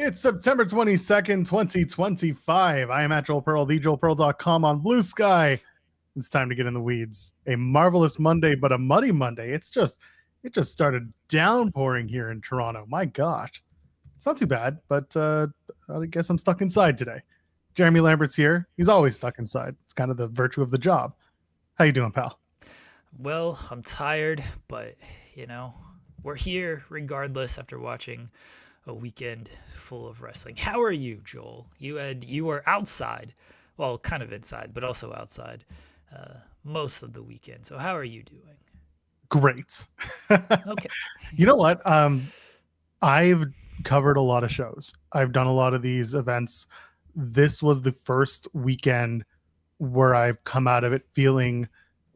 It's September 22nd, 2025. I am at Joel Pearl, thejoelpearl.com on Blue Sky. It's time to get in the weeds. A marvelous Monday, but a muddy Monday. It just started downpouring here in Toronto. My gosh. It's not too bad, but I guess I'm stuck inside today. Jeremy Lambert's here. He's always stuck inside. It's kind of the virtue of the job. How you doing, pal? Well, I'm tired, but, we're here regardless after watching a weekend full of wrestling. How are you, Joel? You were outside, well, kind of inside, but also outside most of the weekend. So how are you doing? Great. Okay. You know what? I've covered a lot of shows. I've done a lot of these events. This was the first weekend where I've come out of it feeling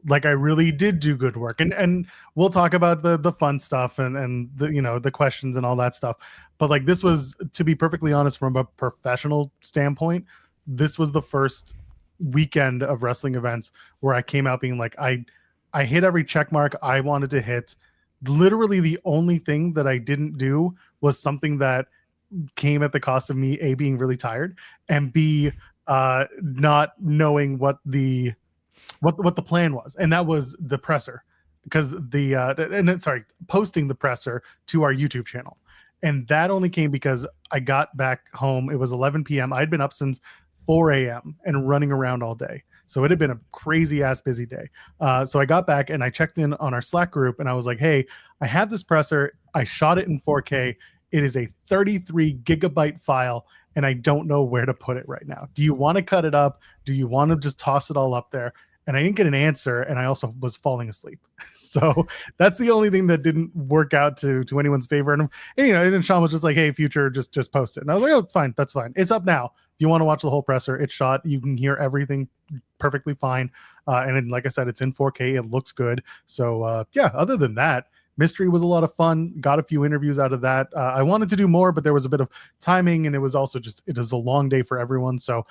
like I really did do good work. And we'll talk about the fun stuff and the questions and all that stuff. But like, this was, to be perfectly honest, from a professional standpoint, this was the first weekend of wrestling events where I came out being like, I hit every check mark I wanted to hit. Literally the only thing that I didn't do was something that came at the cost of me, A, being really tired, and B, not knowing what the plan was. And that was the presser, because posting the presser to our YouTube channel. And that only came because I got back home. It was 11 p.m. I'd been up since 4 a.m. and running around all day. So it had been a crazy ass busy day. So I got back and I checked in on our Slack group and I was like, hey, I have this presser. I shot it in 4K. It is a 33 gigabyte file and I don't know where to put it right now. Do you want to cut it up? Do you want to just toss it all up there? And I didn't get an answer, and I also was falling asleep. So that's the only thing that didn't work out to anyone's favor. And and Sean was just like, hey, future, just post it. And I was like, oh, fine, that's fine. It's up now. If you want to watch the whole presser, it's shot. You can hear everything perfectly fine. And then, like I said, it's in 4K. It looks good. So other than that, Mystery was a lot of fun. Got a few interviews out of that. I wanted to do more, but there was a bit of timing, and it was also it was a long day for everyone. So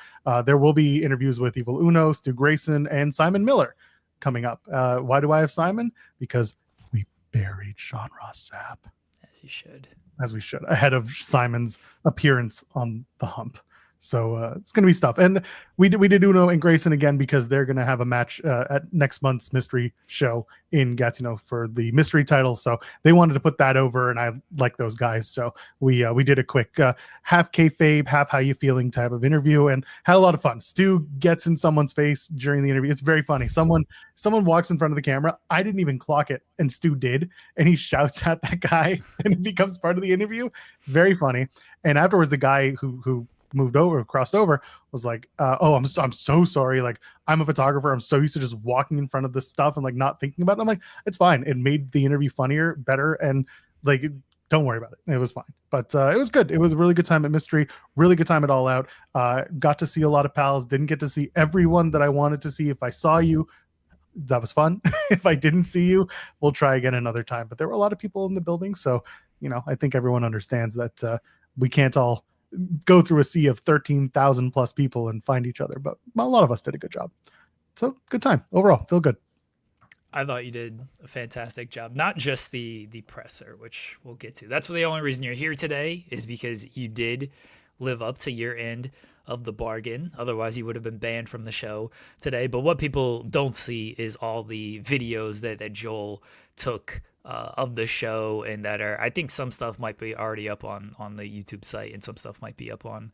there will be interviews with Evil Uno, Stu Grayson, and Simon Miller coming up. Why do I have Simon? Because we buried Sean Ross Sapp. As we should, ahead of Simon's appearance on the hump. So it's going to be stuff. And we did Uno and Grayson again because they're going to have a match at next month's mystery show in Gatineau for the mystery title. So they wanted to put that over, and I like those guys. So we did a quick half kayfabe, half how you feeling type of interview, and had a lot of fun. Stu gets in someone's face during the interview. It's very funny. Someone walks in front of the camera. I didn't even clock it, and Stu did, and he shouts at that guy, and it becomes part of the interview. It's very funny. And afterwards, the guy who crossed over was like, I'm so sorry, like I'm a photographer, I'm so used to just walking in front of this stuff and like not thinking about it. I'm like, it's fine, it made the interview funnier, better, and like don't worry about it, it was fine. But it was good. It was a really good time at Mystery, really good time at All Out. Got to see a lot of pals, didn't get to see everyone that I wanted to see. If I saw you, that was fun. If I didn't see you, we'll try again another time. But there were a lot of people in the building, so I think everyone understands that we can't all go through a sea of 13,000 plus people and find each other, but a lot of us did a good job. So good time overall. Feel good. I thought you did a fantastic job. Not just the presser, which we'll get to. That's the only reason you're here today, is because you did live up to your end of the bargain. Otherwise, you would have been banned from the show today. But what people don't see is all the videos that Joel took of the show, and that are, I think some stuff might be already up on the YouTube site, and some stuff might be up on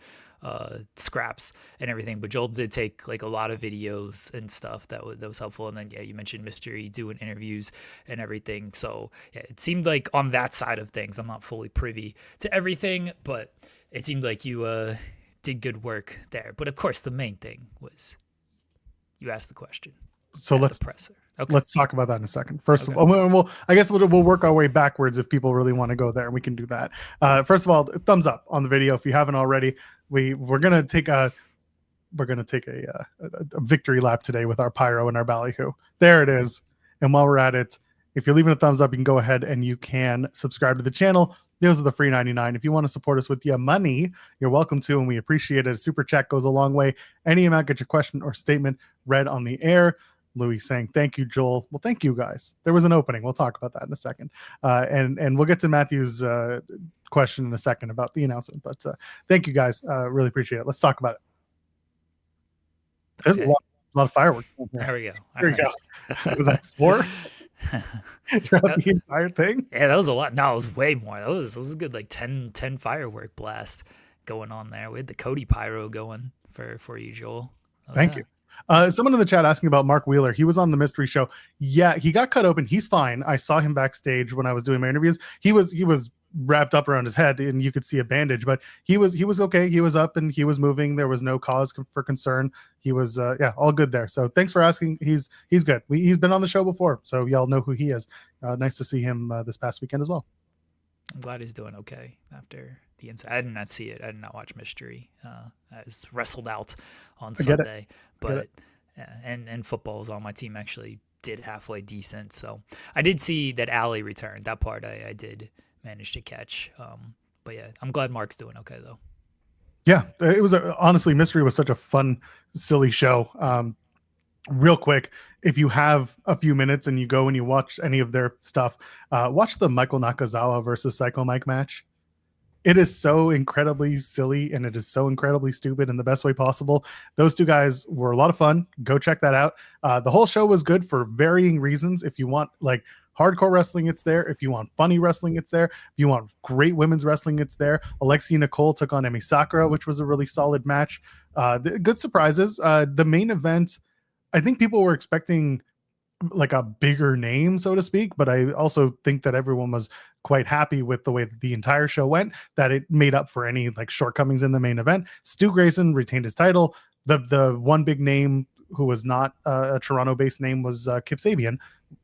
scraps and everything. But Joel did take like a lot of videos and stuff that was helpful. And then you mentioned Mystery doing interviews and everything. So it seemed like on that side of things, I'm not fully privy to everything, but it seemed like you did good work there. But of course, the main thing was you asked the question. So let's talk about that in a second. First okay. of all, I guess we'll work our way backwards if people really want to go there, and we can do that. First of all, thumbs up on the video if you haven't already. We're gonna take a victory lap today with our pyro and our ballyhoo. There it is. And while we're at it, if you're leaving a thumbs up, you can go ahead and you can subscribe to the channel. Those are the free 99. If you want to support us with your money, you're welcome to, and we appreciate it. A super chat goes a long way. Any amount, get your question or statement read on the air. Louis saying, thank you, Joel. Well, thank you, guys. There was an opening. We'll talk about that in a second. And we'll get to Matthew's question in a second about the announcement. But thank you guys. Really appreciate it. Let's talk about it. There's a lot of fireworks. There we go. There you go. Was that 4 throughout the entire thing? Yeah, that was a lot. No, it was way more. That was a good like 10 firework blast going on there. We had the Cody pyro going for you, Joel. Thank you. Someone in the chat asking about Mark Wheeler. He was on the mystery show. Yeah, he got cut open. He's fine. I saw him backstage when I was doing my interviews. He was wrapped up around his head, and you could see a bandage, but he was okay. He was up and he was moving. There was no cause for concern. He was all good there. So thanks for asking. He's good. He's been on the show before, so y'all know who he is. Nice to see him this past weekend as well. I'm glad he's doing okay after the incident. I did not see it. I did not watch Mystery. I was wrestled out on Sunday, but and football was on my team. Actually, did halfway decent. So I did see that Allie returned. That part I did manage to catch. But yeah, I'm glad Mark's doing okay though. Yeah, it was honestly, Mystery was such a fun, silly show. Real quick, if you have a few minutes and you go and you watch any of their stuff, watch the Michael Nakazawa versus Psycho Mike match. It is so incredibly silly and it is so incredibly stupid in the best way possible. Those two guys were a lot of fun. Go check that out. The whole show was good for varying reasons. If you want like hardcore wrestling, it's there. If you want funny wrestling, it's there. If you want great women's wrestling, it's there. Alexia Nicole took on Emi Sakura, which was a really solid match. Good surprises. The main event, I think people were expecting like a bigger name, so to speak, but I also think that everyone was quite happy with the way that the entire show went, that it made up for any like shortcomings in the main event. Stu Grayson retained his title. The one big name who was not a Toronto-based name was Kip Sabian,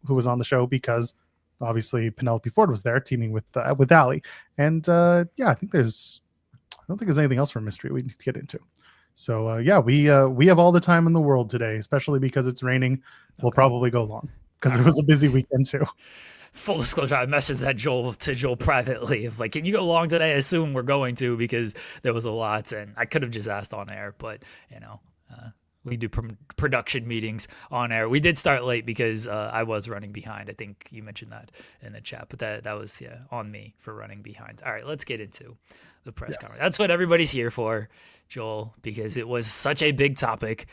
who was on the show because obviously Penelope Ford was there teaming with Allie. And I don't think there's anything else from Mystery we need to get into. So we have all the time in the world today, especially because it's raining. We'll probably go long because it was a busy weekend too. Full disclosure, I messaged that Joel privately of like, can you go long today? I assume we're going to because there was a lot, and I could have just asked on air, but we do production meetings on air. We did start late because I was running behind. I think you mentioned that in the chat, but that was on me for running behind. All right, let's get into the press conference. That's what everybody's here for, Joel, because it was such a big topic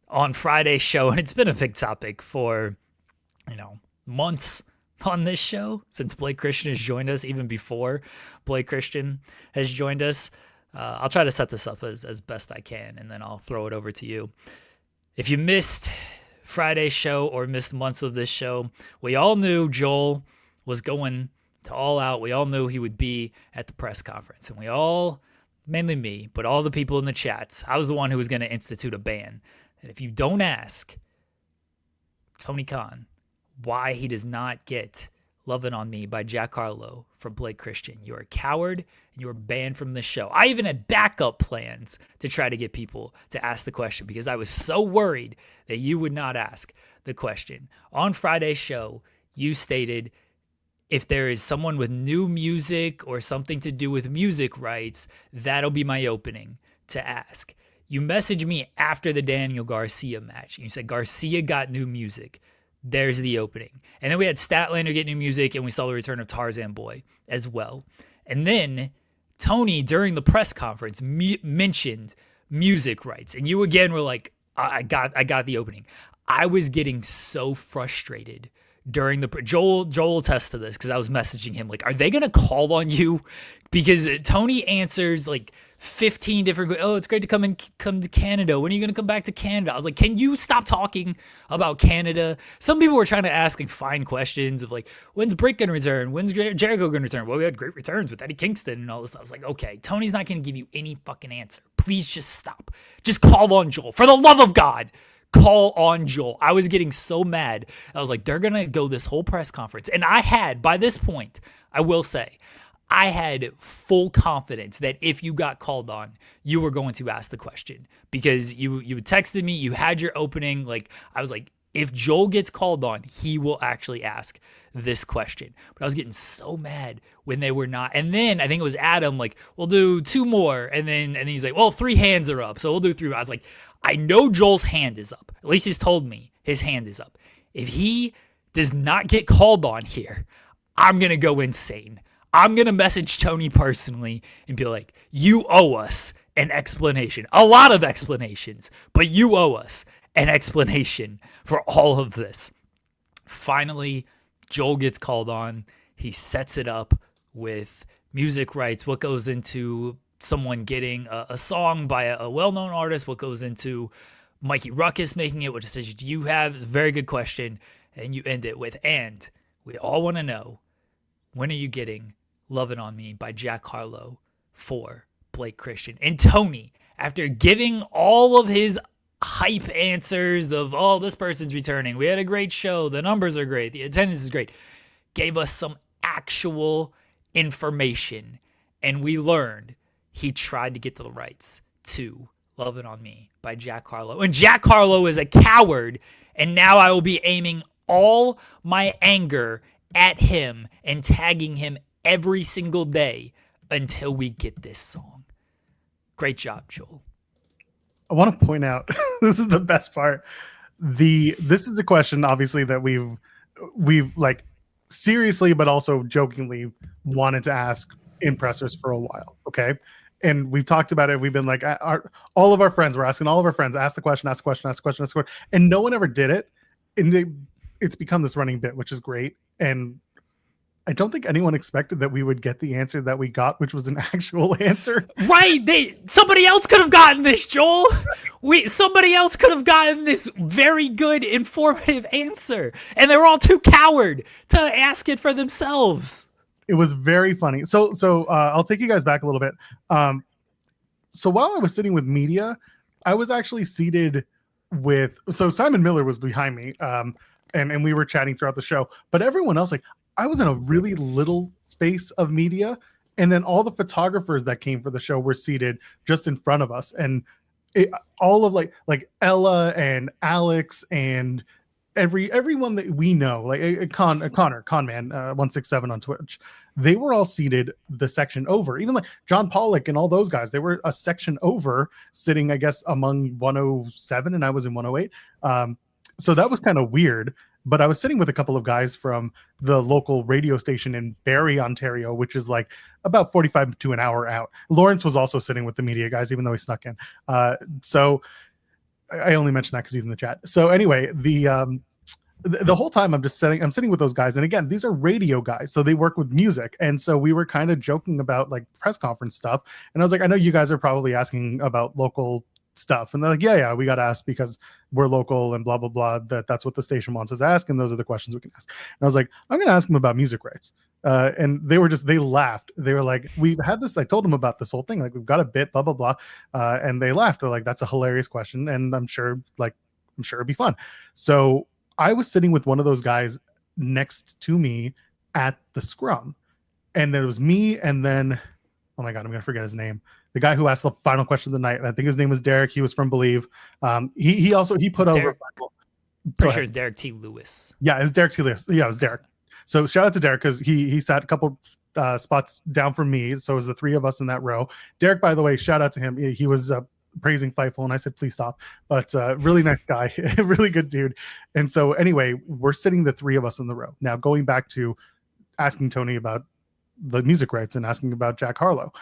on Friday's show, and it's been a big topic for months on this show since Blake Christian has joined us, even before Blake Christian has joined us. I'll try to set this up as best I can, and then I'll throw it over to you. If you missed Friday's show or missed months of this show, we all knew Joel was going to All Out. We all knew he would be at the press conference, and we all, mainly me, but all the people in the chats, I was the one who was going to institute a ban. And if you don't ask Tony Khan why he does not get Lovin' on Me by Jack Harlow from Blake Christian, you're a coward and you were banned from the show. I even had backup plans to try to get people to ask the question because I was so worried that you would not ask the question. On Friday's show, you stated, if there is someone with new music or something to do with music rights, that'll be my opening to ask. You messaged me after the Daniel Garcia match. You said Garcia got new music. There's the opening. And then we had Statlander get new music, and we saw the return of Tarzan Boy as well. And then Tony, during the press conference, mentioned music rights. And you again were like, I got the opening. I was getting so frustrated during the Joel attests to this because I was messaging him like, are they gonna call on you? Because Tony answers like 15 different, it's great to come to Canada. When are you gonna come back to Canada? I was like, can you stop talking about Canada? Some people were trying to ask like fine questions of like, when's Brick gonna return? When's Jericho gonna return? Well, we had great returns with Eddie Kingston and all this. I was like, okay, Tony's not gonna give you any fucking answer. Please just stop. Just call on Joel. For the love of God. Call on Joel. I was getting so mad. I was like, they're going to go this whole press conference. And I had, by this point, I will say, I had full confidence that if you got called on, you were going to ask the question. Because you texted me, you had your opening. Like, I was like, if Joel gets called on, he will actually ask this question. But I was getting so mad when they were not. And then I think it was Adam, like, we'll do 2 more. And then he's like, well, 3 hands are up. So we'll do 3. I was like, I know Joel's hand is up. At least he's told me his hand is up. If he does not get called on here, I'm going to go insane. I'm going to message Tony personally and be like, you owe us an explanation. A lot of explanations, but you owe us an explanation for all of this. Finally, Joel gets called on. He sets it up with music rights, what goes into someone getting a song by a well-known artist, what goes into Mikey Ruckus making it, what decisions do you have? It's a very good question. And you end it with, and we all want to know, when are you getting Lovin' On Me by Jack Harlow for Blake Christian? And Tony, after giving all of his hype answers of, oh, this person's returning, we had a great show, the numbers are great, the attendance is great, gave us some actual information. And we learned he tried to get to the rights to Lovin' On Me by Jack Harlow. And Jack Harlow is a coward, and now I will be aiming all my anger at him and tagging him every single day until we get this song. Great job, Joel. I want to point out, this is the best part. This is a question, obviously, that we've like seriously, but also jokingly wanted to ask in pressers for a while. Okay. And we've talked about it. We've been like, all of our friends, we're asking all of our friends, ask the question, and no one ever did it. And it's become this running bit, which is great. And I don't think anyone expected that we would get the answer that we got, which was an actual answer. Right. Somebody else could have gotten this, Joel. Somebody else could have gotten this very good, informative answer. And they were all too coward to ask it for themselves. It was very funny. So I'll take you guys back a little bit. So while I was sitting with media, I was actually seated with, so Simon Miller was behind me, and we were chatting throughout the show, but everyone else, like, I was in a really little space of media, and then all the photographers that came for the show were seated just in front of us, and all of like Ella and Alex and everyone that we know, like Connor Conman 167 on Twitch, they were all seated the section over. Even like John Pollock and all those guys, they were a section over, sitting, I guess, among 107, and I was in 108. So that was kind of weird. But I was sitting with a couple of guys from the local radio station in Barrie, Ontario, which is like about 45 to an hour out. Lawrence was also sitting with the media guys, even though he snuck in. So I only mentioned that because he's in the chat. So anyway, the whole time I'm sitting with those guys. And again, these are radio guys, so they work with music. And so we were kind of joking about like press conference stuff. And I was like, I know you guys are probably asking about local stuff, and they're like, yeah, we got to ask because we're local and blah blah blah, that's what the station wants us to ask, and those are the questions we can ask. And I was like, I'm gonna ask them about music rights, and they laughed. They were like, we've had this, I told them about this whole thing, like, we've got a bit, blah blah blah, and they laughed. They're like, that's a hilarious question, and I'm sure it'd be fun. So I was sitting with one of those guys next to me at the scrum, and there was me, and then, oh my god, I'm gonna forget his name, the guy who asked the final question of the night. I think his name was Derek. He was from Believe. He put Derek, over. Pretty sure it's Derek T. Lewis. Yeah, it's Derek T. Lewis. Yeah, it was Derek. So shout out to Derek, because he sat a couple spots down from me. So it was the three of us in that row. Derek, by the way, shout out to him. He was praising Fightful, and I said, please stop. But really nice guy, really good dude. And so anyway, we're sitting the three of us in the row. Now going back to asking Tony about the music rights and asking about Jack Harlow.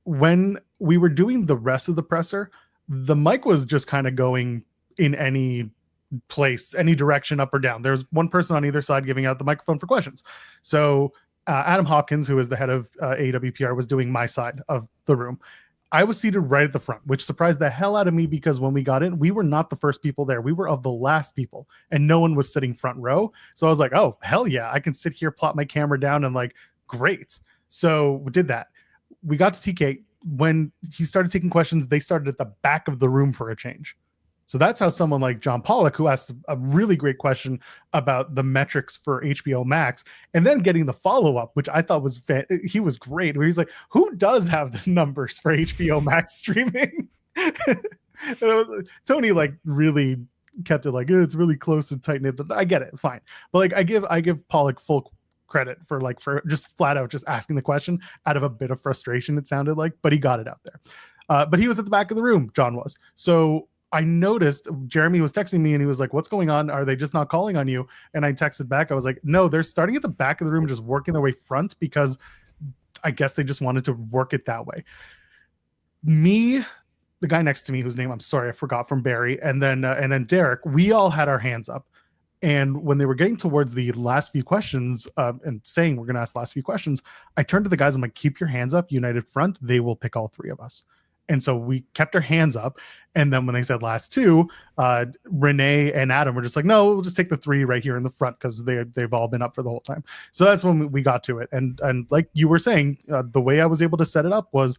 When we were doing the rest of the presser, the mic was just kind of going in any place, any direction, up or down. There's one person on either side giving out the microphone for questions. So Adam Hopkins, who is the head of AWPR, was doing my side of the room. I was seated right at the front, which surprised the hell out of me, because when we got in, we were not the first people there. We were of the last people, and no one was sitting front row. So I was like, oh, hell yeah, I can sit here, plot my camera down, and like, great. So we did that. We got to TK. When he started taking questions, they started at the back of the room for a change. So that's how someone like John Pollock, who asked a really great question about the metrics for HBO Max, and then getting the follow-up, which I thought was he was great, where he's like, who does have the numbers for HBO Max streaming? Tony like really kept it like, it's really close and tight knit. I get it, fine. But like, I give Pollock full credit for just flat out just asking the question out of a bit of frustration, it sounded like, but he got it out there. But he was at the back of the room, John was. So I noticed Jeremy was texting me and he was like, "What's going on? Are they just not calling on you?" And I texted back. I was like, "No, they're starting at the back of the room, just working their way front because I guess they just wanted to work it that way." Me, the guy next to me, whose name I'm sorry I forgot, from Barry, and then Derek, we all had our hands up. And when they were getting towards the last few questions and saying we're going to ask the last few questions, I turned to the guys. I'm like, "Keep your hands up, united front. They will pick all three of us." And so we kept our hands up. And then when they said last two, Renee and Adam were just like, "No, we'll just take the three right here in the front because they've all been up for the whole time." So that's when we got to it. And like you were saying, the way I was able to set it up was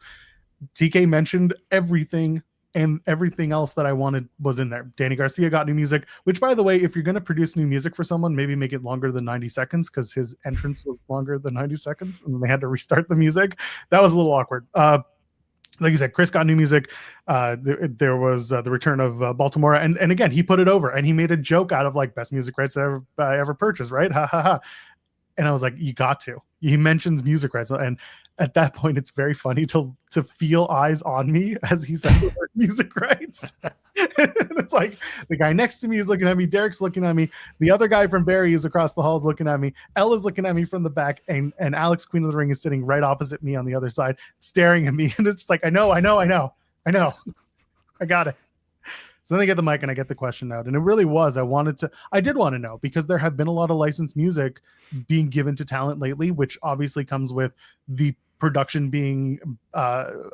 TK mentioned everything, and everything else that I wanted was in there. Danny Garcia got new music, which, by the way, if you're going to produce new music for someone, maybe make it longer than 90 seconds because his entrance was longer than 90 seconds and they had to restart the music. That was a little awkward. Like you said, Chris got new music. There was the return of Baltimore. And again, he put it over and he made a joke out of like best music rights I ever purchased, right? Ha ha ha. And I was like, you got to. He mentions music rights. And at that point, it's very funny to feel eyes on me as he says the word music rights. It's like the guy next to me is looking at me. Derek's looking at me. The other guy from Barry is across the hall is looking at me. Ella's looking at me from the back. And Alex, Queen of the Ring, is sitting right opposite me on the other side, staring at me. And it's just like, I know. I got it. So then I get the mic and I get the question out. And it really was, I did want to know, because there have been a lot of licensed music being given to talent lately, which obviously comes with the production being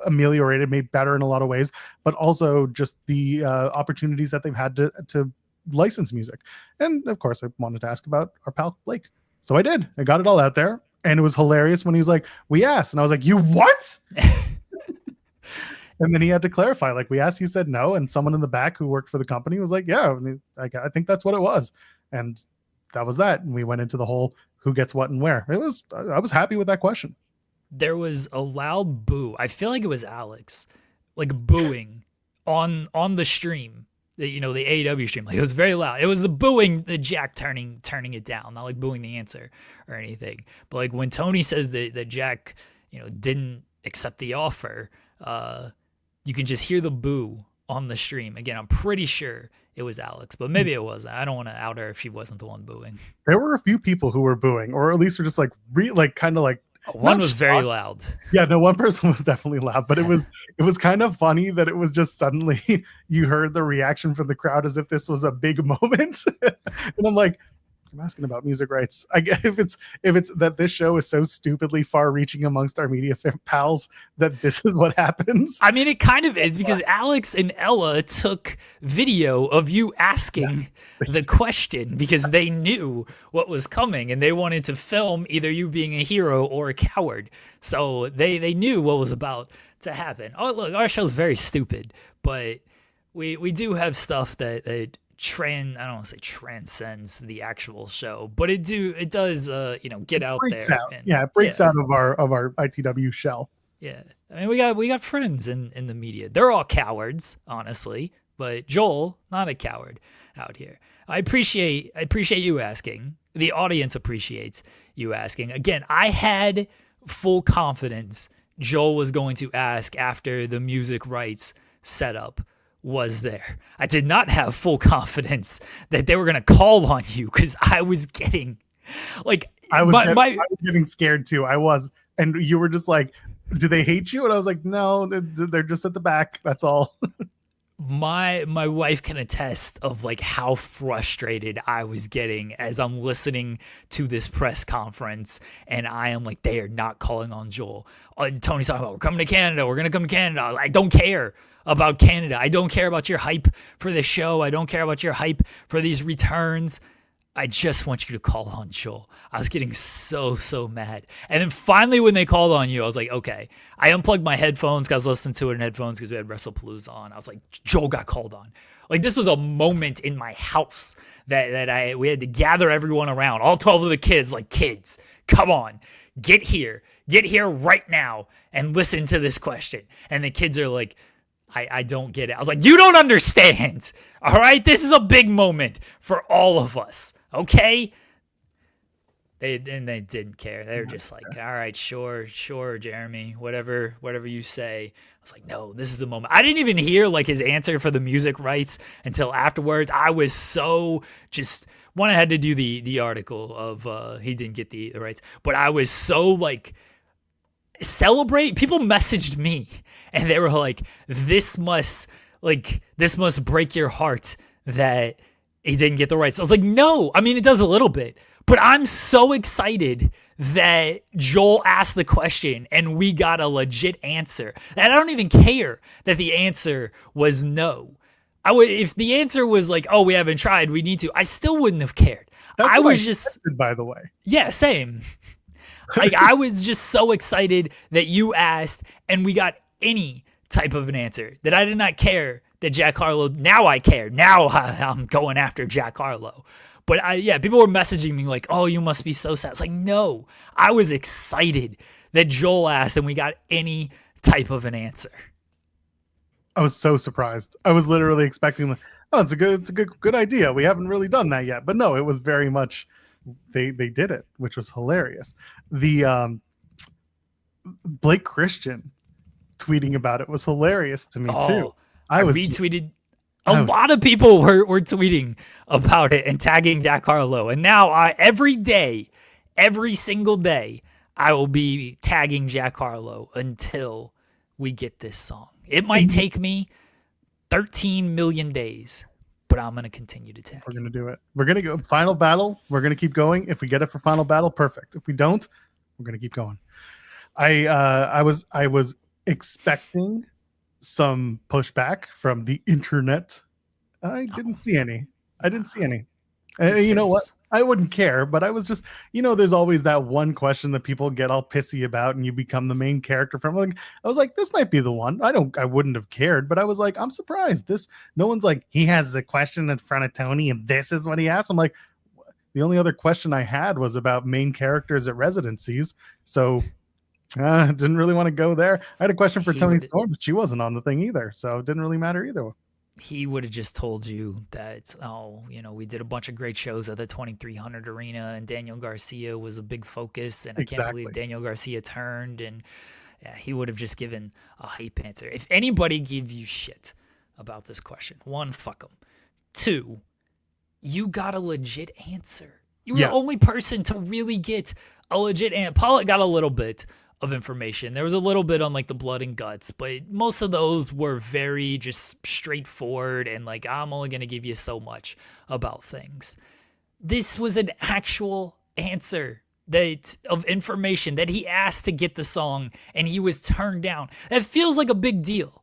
ameliorated, made better in a lot of ways, but also just the opportunities that they've had to license music. And of course, I wanted to ask about our pal Blake. So I did. I got it all out there. And it was hilarious when he was like, "We asked." And I was like, "You what?" And then he had to clarify, like, we asked, he said no. And someone in the back who worked for the company was like, "Yeah, I think that's what it was." And that was that. And we went into the whole who gets what and where. I was happy with that question. There was a loud boo. I feel like it was Alex, like booing on the stream, the AEW stream. Like, it was very loud. It was the booing, the Jack turning it down, not like booing the answer or anything. But like when Tony says that Jack, didn't accept the offer, you can just hear the boo on the stream. Again, I'm pretty sure it was Alex, but maybe it wasn't. I don't want to out her if she wasn't the one booing. There were a few people who were booing, or at least were just like, kind of like, one was very loud. Yeah, no, one person was definitely loud, but it was kind of funny that it was just suddenly you heard the reaction from the crowd as if this was a big moment. And I'm like, I'm asking about music rights. I guess if it's that this show is so stupidly far-reaching amongst our media pals that this is what happens. I mean, it kind of is, because Alex and Ella took video of you asking the question because they knew what was coming and they wanted to film either you being a hero or a coward. So they knew what was about to happen. Oh, look, our show's very stupid, but we do have stuff that I don't want to say transcends the actual show, but it does get out there. It breaks out of our ITW shell. Yeah. I mean, we got friends in the media. They're all cowards, honestly, but Joel, not a coward out here. I appreciate you asking. The audience appreciates you asking. Again, I had full confidence Joel was going to ask after the music rights setup was there. I did not have full confidence that they were going to call on you, because I was getting I was getting scared too. I was, and you were just like, "Do they hate you?" And I was like, "No, they're just at the back. That's all." My wife can attest of like how frustrated I was getting as I'm listening to this press conference, and I am like, they are not calling on Joel. Tony's talking about, we're coming to Canada. We're going to come to Canada. I don't care about Canada. I don't care about your hype for the show. I don't care about your hype for these returns. I just want you to call on Joel. I was getting so mad. And then finally when they called on you, I was like, okay. I unplugged my headphones because I was listening to it in headphones because we had Wrestlepalooza on. I was like, Joel got called on. Like, this was a moment in my house that we had to gather everyone around. All 12 of the kids, like, kids, come on. Get here right now and listen to this question. And the kids are like, I don't get it. I was like, you don't understand. All right? This is a big moment for all of us. Okay? They didn't care. They were just like, all right, sure, Jeremy, whatever you say. I was like, no, this is the moment. I didn't even hear like his answer for the music rights until afterwards. I was so just one. I had to do the article of he didn't get the rights, but I was so like celebrate. People messaged me and they were like, this must break your heart that he didn't get the rights. I was like, no, I mean, it does a little bit, but I'm so excited that Joel asked the question and we got a legit answer. And I don't even care that the answer was no. If the answer was like, oh, we haven't tried, we need to, I still wouldn't have cared. That's I was just, by the way. Yeah, same. Like, I was just so excited that you asked and we got any type of an answer, that I did not care that Jack Harlow. Now I care. Now I'm going after Jack Harlow. But people were messaging me like, oh, you must be so sad. It's like, no, I was excited that Joel asked and we got any type of an answer. I was so surprised. I was literally expecting, oh, it's a good idea. We haven't really done that yet. But no, it was very much, they did it, which was hilarious. The Blake Christian tweeting about it was hilarious to me too. I retweeted. A lot of people were tweeting about it and tagging Jack Harlow. And now every day, every single day, I will be tagging Jack Harlow until we get this song. It might take me 13 million days, but I'm going to continue to tag. We're going to do it. We're going to go final battle. We're going to keep going. If we get it for final battle, perfect. If we don't, we're going to keep going. I was expecting some pushback from the internet. I didn't see any. You know what? I wouldn't care, but I was just, there's always that one question that people get all pissy about and you become the main character from. Like, I was like, this might be the one. I wouldn't have cared, but I was like, I'm surprised. No one's like, he has the question in front of Tony and this is what he asked. I'm like, the only other question I had was about main characters at residencies. So didn't really want to go there. I had a question for Tony Storm, but she wasn't on the thing either. So it didn't really matter either. He would have just told you that, we did a bunch of great shows at the 2300 Arena and Daniel Garcia was a big focus. And I can't believe Daniel Garcia turned. And he would have just given a hype answer. If anybody gave you shit about this question, one, fuck them. Two, you got a legit answer. You were the only person to really get a legit answer. Paulette got a little bit of information. There was a little bit on like the blood and guts, but most of those were very just straightforward and like, I'm only going to give you so much about things. This was an actual answer of information that he asked to get the song and he was turned down. That feels like a big deal.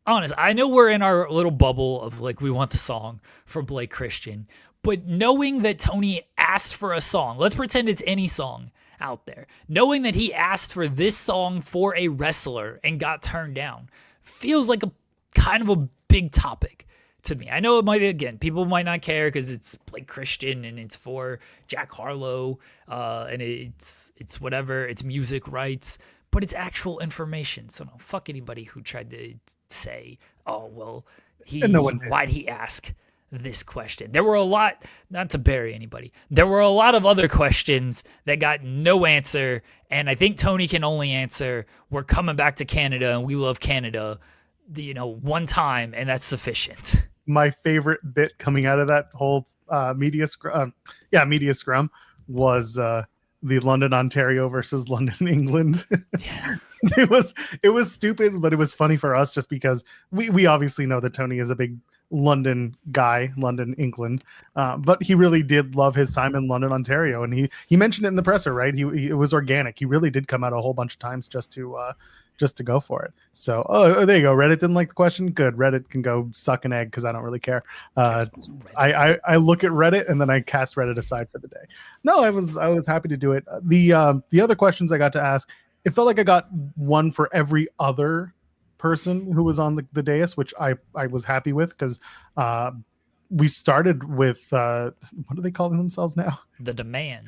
Honest, I know we're in our little bubble of like, we want the song for Blake Christian, but knowing that Tony asked for a song, let's pretend it's any song out there, knowing that he asked for this song for a wrestler and got turned down feels like a kind of a big topic to me. I know it might be, again, people might not care because it's Blake Christian and it's for Jack Harlow and it's whatever, it's music rights, but it's actual information. So no, fuck anybody who tried to say, oh, well, why'd he ask this question? There were a lot, not to bury anybody, there were a lot of other questions that got no answer, and I think Tony can only answer, we're coming back to Canada and we love Canada, one time, and that's sufficient. My favorite bit coming out of that whole media scrum was the London, Ontario versus London, England. Yeah. It was stupid, but it was funny for us just because we obviously know that Tony is a big London guy, London, England, but he really did love his time in London, Ontario, and he mentioned it in the presser, right? It was organic. He really did come out a whole bunch of times just to go for it. So there you go. Reddit didn't like the question. Good. Reddit can go suck an egg because I don't really care. I look at Reddit and then I cast Reddit aside for the day. No, I was happy to do it. The other questions I got to ask, it felt like I got one for every other person who was on the dais, which I was happy with because we started with what do they call themselves now? The Demand.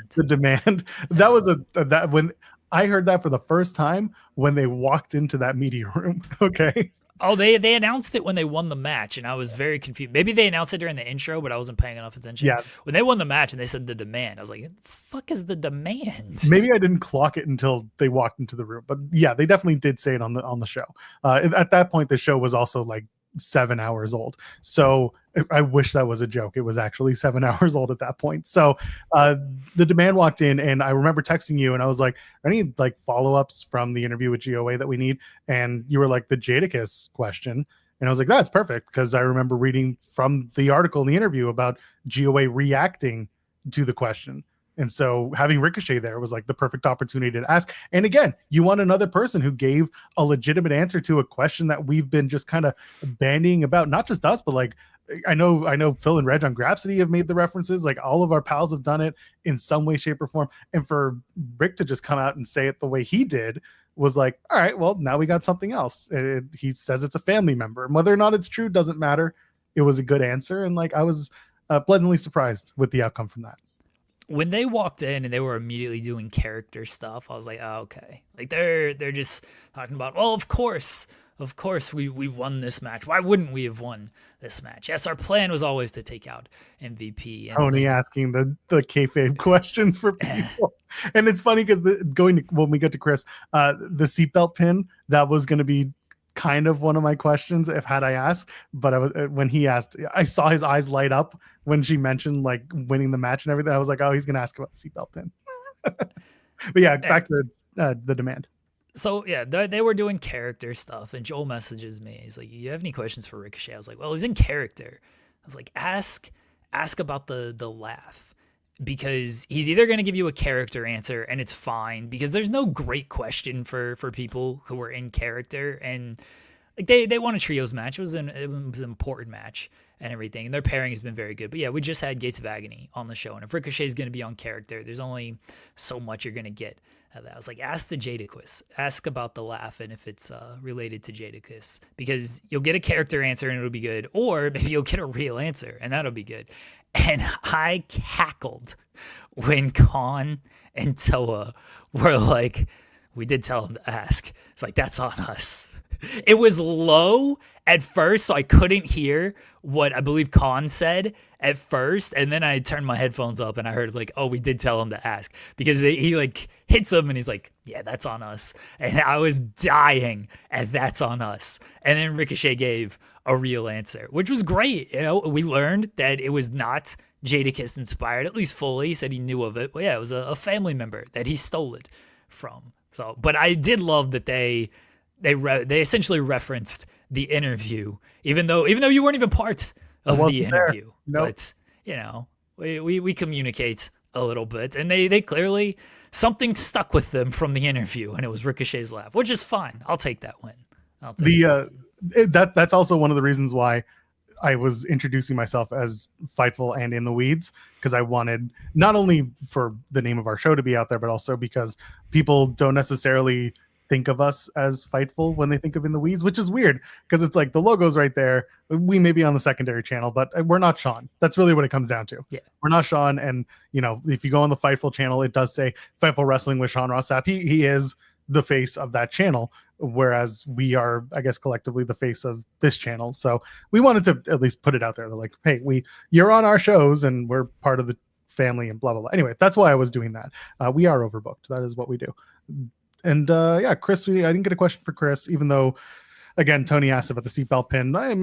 That was that when I heard that for the first time when they walked into that media room. Okay. Oh, they announced it when they won the match, and I was very confused. Maybe they announced it during the intro, but I wasn't paying enough attention. Yeah, When they won the match and they said the demand, I was like, "The fuck is the demand?" maybe I didn't clock it until they walked into the room, but yeah, they definitely did say it on the show. At that point, the show was also like 7 hours old, so I wish that was a joke. It was actually 7 hours old at that point. So the demand walked in, and I remember texting you, and I was like, "Any like follow-ups from the interview with GOA that we need?" And you were like, "The Jadakiss question." And I was like, "That's perfect," because I remember reading from the article in the interview about GOA reacting to the question. And so having Ricochet there was like the perfect opportunity to ask. And again, you want another person who gave a legitimate answer to a question that we've been just kind of bandying about, not just us, but like I know Phil and Reg on Grapsity have made the references. Like all of our pals have done it in some way, shape, or form. And for Rick to just come out and say it the way he did was like, all right, well, now we got something else. He says it's a family member. And whether or not it's true doesn't matter. It was a good answer. And like I was pleasantly surprised with the outcome from that. When they walked in and they were immediately doing character stuff, I was like, oh, okay. Like they're just talking about, well, of course we won this match. Why wouldn't we have won this match? Yes, our plan was always to take out MVP. And Tony asking the kayfabe questions for people, and it's funny because when we get to Chris, the seatbelt pin, that was going to be kind of one of my questions if had I asked, but I was when he asked, I saw his eyes light up when she mentioned like winning the match and everything. I was like, oh, he's going to ask about the seatbelt pin. But yeah, back to the demand. So yeah, they were doing character stuff, and Joel messages me. He's like, "You have any questions for Ricochet?" I was like, "Well, he's in character." I was like, "Ask about the laugh." Because he's either going to give you a character answer and it's fine because there's no great question for people who are in character, and like they won a trios match. It was an important match and everything, and their pairing has been very good. But yeah, we just had Gates of Agony on the show, and if Ricochet is going to be on character, there's only so much you're going to get out of that. I was like, ask the Jadakiss, ask about the laugh and if it's related to Jadakiss, because you'll get a character answer and it'll be good, or maybe you'll get a real answer and that'll be good. And I cackled when Khan and Toa were like, we did tell him to ask. It's like, that's on us. It was low at first, so I couldn't hear what I believe Khan said at first. And then I turned my headphones up and I heard like, oh, we did tell him to ask, because he like hits him and he's like, yeah, that's on us. And I was dying at that's on us. And then Ricochet gave a real answer, which was great. You know, we learned that it was not Jadakiss inspired, at least fully. He said he knew of it, but yeah, it was a family member that he stole it from. So, but I did love that they essentially referenced the interview, even though you weren't even part of the interview. Nope. But you know, we communicate a little bit, and they clearly something stuck with them from the interview, and it was Ricochet's laugh, which is fine. I'll take that win. That's also one of the reasons why I was introducing myself as Fightful and In the Weeds, because I wanted not only for the name of our show to be out there, but also because people don't necessarily think of us as Fightful when they think of In the Weeds, which is weird because it's like the logo's right there. We may be on the secondary channel, but we're not Sean. That's really what it comes down to. Yeah, we're not Sean. And you know, if you go on the Fightful channel, it does say Fightful Wrestling with Sean Ross Sapp. He is the face of that channel, whereas we are, I guess, collectively the face of this channel. So we wanted to at least put it out there. They're like, hey, you're on our shows and we're part of the family and blah, blah, blah. Anyway, that's why I was doing that. We are overbooked. That is what we do. And yeah, Chris, I didn't get a question for Chris, even though, again, Tony asked about the seatbelt pin. I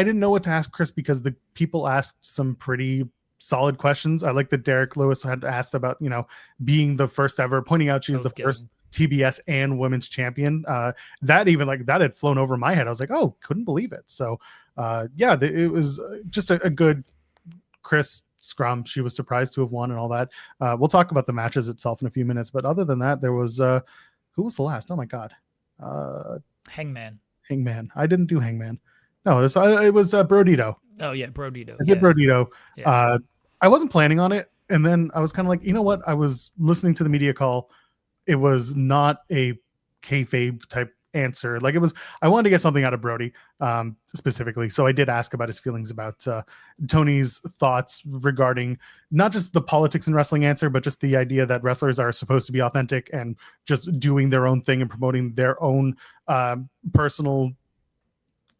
didn't know what to ask Chris because the people asked some pretty solid questions. I like that Derek Lewis had asked about, you know, being the first ever, pointing out she's the first TBS and women's champion. That had flown over my head. I was like, oh, couldn't believe it. So yeah, it was just a good Chris scrum. She was surprised to have won and all that. We'll talk about the matches itself in a few minutes, but other than that, there was who was the last? Oh my god, Hangman. I didn't do Hangman. No, it was Brodito. Oh yeah, Brodito. I did Brodito. Yeah. I wasn't planning on it, and then I was kind of like, you know what? I was listening to the media call. It was not a kayfabe type answer. Like, I wanted to get something out of Brody specifically. So I did ask about his feelings about Tony's thoughts regarding not just the politics in wrestling answer, but just the idea that wrestlers are supposed to be authentic and just doing their own thing and promoting their own personal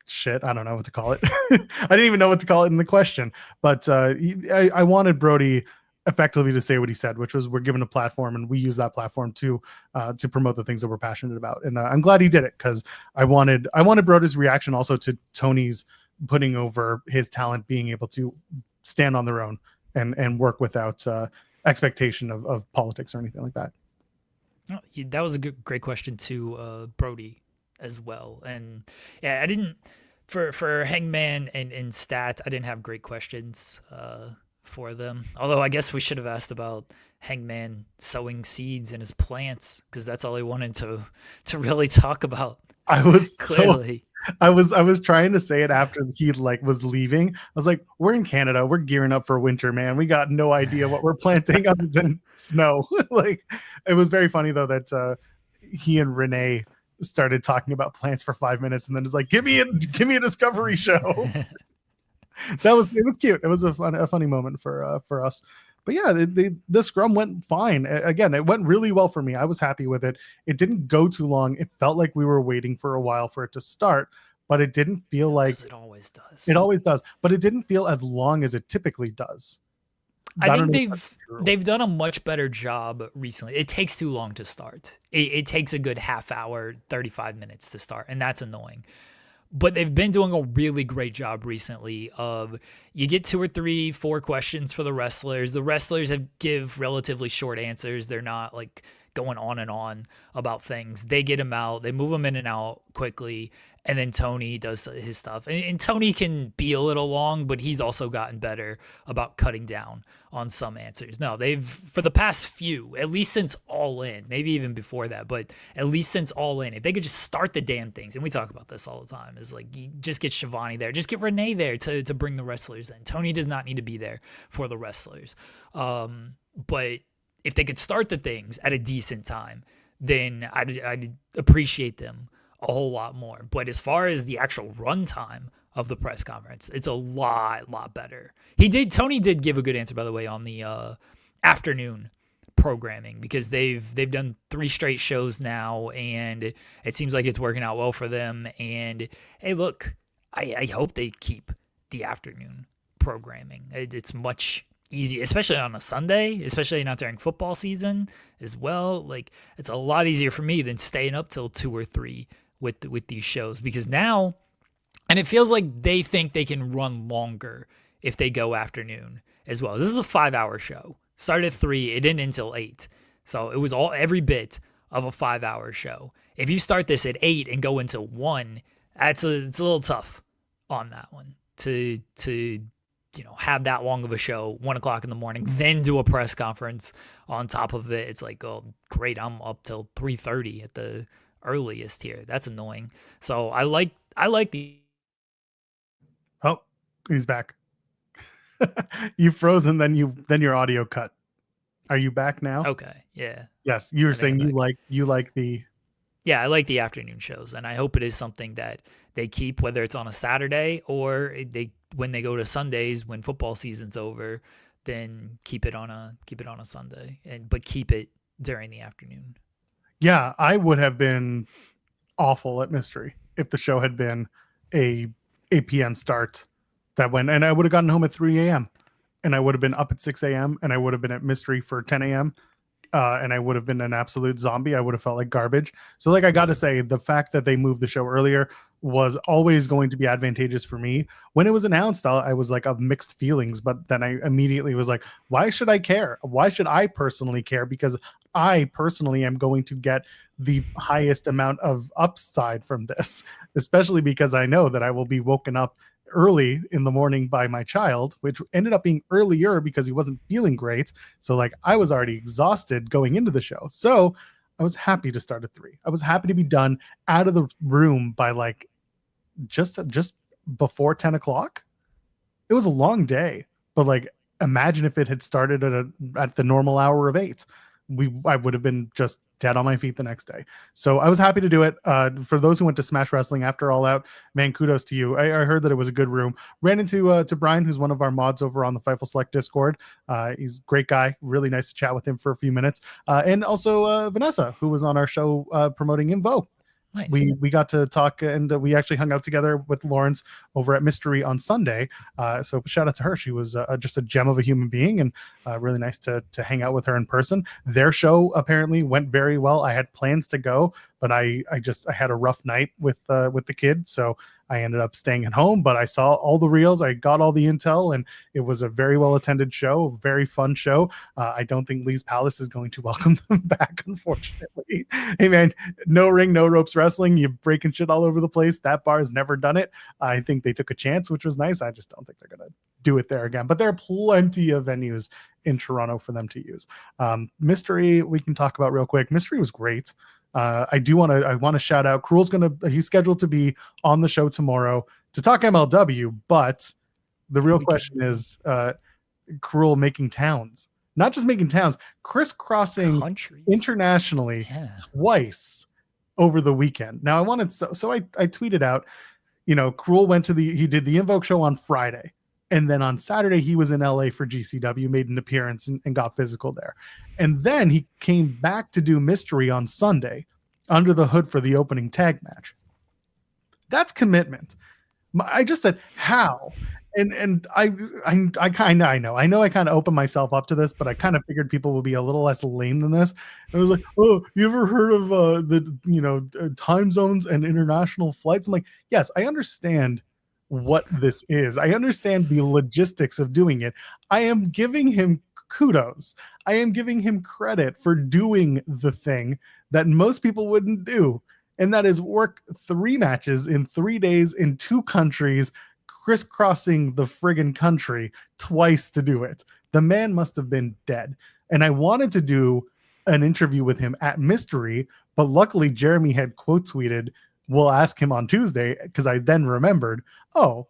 shit. I don't know what to call it. I didn't even know what to call it in the question, but I wanted Brody effectively to say what he said, which was, we're given a platform and we use that platform to promote the things that we're passionate about. And I'm glad he did it, because I wanted Brody's reaction also to Tony's putting over his talent, being able to stand on their own and work without expectation of politics or anything like that. Oh, that was a great question to Brody as well. And yeah, I didn't for Hangman and Stat, I didn't have great questions for them. Although I guess we should have asked about Hangman sowing seeds in his plants, because that's all he wanted to really talk about. I was clearly. I was trying to say it after he was leaving. I was like, we're in Canada, we're gearing up for winter, man. We got no idea what we're planting other than snow. Like, it was very funny though that he and Renee started talking about plants for 5 minutes, and then it's like, give me a Discovery show. It was cute. It was a funny moment for us. But yeah, the scrum went fine. Again, it went really well for me. I was happy with it. It didn't go too long. It felt like we were waiting for a while for it to start, but it didn't feel like it always does. It always does, but it didn't feel as long as it typically does. I think they've done a much better job recently. It takes too long to start. It takes a good half hour, 35 minutes to start, and that's annoying. But they've been doing a really great job recently of, you get 2 or 3, 4 questions for the wrestlers. The wrestlers give relatively short answers. They're not like going on and on about things. They get them out. They move them in and out quickly. And then Tony does his stuff. And Tony can be a little long, but he's also gotten better about cutting down on some answers. No, for the past few, at least since All In, maybe even before that, but at least since All In, if they could just start the damn things, and we talk about this all the time, is like, you just get Shivani there, just get Renee there to bring the wrestlers in. Tony does not need to be there for the wrestlers. But if they could start the things at a decent time, then I'd appreciate them a whole lot more. But as far as the actual runtime of the press conference, it's a lot better. Tony did give a good answer, by the way, on the afternoon programming, because they've done 3 straight shows now, and it seems like it's working out well for them. And hey, look, I hope they keep the afternoon programming. It's much easy, especially on a Sunday, especially not during football season as well. Like, it's a lot easier for me than staying up till 2 or 3 with these shows, because now, and it feels like they think they can run longer if they go afternoon as well. This is a 5-hour show. Started at 3, it didn't until 8. So it was every bit of a 5-hour show. If you start this at 8 and go into 1, it's a little tough on that one to have that long of a show, 1 o'clock in the morning, then do a press conference on top of it. It's like, oh, great, I'm up till 3:30 at the earliest here. That's annoying. So I like the. Oh, he's back. You froze, and then your audio cut. Are you back now? Okay. Yeah. Yes, you were saying you like the. Yeah, I like the afternoon shows, and I hope it is something that they keep, whether it's on a Saturday or when they go to Sundays when football season's over, then keep it on a Sunday, but keep it during the afternoon. Yeah, I would have been awful at Mystery if the show had been a 8 p.m. start that went, and I would have gotten home at 3 a.m. and I would have been up at 6 a.m. and I would have been at Mystery for 10 a.m. And I would have been an absolute zombie. I would have felt like garbage. So, like, I got to say, the fact that they moved the show earlier was always going to be advantageous for me. When it was announced, I was like of mixed feelings, but then I immediately was like, why should I care? Why should I personally care? Because I personally am going to get the highest amount of upside from this, especially because I know that I will be woken up early in the morning by my child, which ended up being earlier because he wasn't feeling great. So like I was already exhausted going into the show. So I was happy to start at 3. I was happy to be done out of the room by like just before 10 o'clock. It was a long day, but like imagine if it had started at the normal hour of 8. I would have been just dead on my feet the next day. So I was happy to do it. For those who went to Smash Wrestling after All Out, man, kudos to you. I heard that it was a good room. Ran into to Brian, who's one of our mods over on the Fightful Select Discord. He's a great guy. Really nice to chat with him for a few minutes. And also Vanessa, who was on our show promoting Invo. Nice. We got to talk, and we actually hung out together with Lawrence over at Mystery on Sunday. So shout out to her. She was just a gem of a human being, and really nice to hang out with her in person. Their show apparently went very well. I had plans to go, but I had a rough night with the kid, so I ended up staying at home. But I saw all the reels, I got all the intel, and it was a very well attended show, very fun show. I don't think Lee's Palace is going to welcome them back, unfortunately. Hey man, no ring, no ropes wrestling. You breaking shit all over the place. That bar has never done it. I think they took a chance, which was nice. I just don't think they're gonna do it there again. But there are plenty of venues in Toronto for them to use. Mystery, we can talk about real quick. Mystery was great. I want to shout out he's scheduled to be on the show tomorrow to talk MLW, but the real question is Cruel making towns, not just making towns, crisscrossing countries internationally twice over the weekend. Now I tweeted out, Cruel he did the Invoke show on Friday, and then on Saturday he was in LA for GCW, made an appearance and got physical there. And then he came back to do Mystery on Sunday under the hood for the opening tag match. That's commitment. I just said, how? And I kind of opened myself up to this, but I kind of figured people would be a little less lame than this. And I was like, oh, you ever heard of the time zones and international flights? I'm like, yes, I understand what this is. I understand the logistics of doing it. I am giving him kudos. I am giving him credit for doing the thing that most people wouldn't do, and that is work 3 matches in 3 days in 2 countries, crisscrossing the friggin' country twice to do it. The man must have been dead. And I wanted to do an interview with him at Mystery, but luckily Jeremy had quote tweeted, we'll ask him on Tuesday, because I then remembered, oh,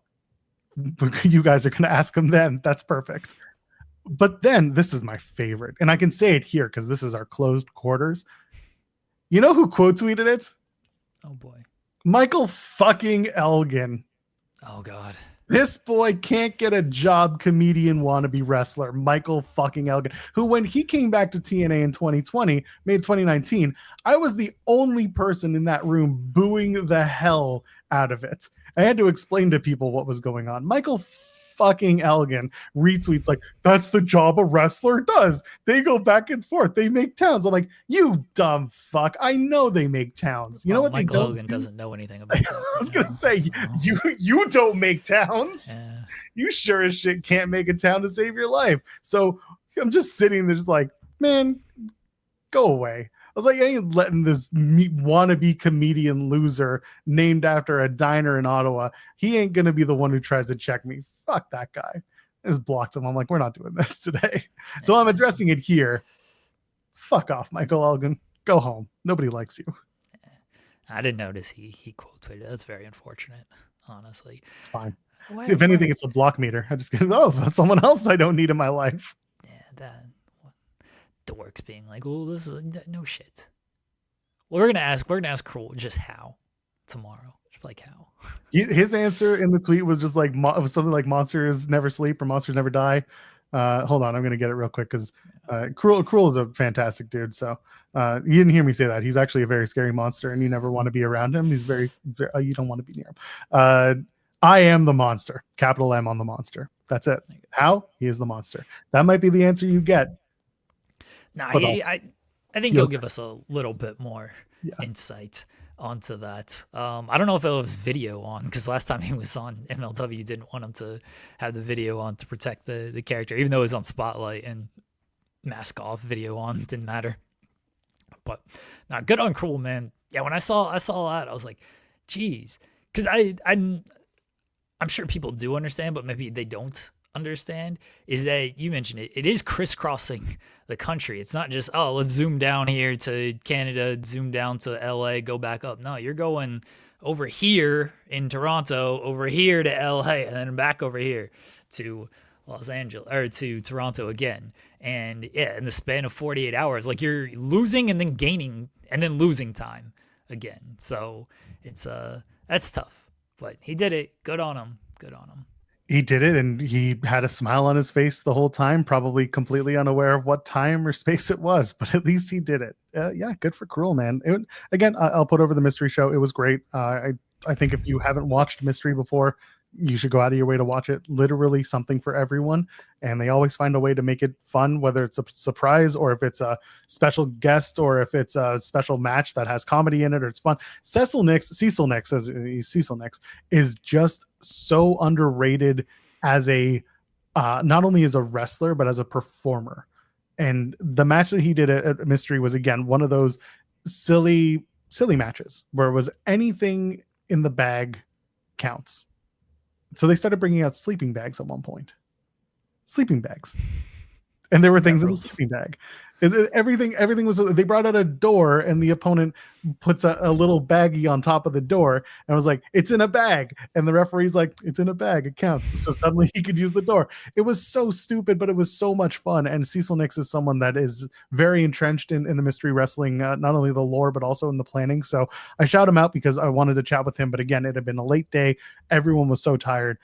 you guys are going to ask him then. That's perfect. But then this is my favorite, and I can say it here because this is our closed quarters. You know who quote tweeted it? Oh boy. Michael fucking Elgin. Oh God. This boy can't get a job, comedian wannabe wrestler, Michael fucking Elgin, who when he came back to TNA in 2020, May 2019, I was the only person in that room booing the hell out of it. I had to explain to people what was going on. Michael fucking Elgin retweets like, that's the job a wrestler does. They go back and forth. They make towns. I'm like, you dumb fuck. I know they make towns. You know what Michael they don't Elgin do? doesn't know anything about that. I was going to say, so. you don't make towns. Yeah. You sure as shit can't make a town to save your life. So I'm just sitting there just like, man, go away. I was like, I ain't letting this wannabe comedian loser named after a diner in Ottawa. He ain't going to be the one who tries to check me. Fuck that guy. I just blocked him. I'm like, we're not doing this today. So I'm addressing it here. Fuck off, Michael Elgin. Go home. Nobody likes you. I didn't notice he quote tweeted. That's very unfortunate, honestly. It's fine. If anything, it's a block meter. I just get, that's someone else I don't need in my life. Yeah, that dorks being like, oh, this is no shit. Well, we're gonna ask Cruel just how tomorrow. Just like how. His answer in the tweet was just like it was something like monsters never sleep or monsters never die. Hold on, I'm gonna get it real quick because Cruel is a fantastic dude. So you didn't hear me say that. He's actually a very scary monster, and you never want to be around him. He's very you don't want to be near him. I am the monster. Capital M on the monster. That's it. How? He is the monster. That might be the answer you get. No, I think he'll give us a little bit more insight onto that. I don't know if it was video on, because last time he was on MLW, didn't want him to have the video on to protect the character, even though it was on Spotlight and mask off, video on, didn't matter. But now, good on Cruel, man. Yeah, when I saw that, I was like, geez, because I'm sure people do understand, but maybe they don't understand, is that you mentioned it is crisscrossing the country. It's not just, oh, let's zoom down here to Canada, zoom down to LA, go back up. No, you're going over here in Toronto, over here to LA, and then back over here to Los Angeles or to Toronto again. And yeah, in the span of 48 hours, like you're losing and then gaining and then losing time again. So it's that's tough. But he did it. Good on him. Good on him. He did it, and he had a smile on his face the whole time, probably completely unaware of what time or space it was, but at least he did it. Yeah, good for Cruel, man. Again, I'll put over the mystery show. It was great. I think if you haven't watched Mystery before, you should go out of your way to watch it. Literally something for everyone, and they always find a way to make it fun, whether it's a surprise or if it's a special guest or if it's a special match that has comedy in it or it's fun. Cecil Nix is just so underrated as a not only as a wrestler but as a performer. And the match that he did at Mystery was again one of those silly matches where it was anything in the bag counts. So they started bringing out sleeping bags at one point. Sleeping bags. And there were things in the sleeping bag. Everything was, they brought out a door and the opponent puts a little baggie on top of the door and was like, it's in a bag. And the referee's like, it's in a bag, it counts. So suddenly he could use the door. It was so stupid, but it was so much fun. And Cecil Nix is someone that is very entrenched in the mystery wrestling, not only the lore, but also in the planning. So I shout him out because I wanted to chat with him. But again, it had been a late day. Everyone was so tired.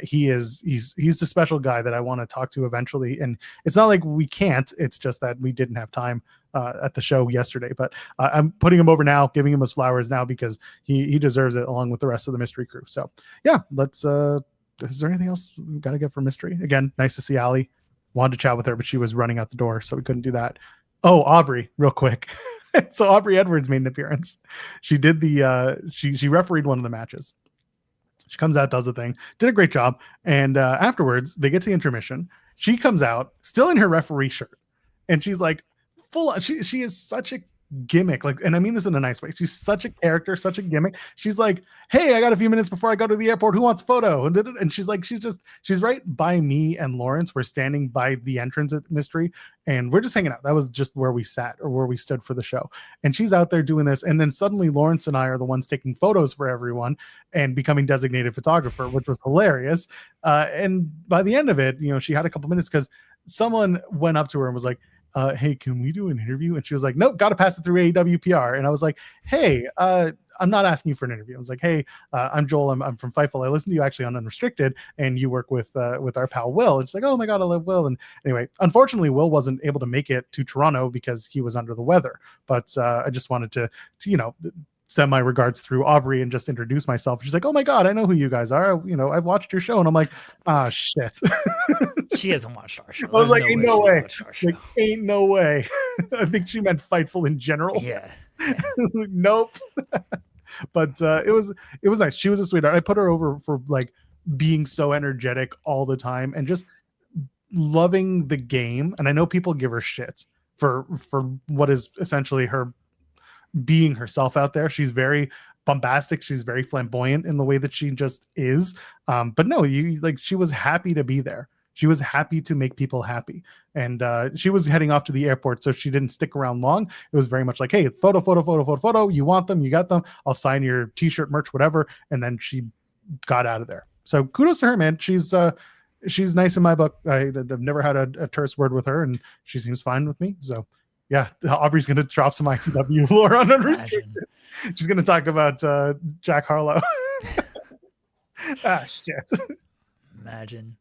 He's the special guy that I want to talk to eventually. And it's not like we can't, it's just that we didn't have time at the show yesterday, but I'm putting him over now, giving him his flowers now because he deserves it along with the rest of the mystery crew. So yeah, let's is there anything else we got to get for mystery? Again, nice to see Allie. Wanted to chat with her, but she was running out the door, so we couldn't do that. Oh, Aubrey, real quick. So Aubrey Edwards made an appearance. She did the she refereed one of the matches. She comes out, does the thing, did a great job. And afterwards, they get to the intermission. She comes out still in her referee shirt. And she's like, full on. She is such a gimmick. Like, and I mean this in a nice way. She's such a character, such a gimmick. She's like, hey, I got a few minutes before I go to the airport. Who wants a photo? And she's like, she's right by me and Lawrence. We're standing by the entrance at Mystery. And we're just hanging out. That was just where we sat or where we stood for the show. And she's out there doing this. And then suddenly Lawrence and I are the ones taking photos for everyone and becoming designated photographer, which was hilarious. And by the end of it, she had a couple minutes because someone went up to her and was like, hey, can we do an interview? And she was like, nope, got to pass it through AEW PR. And I was like, hey, I'm not asking you for an interview. I was like, hey, I'm Joel. I'm from Fightful. I listened to you actually on Unrestricted, and you work with our pal Will. And she's like, oh my God, I love Will. And anyway, unfortunately, Will wasn't able to make it to Toronto because he was under the weather. But I just wanted to send my regards through Aubrey and just introduce myself. She's like, oh my God, I know who you guys are. I've watched your show. And I'm like, shit. She hasn't watched our show. I was like, ain't no way. Like, ain't no way. I think she meant Fightful in general. Yeah. Like, nope. But it was nice. She was a sweetheart. I put her over for like being so energetic all the time and just loving the game. And I know people give her shit for what is essentially her being herself out there. She's very bombastic. She's very flamboyant in the way that she just is. But no, she was happy to be there. She was happy to make people happy. And she was heading off to the airport, so she didn't stick around long. It was very much like, hey, photo. You want them, you got them. I'll sign your t-shirt, merch, whatever. And then she got out of there. So kudos to her, man. She's nice in my book. I've never had a terse word with her, and she seems fine with me. So yeah, Aubrey's going to drop some ICW lore on Unrestricted. She's going to talk about Jack Harlow. Shit. Imagine.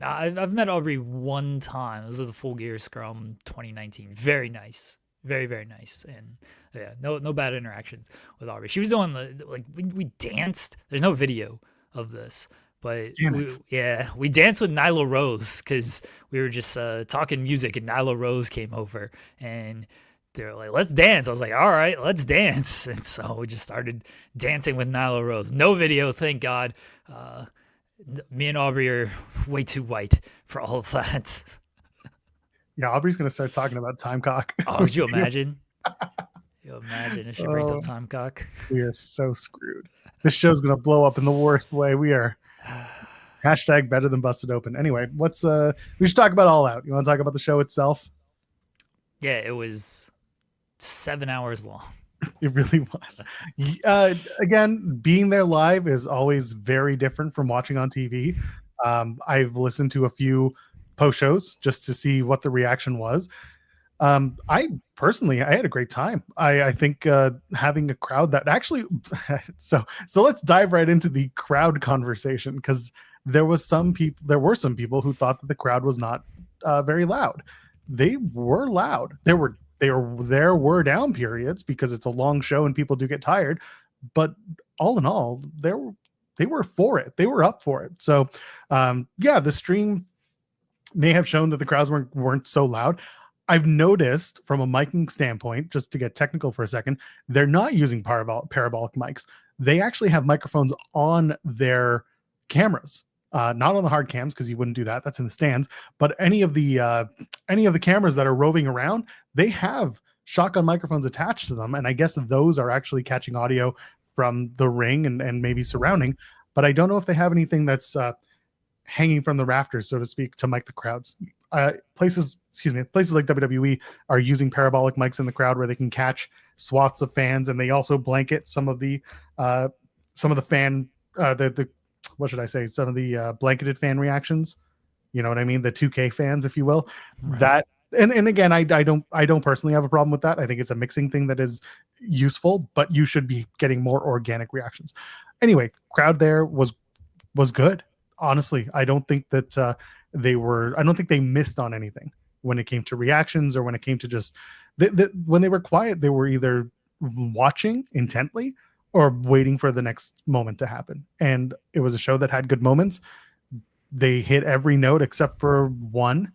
I've met Aubrey one time. It was at the Full Gear Scrum 2019. Very nice. Very, very nice. And yeah, no bad interactions with Aubrey. She was doing we danced. There's no video of this. But we danced with Nyla Rose because we were just talking music, and Nyla Rose came over and they were like, let's dance. I was like, all right, let's dance. And so we just started dancing with Nyla Rose. No video, thank God. Me and Aubrey are way too white for all of that. Yeah, Aubrey's going to start talking about Timecock. Oh, could you imagine? Imagine if she brings up Timecock. We are so screwed. This show's going to blow up in the worst way. We are... Hashtag better than Busted Open. Anyway, we should talk about All Out. You want to talk about the show itself? Yeah, it was 7 hours long. It really was. Again, being there live is always very different from watching on TV. I've listened to a few post shows just to see what the reaction was. I personally, I had a great time. I think having a crowd that actually, so let's dive right into the crowd conversation, because there were some people who thought that the crowd was not very loud. They were loud. There were down periods because it's a long show and people do get tired, but all in all, they were for it. They were up for it. So, yeah, the stream may have shown that the crowds weren't so loud. I've noticed from a miking standpoint, just to get technical for a second, they're not using parabolic mics. They actually have microphones on their cameras, not on the hard cams, because you wouldn't do that. That's in the stands. But any of the cameras that are roving around, they have shotgun microphones attached to them, and I guess those are actually catching audio from the ring and maybe surrounding. But I don't know if they have anything that's hanging from the rafters, so to speak, to mic the crowds. Places like WWE are using parabolic mics in the crowd where they can catch swaths of fans, and they also blanket some of the fan what should I say? Some of the blanketed fan reactions. You know what I mean? The 2K fans, if you will. Right. That and again, I don't personally have a problem with that. I think it's a mixing thing that is useful, but you should be getting more organic reactions. Anyway, crowd there was good. Honestly, I don't think that I don't think they missed on anything when it came to reactions, or when it came to just when they were quiet, they were either watching intently or waiting for the next moment to happen. And it was a show that had good moments. They hit every note except for one,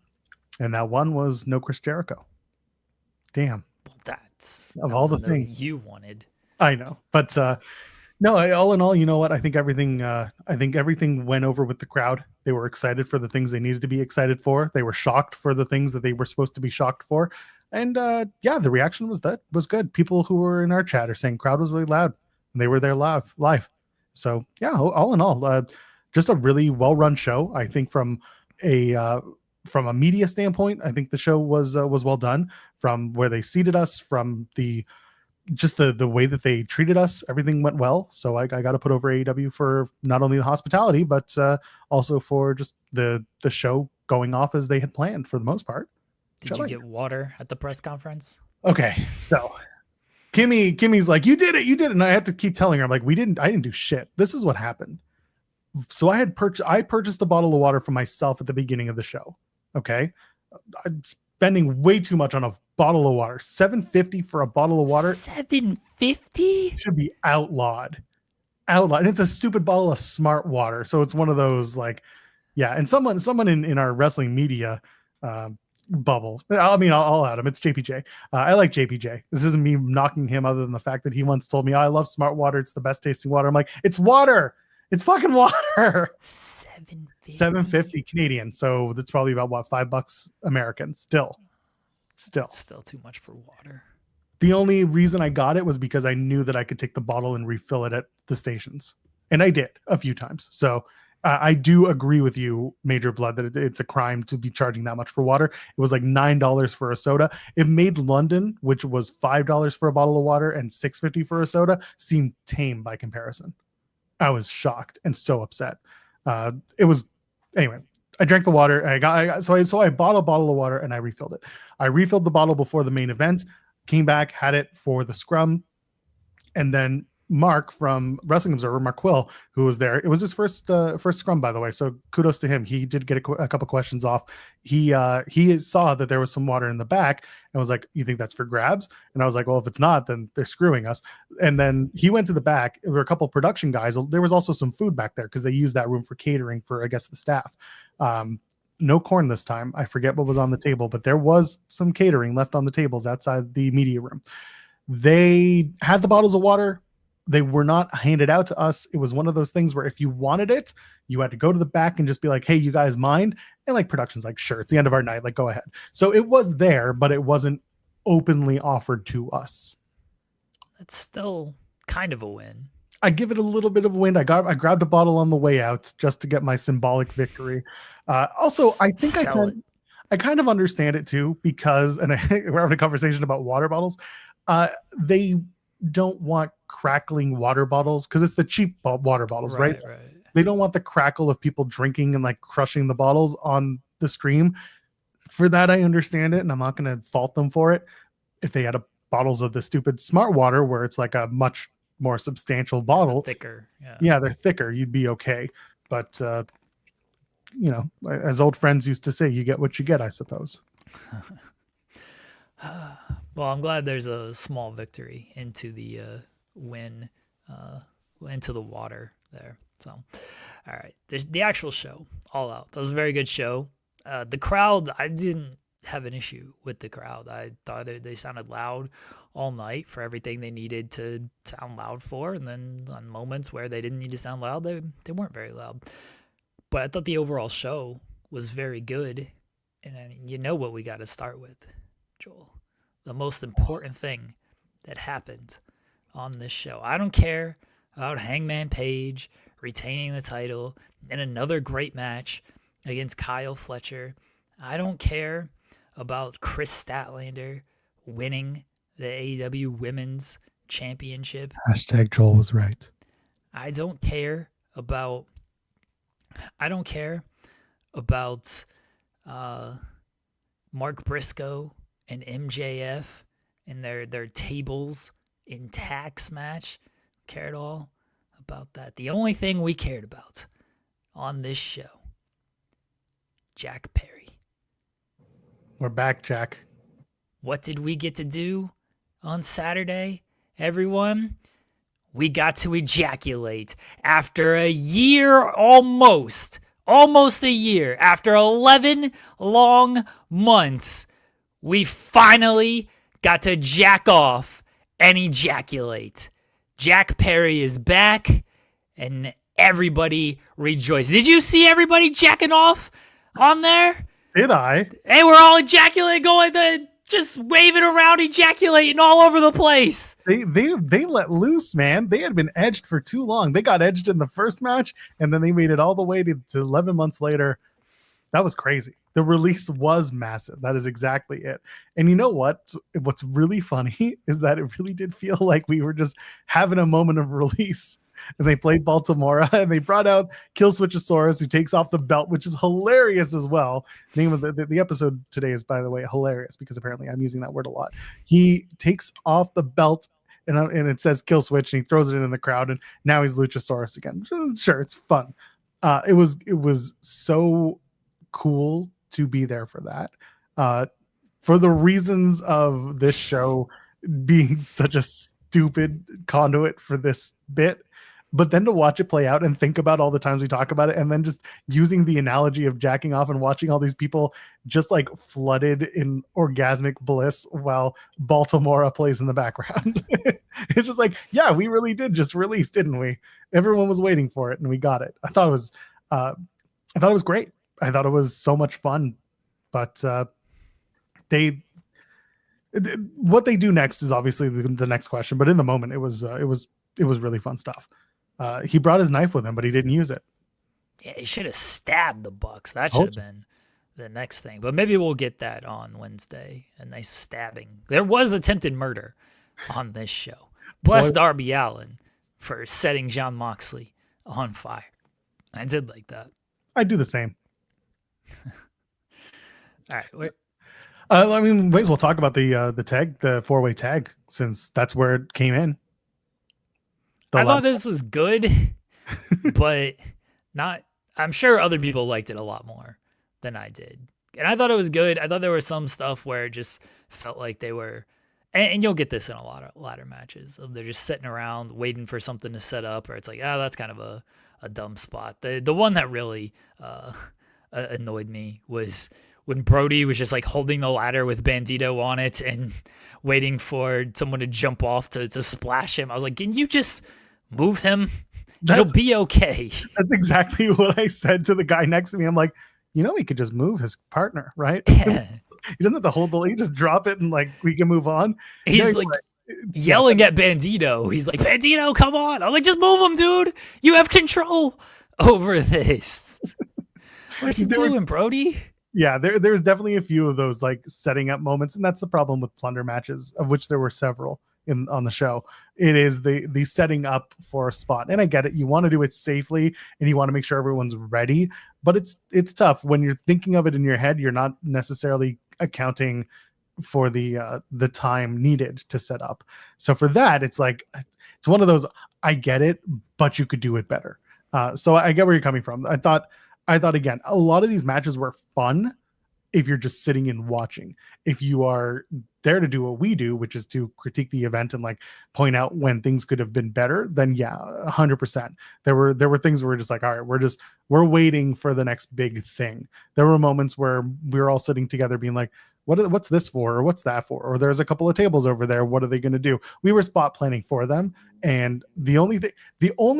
and that one was no Chris Jericho. Damn. Well, that's of all the things you wanted. I know, but no, all in all, you know what? I think everything went over with the crowd. They were excited for the things they needed to be excited for. They were shocked for the things that they were supposed to be shocked for. And yeah, the reaction was good. People who were in our chat are saying crowd was really loud, and they were there live. So yeah, all in all, just a really well-run show. I think from a media standpoint, I think the show was well done. From where they seated us, from the way that they treated us, everything went well. So I got to put over AEW for not only the hospitality, but also for just the show going off as they had planned for the most part. Did you get water at the press conference? Okay, so Kimmy's like, you did it, and I had to keep telling her, I'm like, I didn't do shit. This is what happened. So I purchased a bottle of water for myself at the beginning of the show. Okay, I'm spending way too much on a bottle of water. $7.50 for a bottle of water. $7.50 should be outlawed. And it's a stupid bottle of smart water. So it's one of those, like, yeah. And someone in our wrestling media bubble, I'll add him. It's JPJ. I like JPJ. This isn't me knocking him, other than the fact that he once told me, I love smart water. It's the best tasting water. I'm like, it's water. It's fucking water. $7.50 Canadian. So that's probably about what, $5 American. Still too much for water. The only reason I got it was because I knew that I could take the bottle and refill it at the stations, and I did a few times. So I do agree with you, Major Blood, that it's a crime to be charging that much for water. It was like $9 for a soda. It made London, which was $5 for a bottle of water and $6.50 for a soda, seem tame by comparison. I was shocked and so upset. Anyway. I drank the water, and so I bought a bottle of water and I refilled it. I refilled the bottle before the main event, came back, had it for the scrum, and then Mark from Wrestling Observer, Mark Quill, who was there. It was his first scrum, by the way. So kudos to him. He did get a couple questions off. He saw that there was some water in the back and was like, "You think that's for grabs?" And I was like, "Well, if it's not, then they're screwing us." And then he went to the back. There were a couple production guys. There was also some food back there because they used that room for catering for, I guess, the staff. No corn this time. I forget what was on the table, but there was some catering left on the tables outside the media room. They had the bottles of water. They were not handed out to us. It was one of those things where if you wanted it, you had to go to the back and just be like, "Hey, you guys mind?" And like production's like, "Sure, it's the end of our night. Like, go ahead." So it was there, but it wasn't openly offered to us. That's still kind of a win. I give it a little bit of a win. I grabbed a bottle on the way out just to get my symbolic victory. Also, I think I kind of understand it too, because, and we're having a conversation about water bottles. They don't want crackling water bottles because it's the cheap water bottles, right? They don't want the crackle of people drinking and like crushing the bottles on the stream. For that, I understand it, and I'm not going to fault them for it. If they had bottles of the stupid smart water where it's like a much more substantial bottle, thicker. Yeah, they're thicker. You'd be okay. But you know, as old friends used to say, you get what you get, I suppose. Well, I'm glad there's a small victory into the win, into the water there. So, all right, there's the actual show, All Out. That was a very good show. The crowd, I didn't have an issue with the crowd. I thought they sounded loud all night for everything they needed to sound loud for, and then on moments where they didn't need to sound loud, they weren't very loud. But I thought the overall show was very good, and I mean, you know what we got to start with, Joel. The most important thing that happened on this show. I don't care about Hangman Page retaining the title in another great match against Kyle Fletcher. I don't care about Chris Statlander winning the AEW Women's Championship. Hashtag Joel was right. I don't care about Mark Briscoe and MJF and their tables in tacks match. Care at all about that. The only thing we cared about on this show, Jack Perry. We're back, Jack. What did we get to do on Saturday, everyone? We got to ejaculate after a year, almost a year, after 11 long months. We finally got to jack off and ejaculate. Jack Perry is back, and everybody rejoiced. Did you see everybody jacking off on there? Did I? Hey, we're all ejaculating, going to just waving around, ejaculating all over the place. They let loose, man. They had been edged for too long. They got edged in the first match, and then they made it all the way to 11 months later. That was crazy. The release was massive. That is exactly it. And you know what? What's really funny is that it really did feel like we were just having a moment of release. And they played Baltimore, and they brought out Killswitchosaurus, who takes off the belt, which is hilarious as well. The name of the episode today is, by the way, hilarious, because apparently I'm using that word a lot. He takes off the belt, and it says Killswitch, and he throws it in the crowd, and now he's Luchasaurus again. Sure, it's fun. It was so cool to be there for that. For the reasons of this show being such a stupid conduit for this bit, but then to watch it play out and think about all the times we talk about it, and then just using the analogy of jacking off and watching all these people just like flooded in orgasmic bliss while Baltimore plays in the background. It's just like, yeah, we really did just release, didn't we? Everyone was waiting for it, and we got it. I thought it was great. I thought it was so much fun, but what they do next is obviously the next question. But in the moment, it was really fun stuff. He brought his knife with him, but he didn't use it. Yeah, he should have stabbed the Bucks. That should have been the next thing. But maybe we'll get that on Wednesday. A nice stabbing. There was attempted murder on this show. Bless Darby Allin for setting Jon Moxley on fire. I did like that. I'd do the same. All right. Wait. I mean, might as well talk about the tag, the 4-way tag, since that's where it came in. I thought this was good, but not. I'm sure other people liked it a lot more than I did, and I thought it was good. I thought there was some stuff where it just felt like they were, and you'll get this in a lot of ladder matches. They're just sitting around waiting for something to set up, or it's like, that's kind of a dumb spot. The one that really annoyed me was when Brody was just like holding the ladder with Bandito on it and waiting for someone to jump off to splash him. I was like, can you just move him? He'll be okay. That's exactly what I said to the guy next to me. I'm like, he could just move his partner, right? Yeah. He doesn't have to hold he just drop it and like we can move on. He's like yelling at Bandito. He's like, Bandito, come on. I'm like, just move him, dude. You have control over this. What are you doing, Brody? Yeah, there's definitely a few of those like setting up moments, and that's the problem with plunder matches, of which there were several. on the show. It is the setting up for a spot. And I get it. You want to do it safely and you want to make sure everyone's ready, but it's tough when you're thinking of it in your head. You're not necessarily accounting for the time needed to set up. So for that, it's like, it's one of those, I get it, but you could do it better. So I get where you're coming from. I thought again, a lot of these matches were fun if you're just sitting and watching. If you are there to do what we do, which is to critique the event and like point out when things could have been better, then yeah, 100%. There were things where we're just like, all right, we're waiting for the next big thing. There were moments where we were all sitting together being like, what's this for, or what's that for, or there's a couple of tables over there, what are they going to do? We were spot planning for them, and the only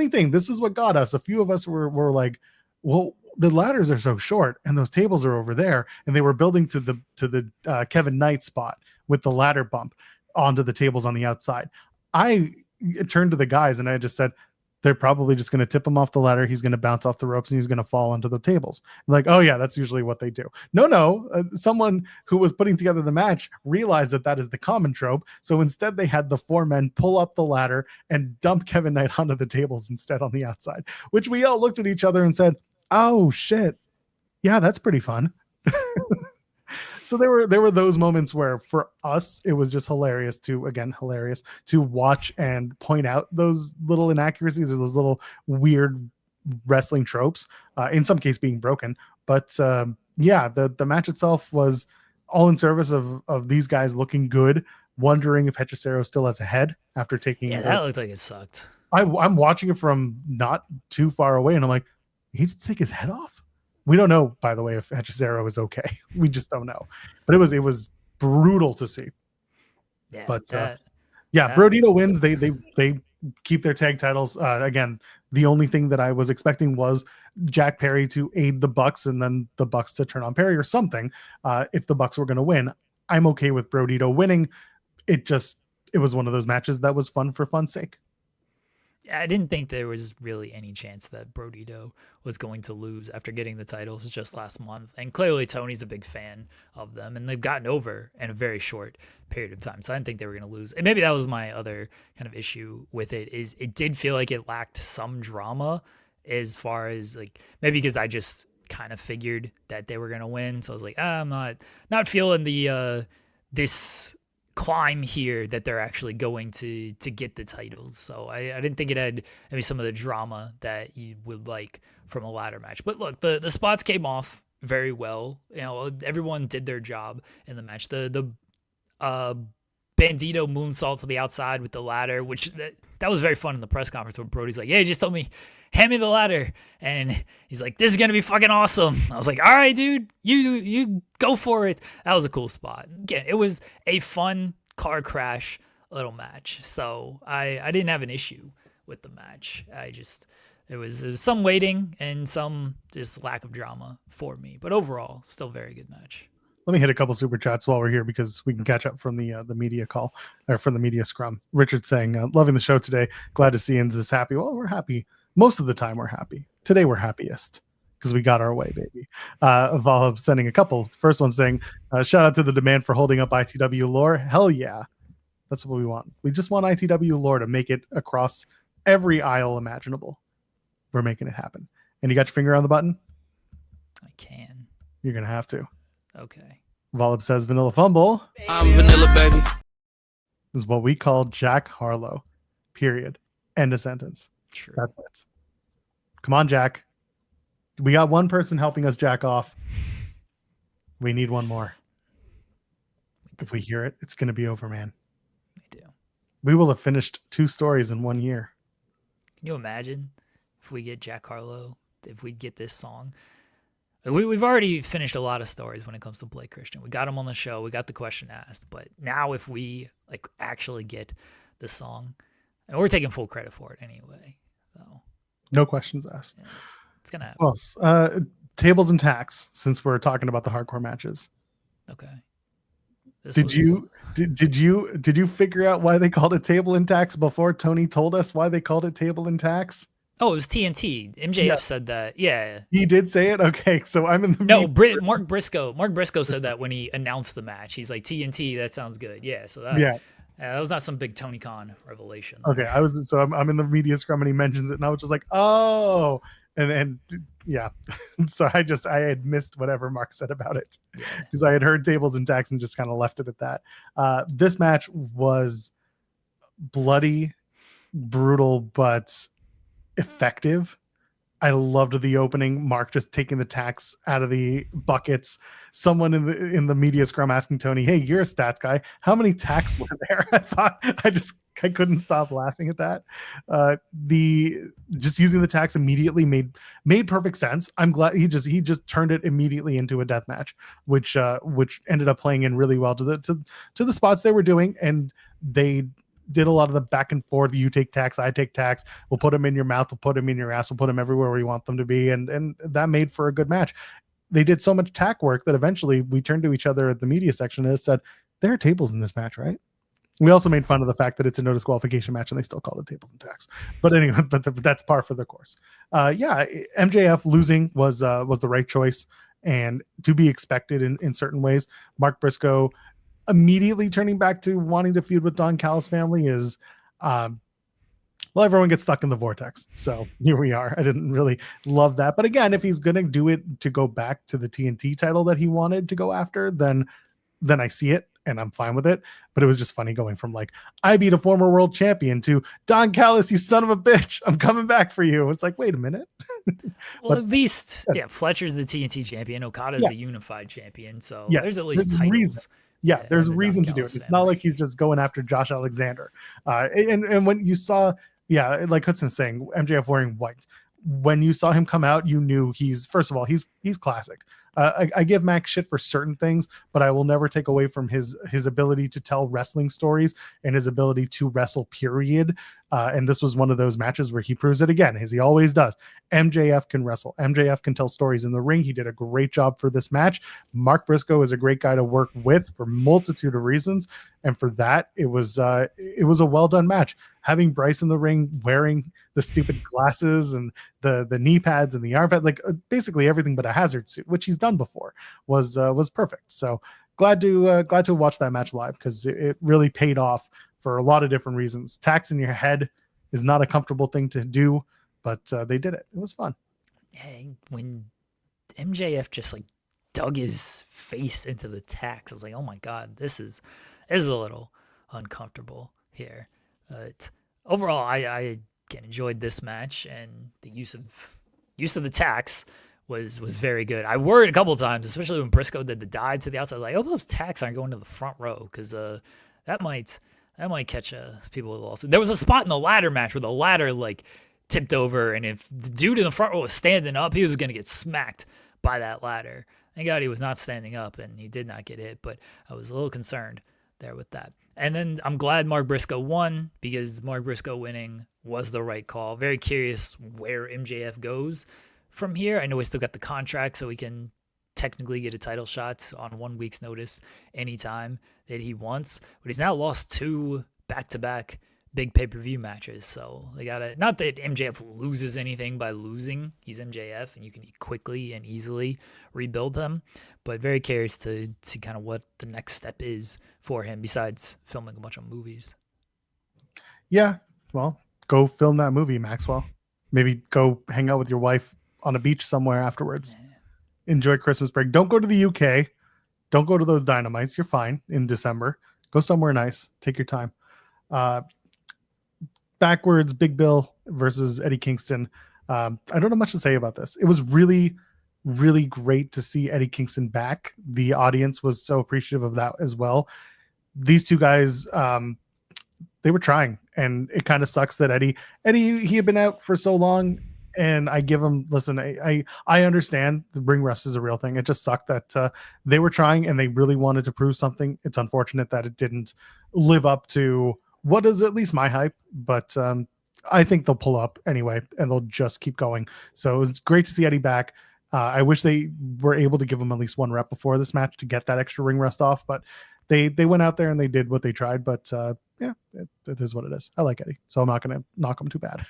thing, this is what got us. A few of us were like, well, the ladders are so short and those tables are over there, and they were building to the Kevin Knight spot with the ladder bump onto the tables on the outside. I turned to the guys and I just said, they're probably just going to tip him off the ladder. He's going to bounce off the ropes and he's going to fall onto the tables. Like, oh yeah, that's usually what they do. No. Someone who was putting together the match realized that is the common trope. So instead they had the 4 men pull up the ladder and dump Kevin Knight onto the tables instead on the outside, which we all looked at each other and said, oh shit. Yeah, that's pretty fun. So there were those moments where for us it was just hilarious to watch and point out those little inaccuracies or those little weird wrestling tropes, in some case being broken. But yeah, the match itself was all in service of these guys looking good, wondering if Hechicero still has a head after taking. Yeah, that looked like it sucked. I'm watching it from not too far away and I'm like, he needs to take his head off. We don't know, by the way, if Hechicero is okay. We just don't know. But it was brutal to see. Yeah, but Brodito wins. They keep their tag titles. Again, the only thing that I was expecting was Jack Perry to aid the Bucks and then the Bucks to turn on Perry or something. If the Bucks were going to win, I'm okay with Brodito winning. It was one of those matches that was fun for fun's sake. I didn't think there was really any chance that Brodito was going to lose after getting the titles just last month. And clearly Tony's a big fan of them, and they've gotten over in a very short period of time. So I didn't think they were going to lose. And maybe that was my other kind of issue with it, is it did feel like it lacked some drama, as far as like, maybe because I just kind of figured that they were going to win. So I was like, I'm not feeling the this climb here that they're actually going to get the titles. So I didn't think it had maybe some of the drama that you would like from a ladder match. But look, the spots came off very well. You know, everyone did their job in the match. The Bandito moonsault to the outside with the ladder, which that was very fun in the press conference when Brody's like, yeah, he just told me, hand me the ladder. And he's like, this is going to be fucking awesome. I was like, all right, dude, you go for it. That was a cool spot. Again, it was a fun car crash little match. So I didn't have an issue with the match. It was some waiting and some just lack of drama for me. But overall, still very good match. Let me hit a couple super chats while we're here because we can catch up from the media call, or from the media scrum. Richard saying, loving the show today. Glad to see Ian's this happy. Well, we're happy. Most of the time we're happy. Today we're happiest because we got our way, baby. Valhub sending a couple. First one saying, shout out to the demand for holding up ITW lore. Hell yeah. That's what we want. We just want ITW lore to make it across every aisle imaginable. We're making it happen. And you got your finger on the button? I can. You're going to have to. Okay. Volib says Vanilla Fumble. I'm Vanilla, baby. Is what we call Jack Harlow. Period. End of sentence. True. That's it. Come on, Jack. We got one person helping us jack off. We need one more. If we hear it, it's going to be over, man. We do. We will have finished 2 stories in 1 year. Can you imagine if we get Jack Harlow, if we get this song? We've already finished a lot of stories when it comes to Blake Christian. We got him on the show. We got the question asked. But now if we like actually get the song, and we're taking full credit for it anyway. So no questions asked. Yeah, it's going to happen. What else? Tables and tacks, since we're talking about the hardcore matches. Okay. Did you figure out why they called it table and tacks before Tony told us why they called it table and tacks? Oh, it was TNT. MJF said that. Yeah. He did say it? Okay, so I'm in the... No, Mark Briscoe said that when he announced the match. He's like, TNT, that sounds good. Yeah, so that... Yeah. That was not some big Tony Khan revelation Okay, there. I'm in the media scrum and he mentions it, and I was just like, oh, and yeah. So I had missed whatever Mark said about it Yeah. because I had heard tables and tacks and just kind of left it at that. This match was bloody, brutal, but effective. I loved the opening. Mark just taking the tacks out of the buckets. Someone in the media scrum asking Tony, "Hey, you're a stats guy. How many tacks were there?" I couldn't stop laughing at that. The just using the tacks immediately made perfect sense. I'm glad he just turned it immediately into a death match, which ended up playing in really well to the spots they were doing, and they did a lot of the back and forth. You take tacks, I take tacks. We'll put them in your mouth. We'll put them in your ass. We'll put them everywhere we want them to be. And that made for a good match. They did so much tack work that eventually we turned to each other at the media section and said, there are tables in this match, right? We also made fun of the fact that it's a no disqualification match and they still call it tables and tacks. But anyway, but that's par for the course. MJF losing was the right choice and to be expected in certain ways. Mark Briscoe immediately turning back to wanting to feud with Don Callis' family is everyone gets stuck in the vortex. So here we are. I didn't really love that. But again, if he's going to do it to go back to the TNT title that he wanted to go after, then I see it and I'm fine with it. But it was just funny going from like, I beat a former world champion to Don Callis, you son of a bitch, I'm coming back for you. It's like, wait a minute. Well, at least, Fletcher's the TNT champion. Okada's the unified champion. So there's at least titles. Reason. Yeah, there's a reason to do it. It's not like he's just going after Josh Alexander. And when you saw, like Hudson's saying, MJF wearing white, when you saw him come out, you knew first of all, he's classic. I give Max shit for certain things, but I will never take away from his ability to tell wrestling stories and his ability to wrestle, period. And this was one of those matches where he proves it again, as he always does. MJF can wrestle. MJF can tell stories in the ring. He did a great job for this match. Mark Briscoe is a great guy to work with for a multitude of reasons. And for that, it was a well done match. Having Bryce in the ring wearing the stupid glasses and the knee pads and the arm pad, like basically everything but a hazard suit, which he's done before, was perfect. So glad to watch that match live because it really paid off for a lot of different reasons. Tax in your head is not a comfortable thing to do, but they did it. It was fun. When MJF just like dug his face into the tax, I was like, oh my God, this is a little uncomfortable here. But overall, I enjoyed this match, and the use of the tacks was very good. I worried a couple of times, especially when Briscoe did the dive to the outside. Like, oh, those tacks aren't going to the front row because that might catch people with a lawsuit. There was a spot in the ladder match where the ladder like tipped over, and if the dude in the front row was standing up, he was going to get smacked by that ladder. Thank God he was not standing up, and he did not get hit. But I was a little concerned there with that. And then I'm glad Mark Briscoe won because Mark Briscoe winning was the right call. Very curious where MJF goes from here. I know he's still got the contract, so he can technically get a title shot on 1 week's notice anytime that he wants. But he's now lost 2 back-to-back big pay-per-view matches. So they got to, not that MJF loses anything by losing. He's MJF, and you can quickly and easily rebuild him. But very curious to see kind of what the next step is for him besides filming a bunch of movies. Yeah, well, go film that movie, Maxwell. Maybe go hang out with your wife on a beach somewhere afterwards. Yeah. Enjoy Christmas break. Don't go to the UK. Don't go to those Dynamites. You're fine in December. Go somewhere nice. Take your time. Backwards, Big Bill versus Eddie Kingston. I don't know much to say about this. It was really, really great to see Eddie Kingston back. The audience was so appreciative of that as well. These two guys, they were trying, and it kind of sucks that Eddie, he had been out for so long, and I give him, listen, I understand the ring rust is a real thing. It just sucked that they were trying and they really wanted to prove something. It's unfortunate that it didn't live up to what is at least my hype, but I think they'll pull up anyway, and they'll just keep going. So it was great to see Eddie back. I wish they were able to give him at least 1 rep before this match to get that extra ring rust off, but they went out there and they did what they tried. But it is what it is. I like Eddie, so I'm not going to knock him too bad.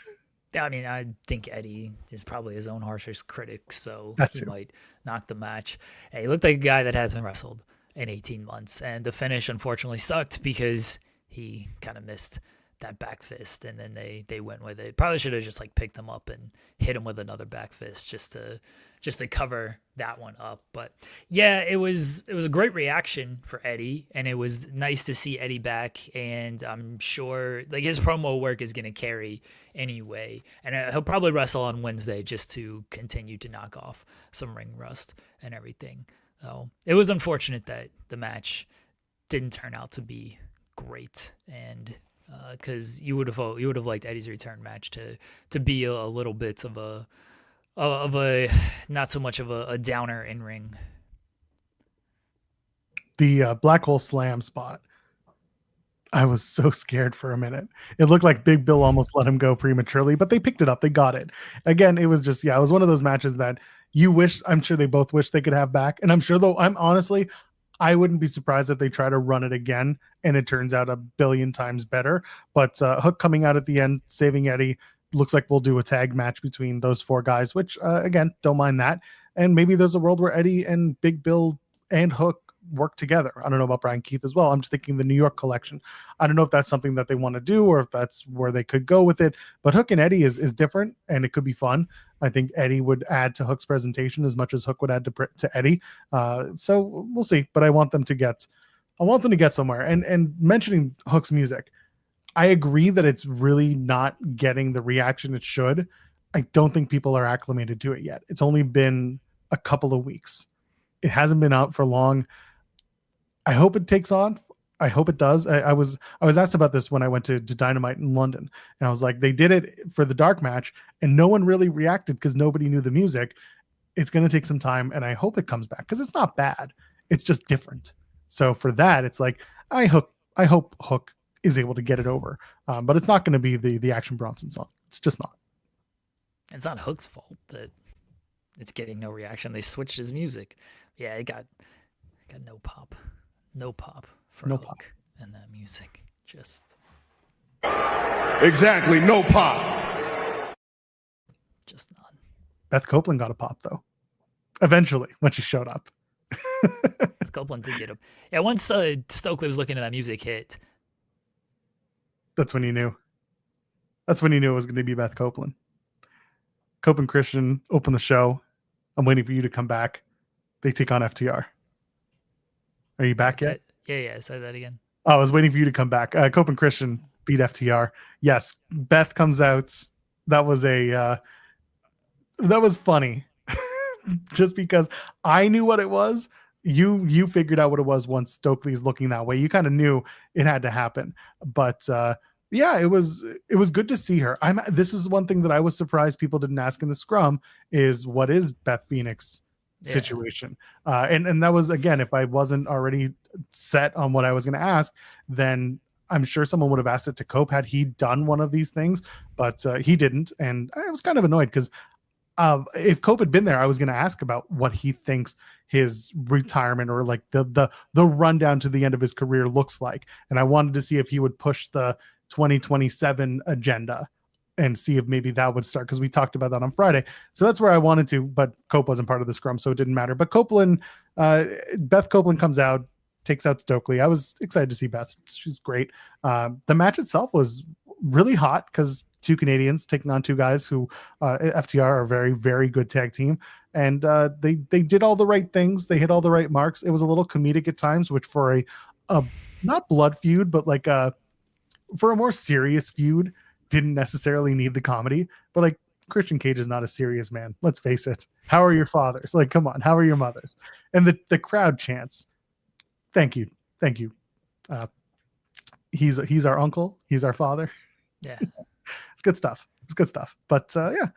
I mean, I think Eddie is probably his own harshest critic, so he might knock the match. Hey, he looked like a guy that hasn't wrestled in 18 months, and the finish unfortunately sucked because he kind of missed that back fist, and then they went with it. Probably should have just like picked him up and hit him with another back fist just to cover that one up. But yeah, it was a great reaction for Eddie, and it was nice to see Eddie back. And I'm sure like his promo work is gonna carry anyway, and he'll probably wrestle on Wednesday just to continue to knock off some ring rust and everything. So it was unfortunate that the match didn't turn out to be great, and because you would have liked Eddie's return match to be a little bit of a not so much of a downer in ring. The black hole slam spot, I was so scared for a minute. It looked like Big Bill almost let him go prematurely, but they picked it up. They got it. Again, it was just, yeah, it was one of those matches that I'm sure they both wish they could have back. And I'm sure though, I wouldn't be surprised if they try to run it again and it turns out a billion times better. But Hook coming out at the end, saving Eddie, looks like we'll do a tag match between those four guys, which again, don't mind that. And maybe there's a world where Eddie and Big Bill and Hook work together. I don't know about Brian Keith as well. I'm just thinking the New York collection. I don't know if that's something that they want to do or if that's where they could go with it. But Hook and Eddie is different and it could be fun. I think Eddie would add to Hook's presentation as much as Hook would add to Eddie. So we'll see. But I want them to get somewhere. And mentioning Hook's music, I agree that it's really not getting the reaction it should. I don't think people are acclimated to it yet. It's only been a couple of weeks. It hasn't been out for long. I hope it takes on. I hope it does. I was asked about this when I went to Dynamite in London, and I was like, they did it for the dark match, and no one really reacted because nobody knew the music. It's going to take some time, and I hope it comes back because it's not bad. It's just different. So for that, it's like I hope Hook is able to get it over, but it's not going to be the Action Bronson song. It's just not. It's not Hook's fault that it's getting no reaction. They switched his music. Yeah, it got no pop. No pop for No Hook pop. and that music. Just exactly, no pop. Just none. Beth Copeland got a pop though. Eventually, when she showed up. Copeland did get him. Yeah, once Stokely was looking at that music hit. That's when you knew. That's when you knew it was going to be Beth Copeland. Cope and Christian open the show. I'm waiting for you to come back. They take on FTR. Are you back yet? Yeah. Say that again. Oh, I was waiting for you to come back. Cope and Christian beat FTR. Yes, Beth comes out. That was funny. Just because I knew what it was. You figured out what it was once Stokely's looking that way. You kind of knew it had to happen. But yeah, it was good to see her. This is one thing that I was surprised people didn't ask in the scrum is what is Beth Phoenix situation. And that was, again, if I wasn't already set on what I was going to ask, then I'm sure someone would have asked it to Cope had he done one of these things, but he didn't. And I was kind of annoyed because if Cope had been there, I was going to ask about what he thinks his retirement or like the rundown to the end of his career looks like. And I wanted to see if he would push the 2027 agenda and see if maybe that would start, because we talked about that on Friday. So that's where I wanted to, but Cope wasn't part of the scrum, so it didn't matter. But Beth Copeland comes out, takes out Stokely. I was excited to see Beth. She's great. The match itself was really hot because two Canadians taking on two guys who FTR are a very, very good tag team. And they did all the right things. They hit all the right marks. It was a little comedic at times, which for a not blood feud, but like for a more serious feud, didn't necessarily need the comedy. But like Christian Cage is not a serious man. Let's face it. How are your fathers? Like, come on. How are your mothers? And the crowd chants, "Thank you. Thank you." He's our uncle. He's our father. Yeah. It's good stuff. It's good stuff. But yeah,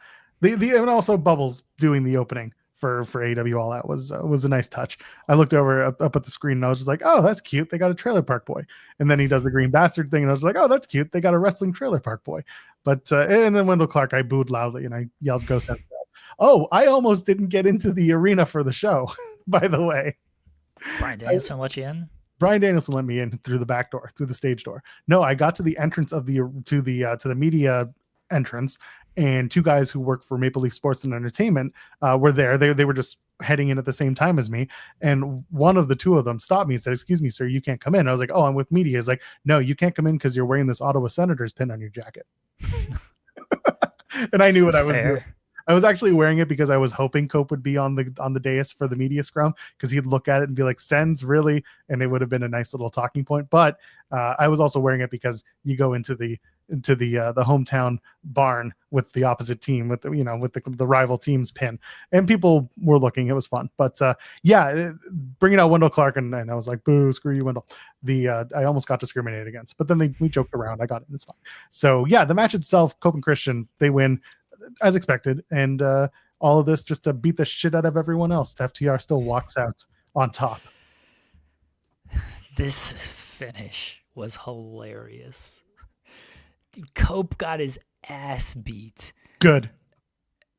and also Bubbles doing the opening for AEW All Out was a nice touch. I looked over up at the screen and I was just like, oh, that's cute. They got a Trailer Park Boy. And then he does the Green Bastard thing and I was like, oh, that's cute. They got a wrestling Trailer Park Boy. But and then Wendell Clark, I booed loudly and I yelled, "Go Send!" Oh, I almost didn't get into the arena for the show. By the way, Brian Danielson let you in. Brian Danielson let me in through the back door, through the stage door. No, I got to the entrance of to the media entrance, and two guys who work for Maple Leaf Sports and Entertainment were there. They were just heading in at the same time as me, and one of the two of them stopped me and said, "Excuse me, sir, you can't come in." I was like, "Oh, I'm with media." He's like, "No, you can't come in because you're wearing this Ottawa Senators pin on your jacket." And I knew what I was doing. I was actually wearing it because I was hoping Cope would be on the dais for the media scrum, because he'd look at it and be like, "Sends, really?" And it would have been a nice little talking point. But I was also wearing it because you go into the hometown barn with the opposite team, with the rival team's pin, and people were looking. It was fun. But bringing out Wendell Clark, and I was like, "Boo, screw you, Wendell." I almost got discriminated against, but then we joked around. I got it. It's fine. So yeah, the match itself, Cope and Christian, they win as expected, and all of this just to beat the shit out of everyone else. FTR still walks out on top. This finish was hilarious. Dude, Cope got his ass beat. Good.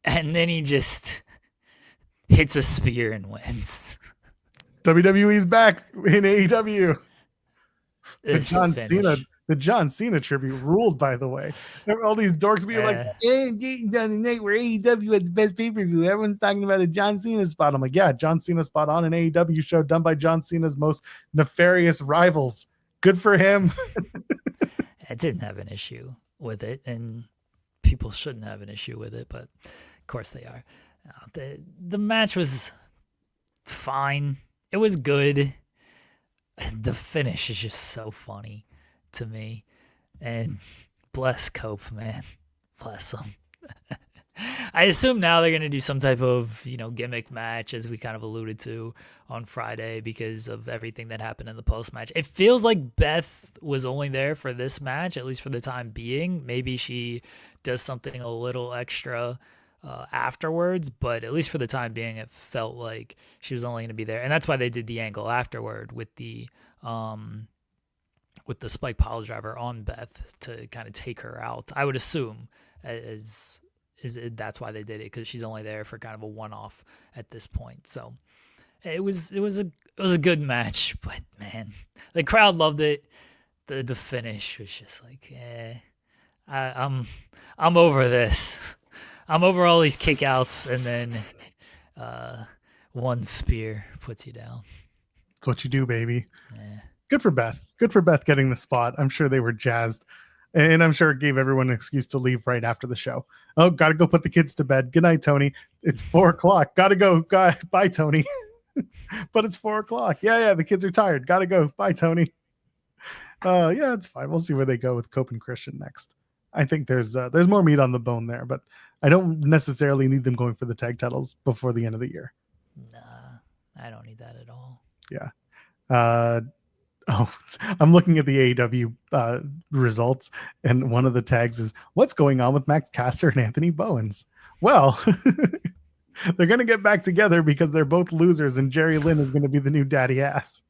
And then he just hits a spear and wins. WWE's back in AEW. The John Cena tribute ruled, by the way. All these dorks being like, "Hey, down the night where AEW had the best pay-per-view. Everyone's talking about a John Cena spot." I'm like, yeah, John Cena spot on an AEW show done by John Cena's most nefarious rivals. Good for him. I didn't have an issue with it, and people shouldn't have an issue with it, but of course they are. The match was fine. It was good. The finish is just so funny to me, and bless Cope, man, bless him. I assume now they're going to do some type of gimmick match, as we kind of alluded to on Friday, because of everything that happened in the post match. It feels like Beth was only there for this match, at least for the time being. Maybe she does something a little extra afterwards, but at least for the time being, it felt like she was only going to be there, and that's why they did the angle afterward with the spike pile driver on Beth to kind of take her out. I would assume that's why they did it, because she's only there for kind of a one-off at this point. So it was a good match, but man, the crowd loved it. The finish was just like, I'm over this. I'm over all these kickouts, and then one spear puts you down. That's what you do, baby. Yeah. Good for Beth. Good for Beth getting the spot. I'm sure they were jazzed. And I'm sure it gave everyone an excuse to leave right after the show. Oh, got to go put the kids to bed. Good night, Tony. It's 4:00. Got to go. Bye, Tony. But it's 4:00. Yeah, the kids are tired. Got to go. Bye, Tony. Yeah, it's fine. We'll see where they go with Cope and Christian next. I think there's more meat on the bone there, but I don't necessarily need them going for the tag titles before the end of the year. Nah, I don't need that at all. Yeah. I'm looking at the AEW results, and one of the tags is, "What's going on with Max Caster and Anthony Bowens?" Well, they're going to get back together because they're both losers, and Jerry Lynn is going to be the new daddy ass.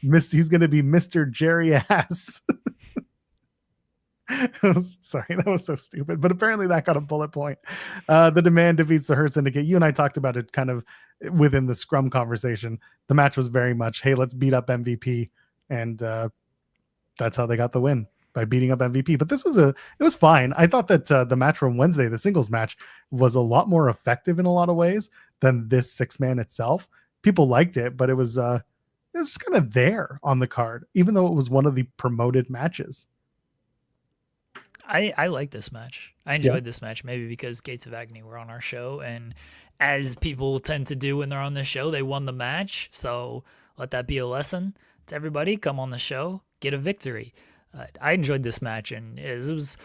He's going to be Mr. Jerry Ass. Sorry, that was so stupid, but apparently that got a bullet point. The Demand defeats the Hurt Syndicate. You and I talked about it kind of within the scrum conversation. The match was very much, hey, let's beat up MVP, and that's how they got the win, by beating up MVP. But it was fine. I thought that the match from Wednesday, the singles match, was a lot more effective in a lot of ways than this 6-man itself. People liked it, but it was just kind of there on the card, even though it was one of the promoted matches. I like this match. I enjoyed this match, maybe because Gates of Agony were on our show, and as people tend to do when they're on the show, they won the match. So let that be a lesson to everybody. Come on the show, get a victory. I enjoyed this match, and it was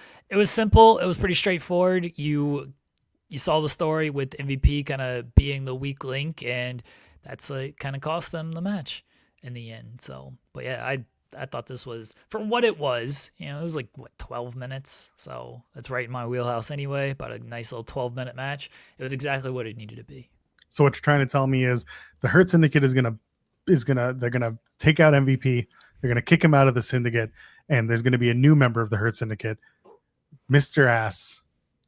simple. It was pretty straightforward. You saw the story with MVP kind of being the weak link, and that's kind of cost them the match in the end. So, but yeah, I thought this was, for what it was, it was like, 12 minutes? So that's right in my wheelhouse anyway, about a nice little 12-minute match. It was exactly what it needed to be. So what you're trying to tell me is the Hurt Syndicate they're gonna take out MVP, they're gonna kick him out of the Syndicate, and there's gonna be a new member of the Hurt Syndicate, Mr. Ass,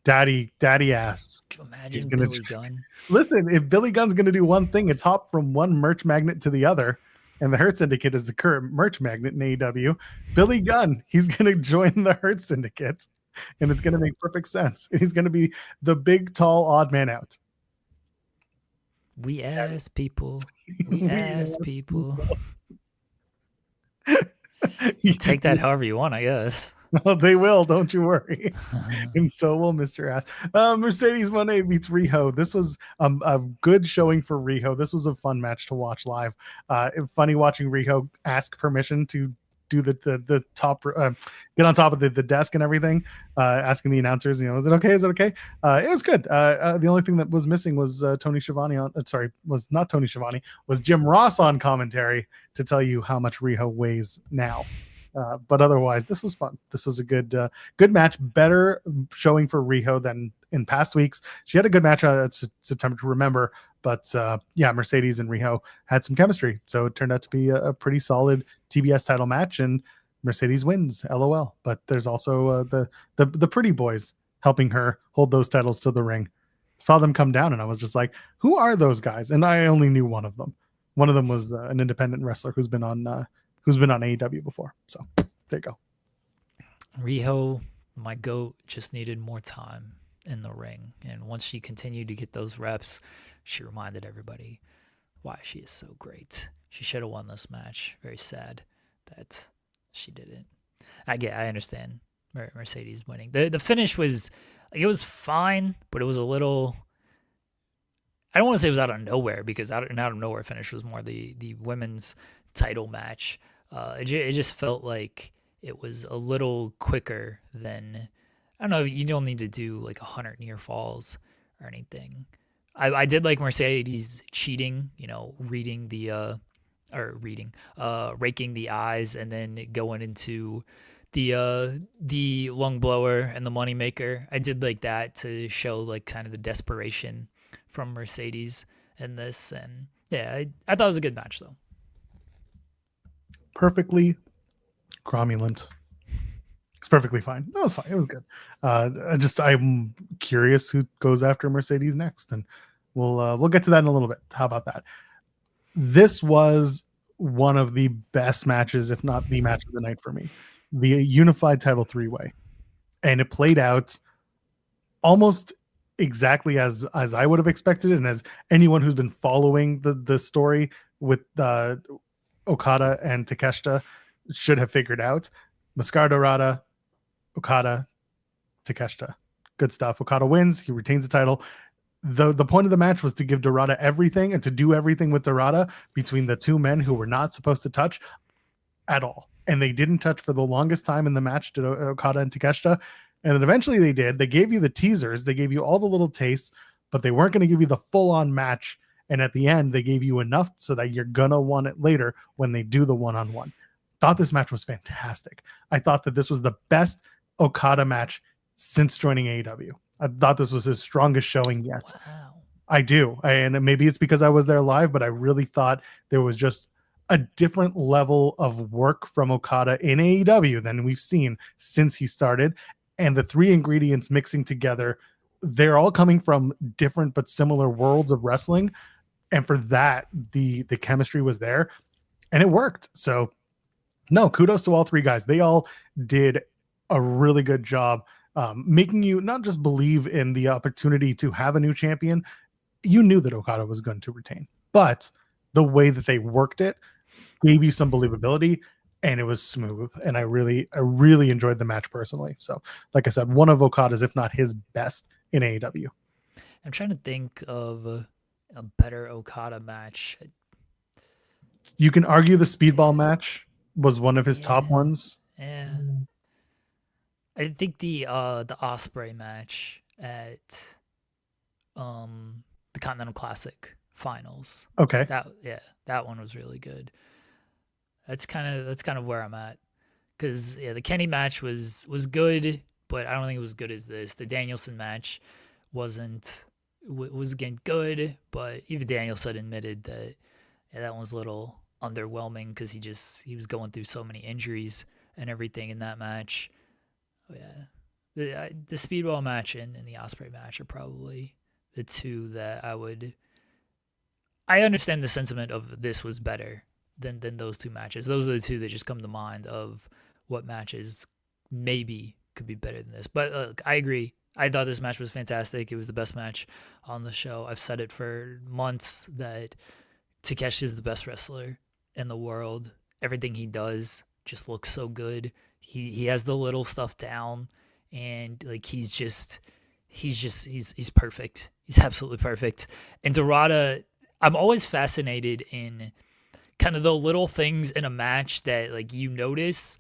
Daddy Ass. Could you imagine Billy Gunn? Listen, if Billy Gunn's gonna do one thing, it's hop from one merch magnet to the other. And the Hurt Syndicate is the current merch magnet in AEW. Billy Gunn, he's going to join the Hurt Syndicate, and it's going to make perfect sense. He's going to be the big, tall, odd man out. We ask people. We ask people. Take that however you want, I guess. Well, they will, don't you worry. And so will Mr. Ass. Mercedes Moné beats Riho. This was a good showing for Riho. This was a fun match to watch live. Funny watching Riho ask permission to do the top, get on top of the desk and everything, asking the announcers, is it okay? Is it okay? It was good. The only thing that was missing was Tony Schiavone was not Tony Schiavone, was Jim Ross on commentary to tell you how much Riho weighs now. But otherwise, this was fun. This was a good match. Better showing for Riho than in past weeks. She had a good match at September to Remember, but Mercedes and Riho had some chemistry, so it turned out to be a pretty solid TBS title match, and Mercedes wins. LOL. But there's also the pretty boys helping her hold those titles to the ring. Saw them come down, and I was just like, "Who are those guys?" And I only knew one of them. One of them was an independent wrestler who's been on AEW before. So there you go. Riho, my GOAT, just needed more time in the ring. And once she continued to get those reps, she reminded everybody why she is so great. She should have won this match. Very sad that she didn't. I understand Mercedes winning. The finish was, it was fine, but it was a little, I don't want to say it was out of nowhere, because out of nowhere finish was more the women's title match. It just felt like it was a little quicker than, I don't know, you don't need to do like 100 near falls or anything. I did like Mercedes cheating, raking the eyes and then going into the lung blower and the money maker. I did like that to show like kind of the desperation from Mercedes in this. And yeah, I thought it was a good match though. Perfectly cromulent. It's perfectly fine. No, it's fine. It was good. I'm curious who goes after Mercedes next, and we'll get to that in a little bit. How about that? This was one of the best matches, if not the match of the night for me. The unified title 3-way, and it played out almost exactly as I would have expected, and as anyone who's been following the story with Okada and Takeshita should have figured out. Mascara Dorada, Okada, Takeshita. Good stuff. Okada wins. He retains the title. The point of the match was to give Dorada everything and to do everything with Dorada between the two men who were not supposed to touch at all. And they didn't touch for the longest time in the match to Okada and Takeshita. And then eventually they did. They gave you the teasers. They gave you all the little tastes, but they weren't going to give you the full-on match. And at the end, they gave you enough so that you're going to want it later when they do the one-on-one. Thought this match was fantastic. I thought that this was the best Okada match since joining AEW. I thought this was his strongest showing yet. Wow. I do. And maybe it's because I was there live, but I really thought there was just a different level of work from Okada in AEW than we've seen since he started. And the three ingredients mixing together, they're all coming from different but similar worlds of wrestling. And for that, the chemistry was there and it worked. So no, kudos to all three guys. They all did a really good job making you not just believe in the opportunity to have a new champion. You knew that Okada was going to retain, but the way that they worked it gave you some believability, and it was smooth. And I really enjoyed the match personally. So like I said, one of Okada's, if not his best in AEW. I'm trying to think of a better Okada match. You can argue the Speedball match was one of his top ones. Yeah. I think the Ospreay match at the Continental Classic finals. Okay. That one was really good. That's kind of where I'm at. Cuz the Kenny match was good, but I don't think it was good as this. The Danielson match was again good, but even Danielson admitted that that one was a little underwhelming because he was going through so many injuries and everything in that match. Yeah, the Speedball match and the Ospreay match are probably the two that I understand the sentiment of this was better than those two matches. Those are the two that just come to mind of what matches maybe could be better than this. But look, I agree. I thought this match was fantastic. It was the best match on the show. I've said it for months that Takeshi is the best wrestler in the world. Everything he does just looks so good. He has the little stuff down, and like he's perfect. He's absolutely perfect. And Dorada, I'm always fascinated in kind of the little things in a match that like you notice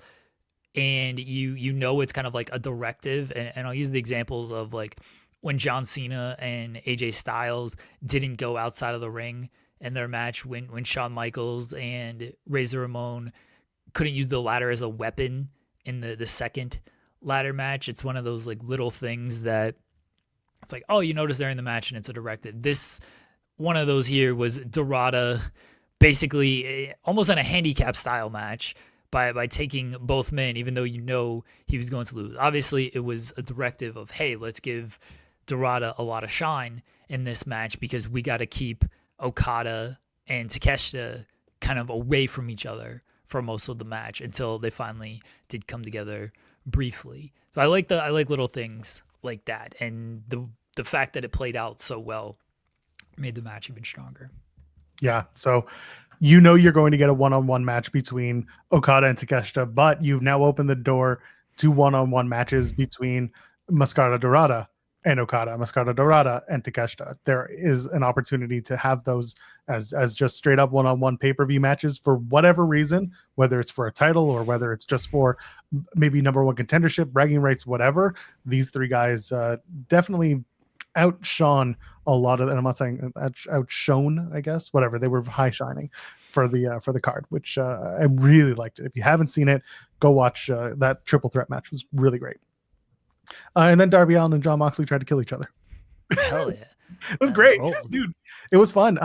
and you know it's kind of like a directive, and I'll use the examples of like when John Cena and AJ Styles didn't go outside of the ring in their match, when Shawn Michaels and Razor Ramon couldn't use the ladder as a weapon in the second ladder match. It's one of those like little things that it's like, oh, you notice they're in the match and it's a directive. This one of those here was Dorada basically almost in a handicap style match by taking both men, even though you know he was going to lose. Obviously, it was a directive of, hey, let's give Dorada a lot of shine in this match because we got to keep Okada and Takeshita kind of away from each other for most of the match until they finally did come together briefly. So I like little things like that, and the fact that it played out so well made the match even stronger. Yeah, so you know you're going to get a one-on-one match between Okada and Takeshita, but you've now opened the door to one-on-one matches between Mascara Dorada and Okada, Mascara Dorada and Takeshita. There is an opportunity to have those as just straight up one-on-one pay-per-view matches for whatever reason, whether it's for a title or whether it's just for maybe number one contendership, bragging rights, whatever. These three guys definitely outshone a lot of, and I'm not saying outshone, I guess, whatever. They were high shining for the card, which I really liked it. If you haven't seen it, go watch that triple threat match. It was really great. And then Darby Allin and Jon Moxley tried to kill each other. Hell yeah. It was great, dude. It was fun.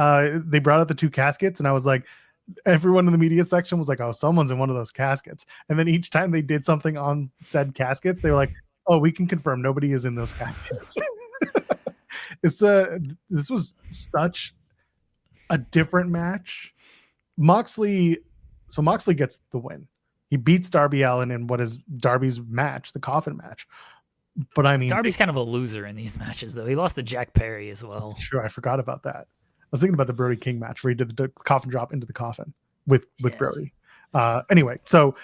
They brought out the two caskets, and I was like, everyone in the media section was like, oh, someone's in one of those caskets. And then each time they did something on said caskets, they were like, oh, we can confirm nobody is in those caskets. This was such a different match. Moxley gets the win. He beats Darby Allin in what is Darby's match, the coffin match. But I mean, Darby's kind of a loser in these matches, though. He lost to Jack Perry as well. Sure, I forgot about that. I was thinking about the Brody King match where he did the coffin drop into the coffin with Brody. Anyway, so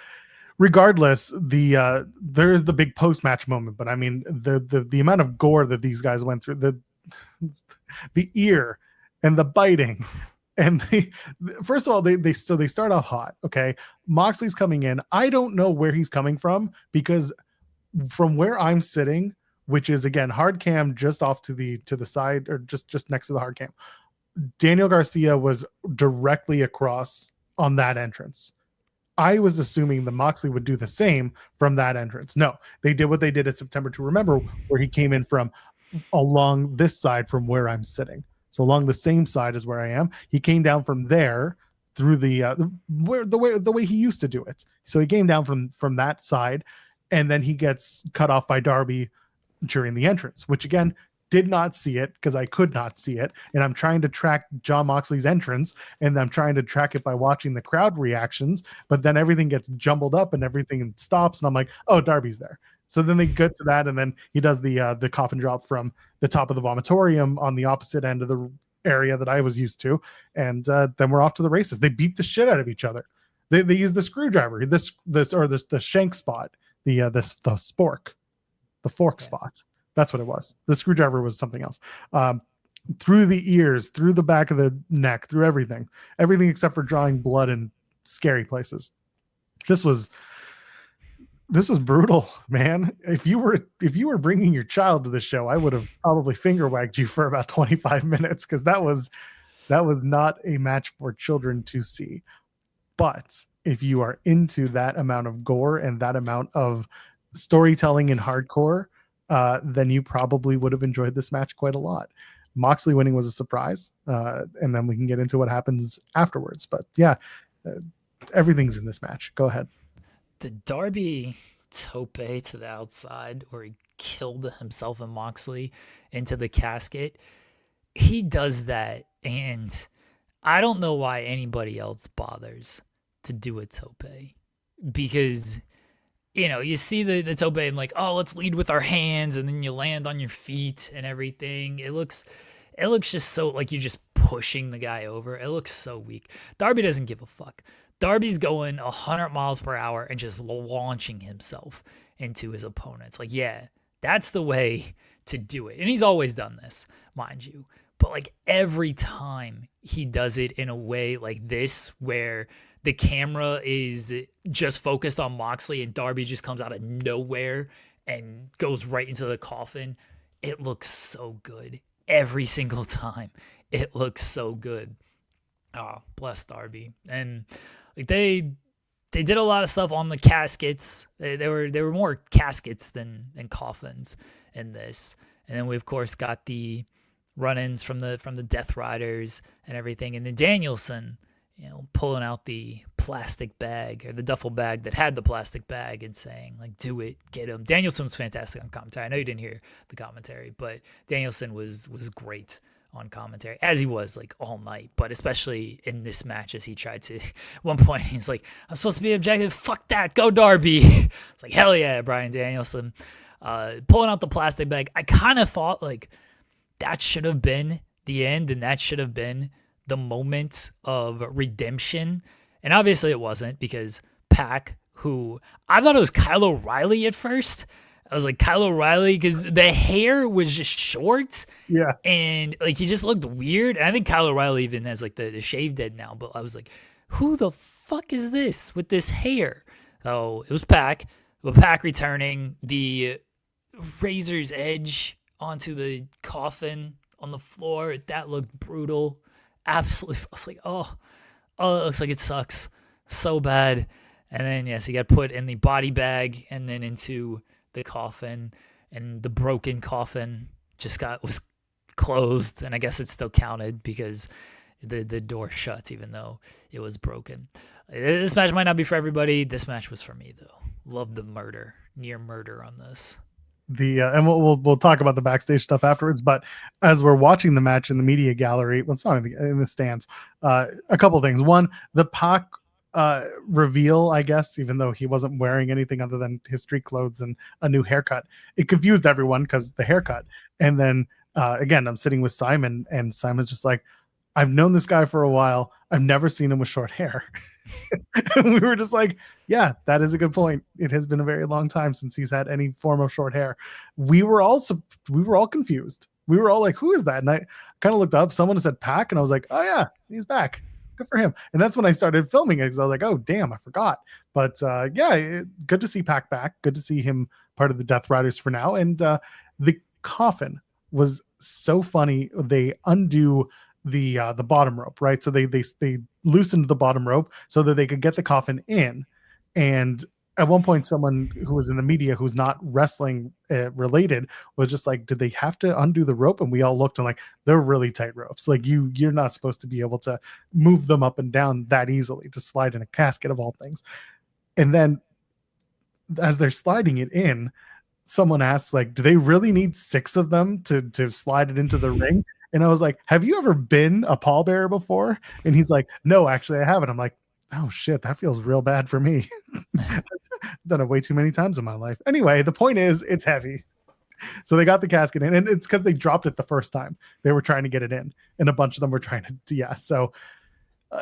regardless, there is the big post match moment. But I mean, the amount of gore that these guys went through, the ear and the biting. And first of all, they start off hot. Okay, Moxley's coming in. I don't know where he's coming from because from where I'm sitting, which is again hard cam just off to the side or just next to the hard cam, Daniel Garcia was directly across on that entrance. I was assuming the Moxley would do the same from that entrance. No, they did what they did at September to Remember, where he came in from along this side from where I'm sitting. So along the same side as where I am. He came down from there through the way he used to do it. So he came down from that side, and then he gets cut off by Darby during the entrance, which again, did not see it because I could not see it. And I'm trying to track Jon Moxley's entrance, and I'm trying to track it by watching the crowd reactions, but then everything gets jumbled up and everything stops. And I'm like, oh, Darby's there. So then they get to that, and then he does the coffin drop from the top of the vomitorium on the opposite end of the area that I was used to, and then we're off to the races. They beat the shit out of each other. They use the screwdriver, the shank spot, the spork, the fork spot. That's what it was. The screwdriver was something else. Through the ears, through the back of the neck, through everything except for drawing blood in scary places. This was brutal, man. If you were bringing your child to the show, I would have probably finger wagged you for about 25 minutes because that was not a match for children to see. But if you are into that amount of gore and that amount of storytelling in hardcore, then you probably would have enjoyed this match quite a lot. Moxley winning was a surprise, and then we can get into what happens afterwards. But yeah, everything's in this match. Go ahead. The Darby tope to the outside, where he killed himself and Moxley into the casket, he does that, and I don't know why anybody else bothers to do a tope, because you see the tope and like, oh, let's lead with our hands, and then you land on your feet and everything. It looks just so like you're just pushing the guy over. It looks so weak. Darby doesn't give a fuck. Darby's going 100 miles per hour and just launching himself into his opponents. Like, yeah, that's the way to do it. And he's always done this, mind you. But like every time he does it in a way like this, where the camera is just focused on Moxley and Darby just comes out of nowhere and goes right into the coffin, it looks so good. Every single time, it looks so good. Oh, bless Darby. And like they did a lot of stuff on the caskets. There were more caskets than coffins in this. And then we of course got the run-ins from the Death Riders and everything. And then Danielson, pulling out the plastic bag or the duffel bag that had the plastic bag and saying like, do it, get him. Danielson was fantastic on commentary. I know you didn't hear the commentary, but Danielson was great on commentary, as he was like all night, but especially in this match as he tried to at one point he's like, I'm supposed to be objective, fuck that, go Darby. It's like, hell yeah, Bryan Danielson. Pulling out the plastic bag, I kind of thought like that should have been the end, and that should have been the moment of redemption. And obviously it wasn't, because Pac, who I thought it was Kyle O'Reilly at first. I was like, Kyle O'Reilly, because the hair was just short. Yeah. And like he just looked weird. And I think Kyle O'Reilly even has like the shaved head now. But I was like, who the fuck is this with this hair? So it was Pac. But Pac returning, the razor's edge onto the coffin on the floor. That looked brutal. Absolutely. I was like, oh, it looks like it sucks so bad. And then, yes, he got put in the body bag and then into the coffin, and the broken coffin was closed, and I guess it still counted because the door shut even though it was broken. This match might not be for everybody. This match was for me though. Loved the near murder on this. And we'll talk about the backstage stuff afterwards, but as we're watching the match in the media gallery, well, it's not in the stands, a couple things. One, the Pac reveal, I guess, even though he wasn't wearing anything other than his street clothes and a new haircut, it confused everyone because the haircut. And then again, I'm sitting with Simon, and Simon's just like, I've known this guy for a while. I've never seen him with short hair. And we were just like, yeah, that is a good point. It has been a very long time since he's had any form of short hair. We were all confused. We were all like, who is that? And I kind of looked up. Someone said Pac, and I was like, oh yeah, he's back. Good for him. And that's when I started filming it, because I was like, oh damn, I forgot. But good to see Pac back. Good to see him part of the Death Riders for now. And the coffin was so funny. They undo the bottom rope, right? So they loosened the bottom rope so that they could get the coffin in. And at one point, someone who was in the media who's not wrestling related was just like, did they have to undo the rope? And we all looked and like, they're really tight ropes. Like you're not supposed to be able to move them up and down that easily to slide in a casket of all things. And then as they're sliding it in, someone asks like, do they really need 6 of them to slide it into the ring? And I was like, have you ever been a pallbearer before? And he's like, no, actually I haven't. I'm like, oh shit, that feels real bad for me. Done it way too many times in my life. Anyway, the point is it's heavy. So they got the casket in, and it's because they dropped it the first time. They were trying to get it in, and a bunch of them were trying to, yeah. So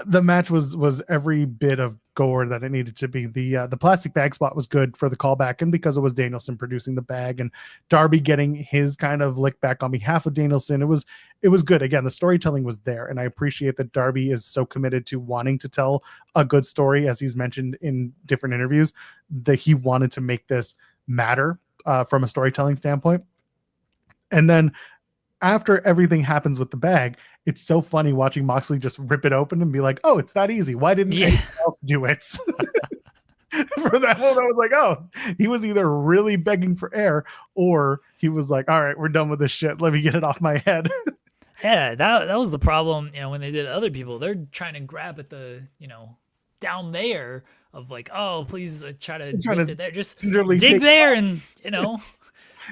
the match was every bit of gore that it needed to be. The plastic bag spot was good for the callback, and because it was Danielson producing the bag and Darby getting his kind of lick back on behalf of Danielson, it was good. Again, the storytelling was there, and I appreciate that Darby is so committed to wanting to tell a good story, as he's mentioned in different interviews, that he wanted to make this matter from a storytelling standpoint. And then after everything happens with the bag, it's so funny watching Moxley just rip it open and be like, oh, it's that easy. Why didn't anyone else do it? For that one, I was like, oh, he was either really begging for air, or he was like, all right, we're done with this shit. Let me get it off my head. Yeah, that was the problem. When they did other people, they're trying to grab at the, down there of like, oh, please try to lift it there. Just dig there and,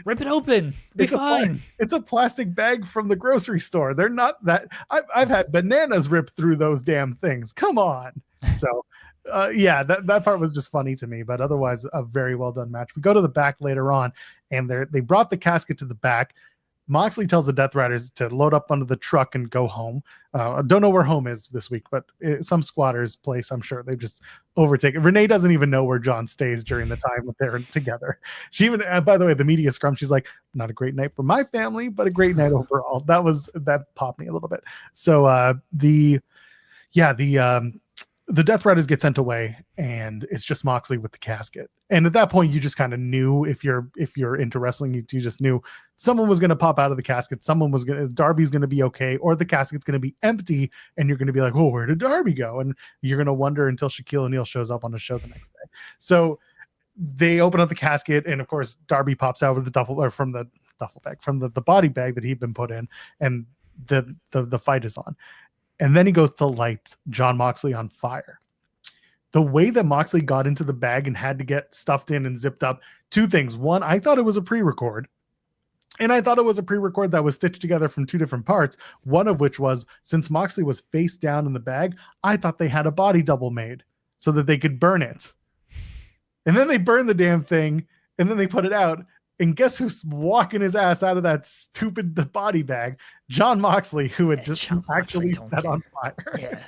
rip it open. Be fine. It's a plastic bag from the grocery store. They're not that. I've had bananas ripped through those damn things. Come on. So Yeah, that part was just funny to me, but otherwise a very well done match. We go to the back later on, and they brought the casket to the back. Moxley tells the Death Riders to load up under the truck and go home. I don't know where home is this week, but some squatter's place, I'm sure. They've just overtaken. Renee doesn't even know where John stays during the time that they're together. She even, by the way, the media scrum, she's like, not a great night for my family, but a great night overall. That popped me a little bit. So the Death Riders get sent away, and it's just Moxley with the casket. And at that point, you just kind of knew, if you're into wrestling, you just knew someone was going to pop out of the casket. Darby's going to be okay, or the casket's going to be empty, and you're going to be like, "Well, where did Darby go?" And you're going to wonder until Shaquille O'Neal shows up on the show the next day. So they open up the casket, and of course, Darby pops out with the from the duffel bag, from the body bag that he'd been put in, and the fight is on. And then he goes to light John Moxley on fire. The way that Moxley got into the bag and had to get stuffed in and zipped up, two things. One, I thought it was a pre-record. And I thought it was a pre-record that was stitched together from two different parts. One of which was, since Moxley was face down in the bag, I thought they had a body double made so that they could burn it. And then they burned the damn thing, and then they put it out. And guess who's walking his ass out of that stupid body bag? John Moxley, who had just actually set on fire. Yeah.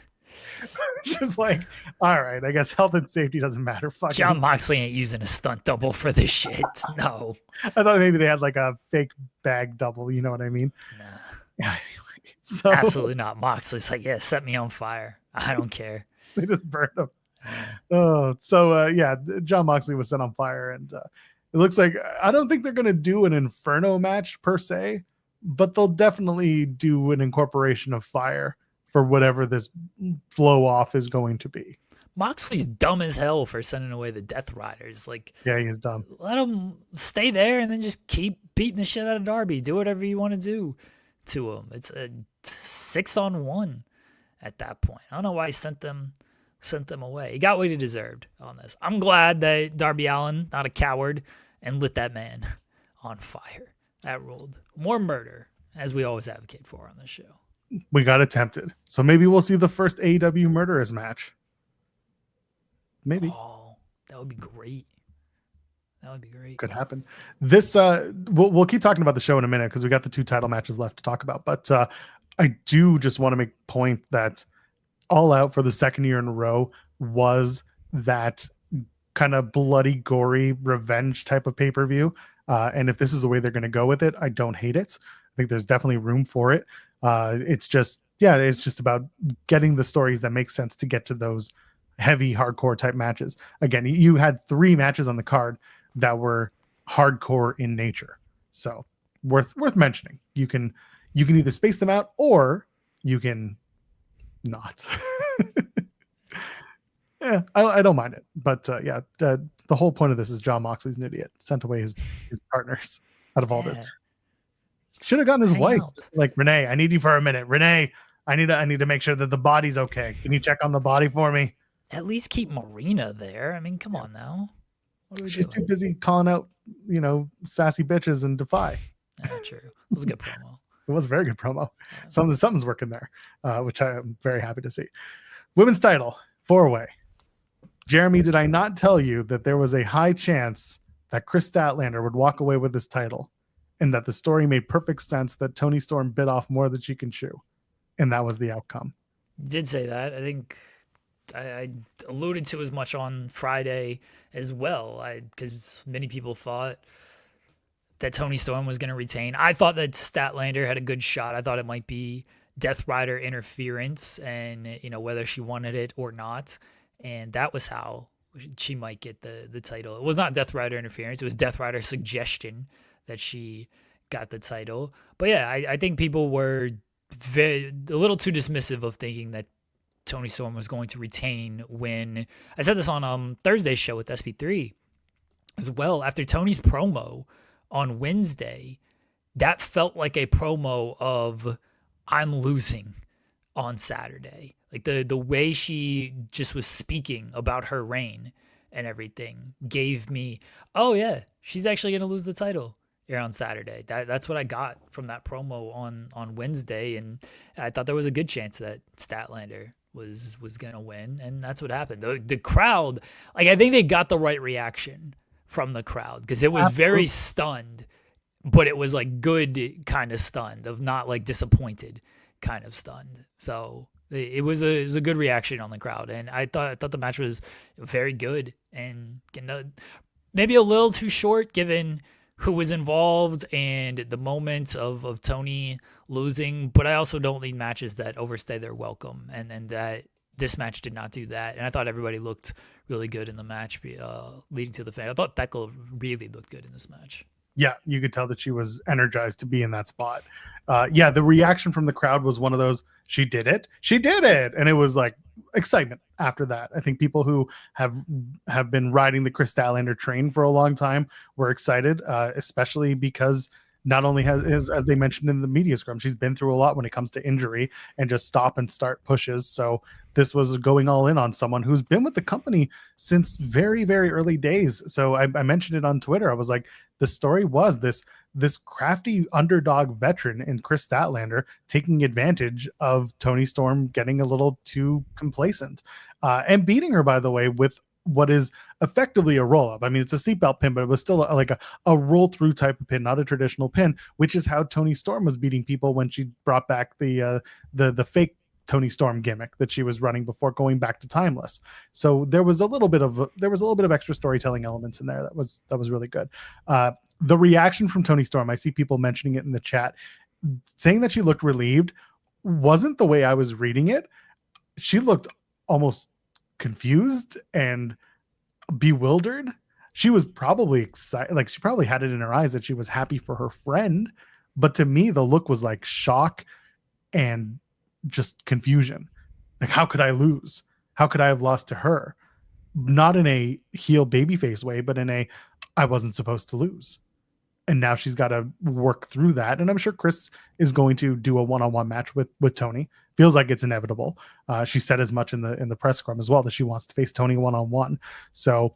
Just like, all right, I guess health and safety doesn't matter. Fuck John Moxley ain't using a stunt double for this shit. No. I thought maybe they had like a fake bag double. You know what I mean? Nah. Anyway, so Absolutely not. Moxley's like, yeah, set me on fire. I don't care. they just burned him. Yeah. John Moxley was set on fire, and it looks like, I don't think they're going to do an Inferno match per se, but they'll definitely do an incorporation of fire for whatever this blow off is going to be. Moxley's dumb as hell for sending away the Death Riders. Like, yeah, he's dumb. Let him stay there and then just keep beating the shit out of Darby. Do whatever you want to do to him. It's a 6-on-1 at that point. I don't know why he sent them away. He got what he deserved on this. I'm glad that Darby Allin, not a coward, and lit that man on fire. That ruled. More murder, as we always advocate for on this show. We got attempted. So maybe we'll see the first AEW Murderers match. Maybe. Oh, that would be great. That would be great. Could happen. This we'll keep talking about the show in a minute because we got the 2 title matches left to talk about. But I do just want to make a point that All Out for the second year in a row was that kind of bloody, gory revenge type of pay-per-view. And if this is the way they're going to go with it, I don't hate it. I think there's definitely room for it. It's just about getting the stories that make sense to get to those heavy, hardcore type matches. Again, you had 3 matches on the card that were hardcore in nature. So worth mentioning. You can either space them out or you can not. Yeah, I don't mind it. But the whole point of this is John Moxley's an idiot. Sent away his partners out of all this. Should have gotten his wife. Like, Renee, I need you for a minute. Renee, I need to make sure that the body's okay. Can you check on the body for me? At least keep Marina there. I mean, come on now. She's too busy calling out, sassy bitches and Defy. Yeah, true. It was a good promo. It was a very good promo. Something's working there, which I am very happy to see. Women's title, 4-way. Jeremy, did I not tell you that there was a high chance that Chris Statlander would walk away with this title, and that the story made perfect sense that Toni Storm bit off more than she can chew? And that was the outcome. You did say that. I think I alluded to as much on Friday as well, because many people thought that Toni Storm was going to retain. I thought that Statlander had a good shot. I thought it might be Death Rider interference, and whether she wanted it or not, and that was how she might get the title. It was not Death Rider interference. It was Death Rider suggestion that she got the title. But yeah, I think people were a little too dismissive of thinking that Toni Storm was going to retain when I said this on Thursday's show with SP3 as well. After Toni's promo on Wednesday, that felt like a promo of I'm losing on Saturday. Like the way she just was speaking about her reign and everything gave me, oh yeah, she's actually going to lose the title here on Saturday. That's what I got from that promo on Wednesday. And I thought there was a good chance that Statlander was gonna win, and that's what happened. The crowd, like, I think they got the right reaction from the crowd because it was very stunned, but it was like good kind of stunned, of not like disappointed kind of stunned. So it was a good reaction on the crowd, and I thought the match was very good, and maybe a little too short given who was involved and the moment of Tony losing. But I also don't need matches that overstay their welcome, and that this match did not do that. And I thought everybody looked really good in the match leading to the finish. I thought Thecla really looked good in this match. Yeah, you could tell that she was energized to be in that spot. Yeah, the reaction from the crowd was one of those, she did it. And it was like excitement after that. I think people who have been riding the Chris Statlander train for a long time were excited, especially because not only has, as they mentioned in the media scrum, she's been through a lot when it comes to injury and just stop and start pushes. So this was going all in on someone who's been with the company since very, very early days. So I mentioned it on Twitter. I was like, the story was this crafty underdog veteran in Chris Statlander taking advantage of Toni Storm getting a little too complacent, and beating her, by the way, with what is effectively a roll up. I mean, it's a seatbelt pin, but it was still like a roll through type of pin, not a traditional pin, which is how Toni Storm was beating people when she brought back the fake Toni Storm gimmick that she was running before going back to Timeless. So there was a little bit of extra storytelling elements in there that was really good. The reaction from Toni Storm, I see people mentioning it in the chat, saying that she looked relieved, wasn't the way I was reading it. She looked almost confused and bewildered. She was probably excited, like she probably had it in her eyes that she was happy for her friend, but to me the look was like shock and just confusion. Like, how could I lose? How could I have lost to her? Not in a heel babyface way, but in a I wasn't supposed to lose. And now she's got to work through that. And I'm sure Chris is going to do a one-on-one match with Toni. Feels like it's inevitable. She said as much in the press scrum as well that she wants to face Toni one-on-one. So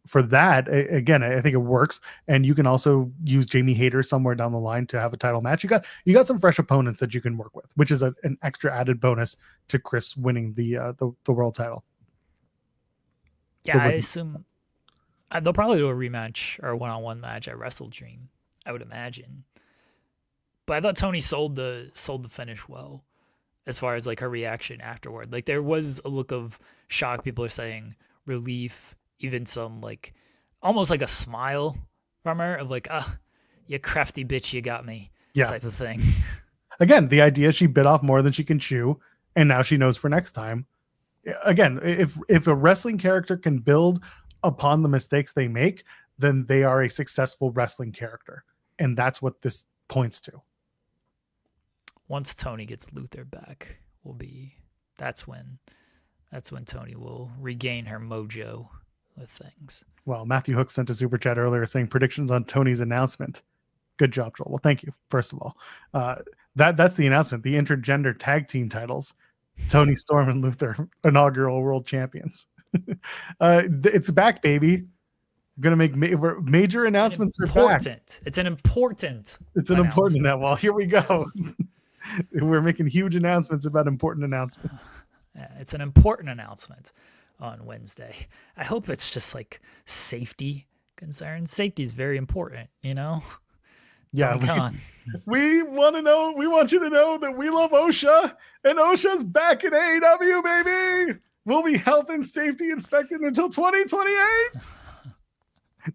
for that, again, I think it works. And you can also use Jamie Hayter somewhere down the line to have a title match. You got some fresh opponents that you can work with, which is an extra added bonus to Chris winning the world title. Yeah, I assume they'll probably do a rematch or a one-on-one match at Wrestle Dream, I would imagine. But I thought Toni sold the finish well, as far as like her reaction afterward. Like, there was a look of shock. People are saying relief, even some like almost like a smile from her of like, you crafty bitch, you got me, type of thing. Again, the idea she bit off more than she can chew, and now she knows for next time. Again, if a wrestling character can build upon the mistakes they make, then they are a successful wrestling character, and that's what this points to. Once Toni gets Luther back, that's when Toni will regain her mojo with things. Well, Matthew Hook sent a super chat earlier saying predictions on Toni's announcement. Good job, Joel. Well, thank you, first of all. That's the announcement. The intergender tag team titles. Toni Storm and Luther, inaugural world champions. It's back, baby. We're going to make major announcements. It's an important announcement. Well, here we go. Yes. We're making huge announcements about important announcements. Yeah, it's an important announcement on Wednesday. I hope it's just like safety concerns. Safety is very important, you know? Yeah, we want to know. We want you to know that we love OSHA, and OSHA's back in AEW, baby. We'll be health and safety inspected until 2028. I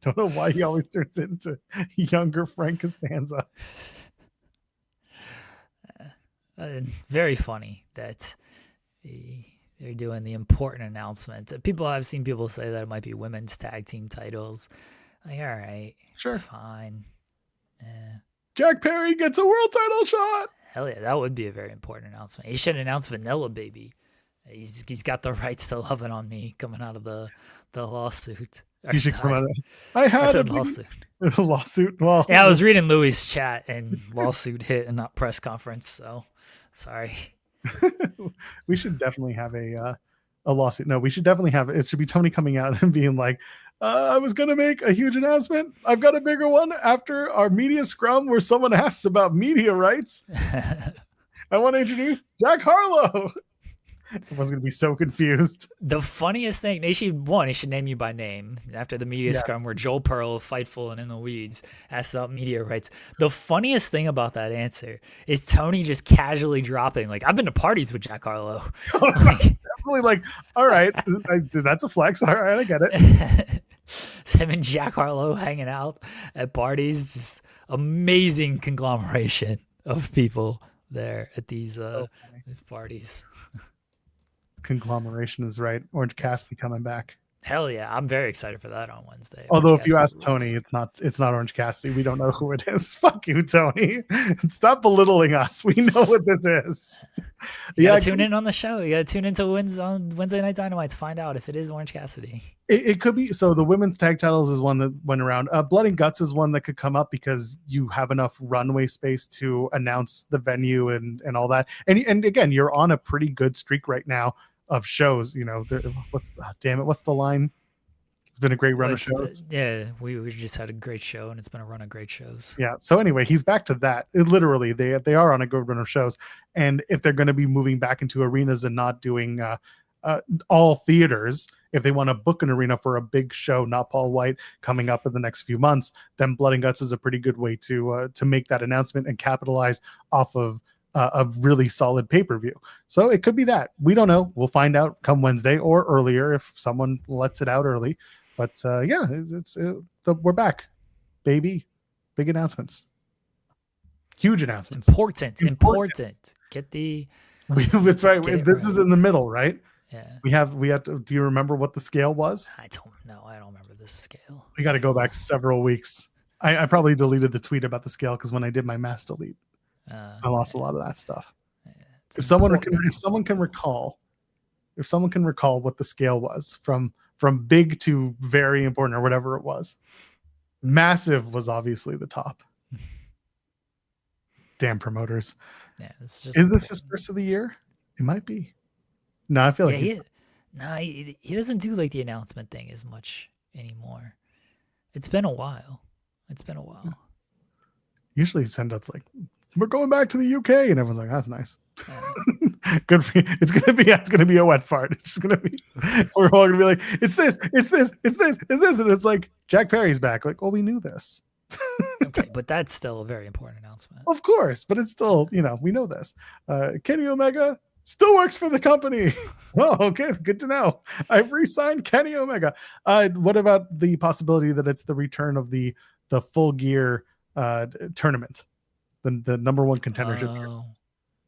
don't know why he always turns into younger Frank Costanza. Very funny that they're doing the important announcement. I've seen people say that it might be women's tag team titles. Like, all right, sure, fine. Jack Perry gets a world title shot. Hell yeah, that would be a very important announcement. He should announce Vanilla Baby. He's got the rights to Love It On Me coming out of the lawsuit. He should come out. I had a lawsuit. Lawsuit. Well, yeah, I was reading Louis' chat and lawsuit hit and not press conference. So sorry. We should definitely have a lawsuit. No, we should definitely have it. Should be Toni coming out and being like, I was going to make a huge announcement. I've got a bigger one after our media scrum where someone asked about media rights. I want to introduce Jack Harlow. Everyone's gonna be so confused. The funniest thing, he should name you by name after the media scrum where Joel Pearl, Fightful and In the Weeds, asked about media rights. The funniest thing about that answer is Tony just casually dropping, like, I've been to parties with Jack Harlow. Definitely like, all right, that's a flex. All right, I get it. Him and Jack Harlow hanging out at parties, just amazing conglomeration of people there at these parties. Conglomeration is right. Orange Cassidy coming back. Hell yeah, I'm very excited for that on Wednesday. Although if you ask Tony, it's not Orange Cassidy. We don't know who it is. Fuck you, Tony. Stop belittling us. We know what this is. You gotta tune in on the show. You gotta tune into on Wednesday Night Dynamite to find out if it is Orange Cassidy. It could be. So the women's tag titles is one that went around. Blood and Guts is one that could come up because you have enough runway space to announce the venue and all that. And again, you're on a pretty good streak right now of shows. You know, what's the line? It's been a great run of shows. Yeah, we just had a great show, and it's been a run of great shows. Yeah. So anyway, he's back to that. Literally, they are on a good run of shows, and if they're going to be moving back into arenas and not doing all theaters, if they want to book an arena for a big show, not Paul White, coming up in the next few months, then Blood and Guts is a pretty good way to make that announcement and capitalize off of a really solid pay-per-view. So it could be that. We don't know. We'll find out come Wednesday or earlier if someone lets it out early. But yeah, we're back, baby. Big announcements. Huge announcements. Important. Get the... That's right. This is in the middle, right? Yeah. We have to, do you remember what the scale was? I don't know. I don't remember this scale. We got to go back several weeks. I probably deleted the tweet about the scale because when I did my mass delete, I lost a lot of that stuff. Yeah, if someone can recall what the scale was from big to very important or whatever it was, massive was obviously the top. Damn promoters. Yeah, is this just first of the year? It might be. No, I feel like he doesn't do like the announcement thing as much anymore. It's been a while. Usually send-ups like, we're going back to the UK, and everyone's like, that's nice. Good for you. It's gonna be a wet fart. It's just gonna be, we're all gonna be like, it's this, and it's like, Jack Perry's back. Like, well, we knew this. Okay, but that's still a very important announcement. Of course, but it's still, we know this. Kenny Omega still works for the company. Oh, okay, good to know. I've re-signed Kenny Omega. What about the possibility that it's the return of the Full Gear tournament, the number one contendership tournament?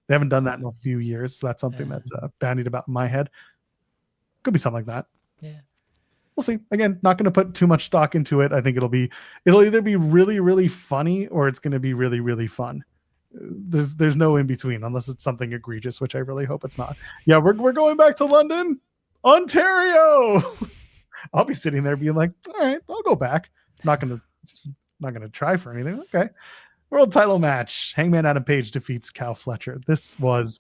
They haven't done that in a few years, so that's something that's bandied about in my head. Could be something like that. Yeah, we'll see. Again, not going to put too much stock into it. I think it'll either be really, really funny or it's going to be really, really fun. There's no in between unless it's something egregious, which I really hope it's not. Yeah, we're going back to London, Ontario. I'll be sitting there being like, all right, I'll go back. Not gonna try for anything. Okay. World title match. Hangman Adam Page defeats Cal Fletcher. This was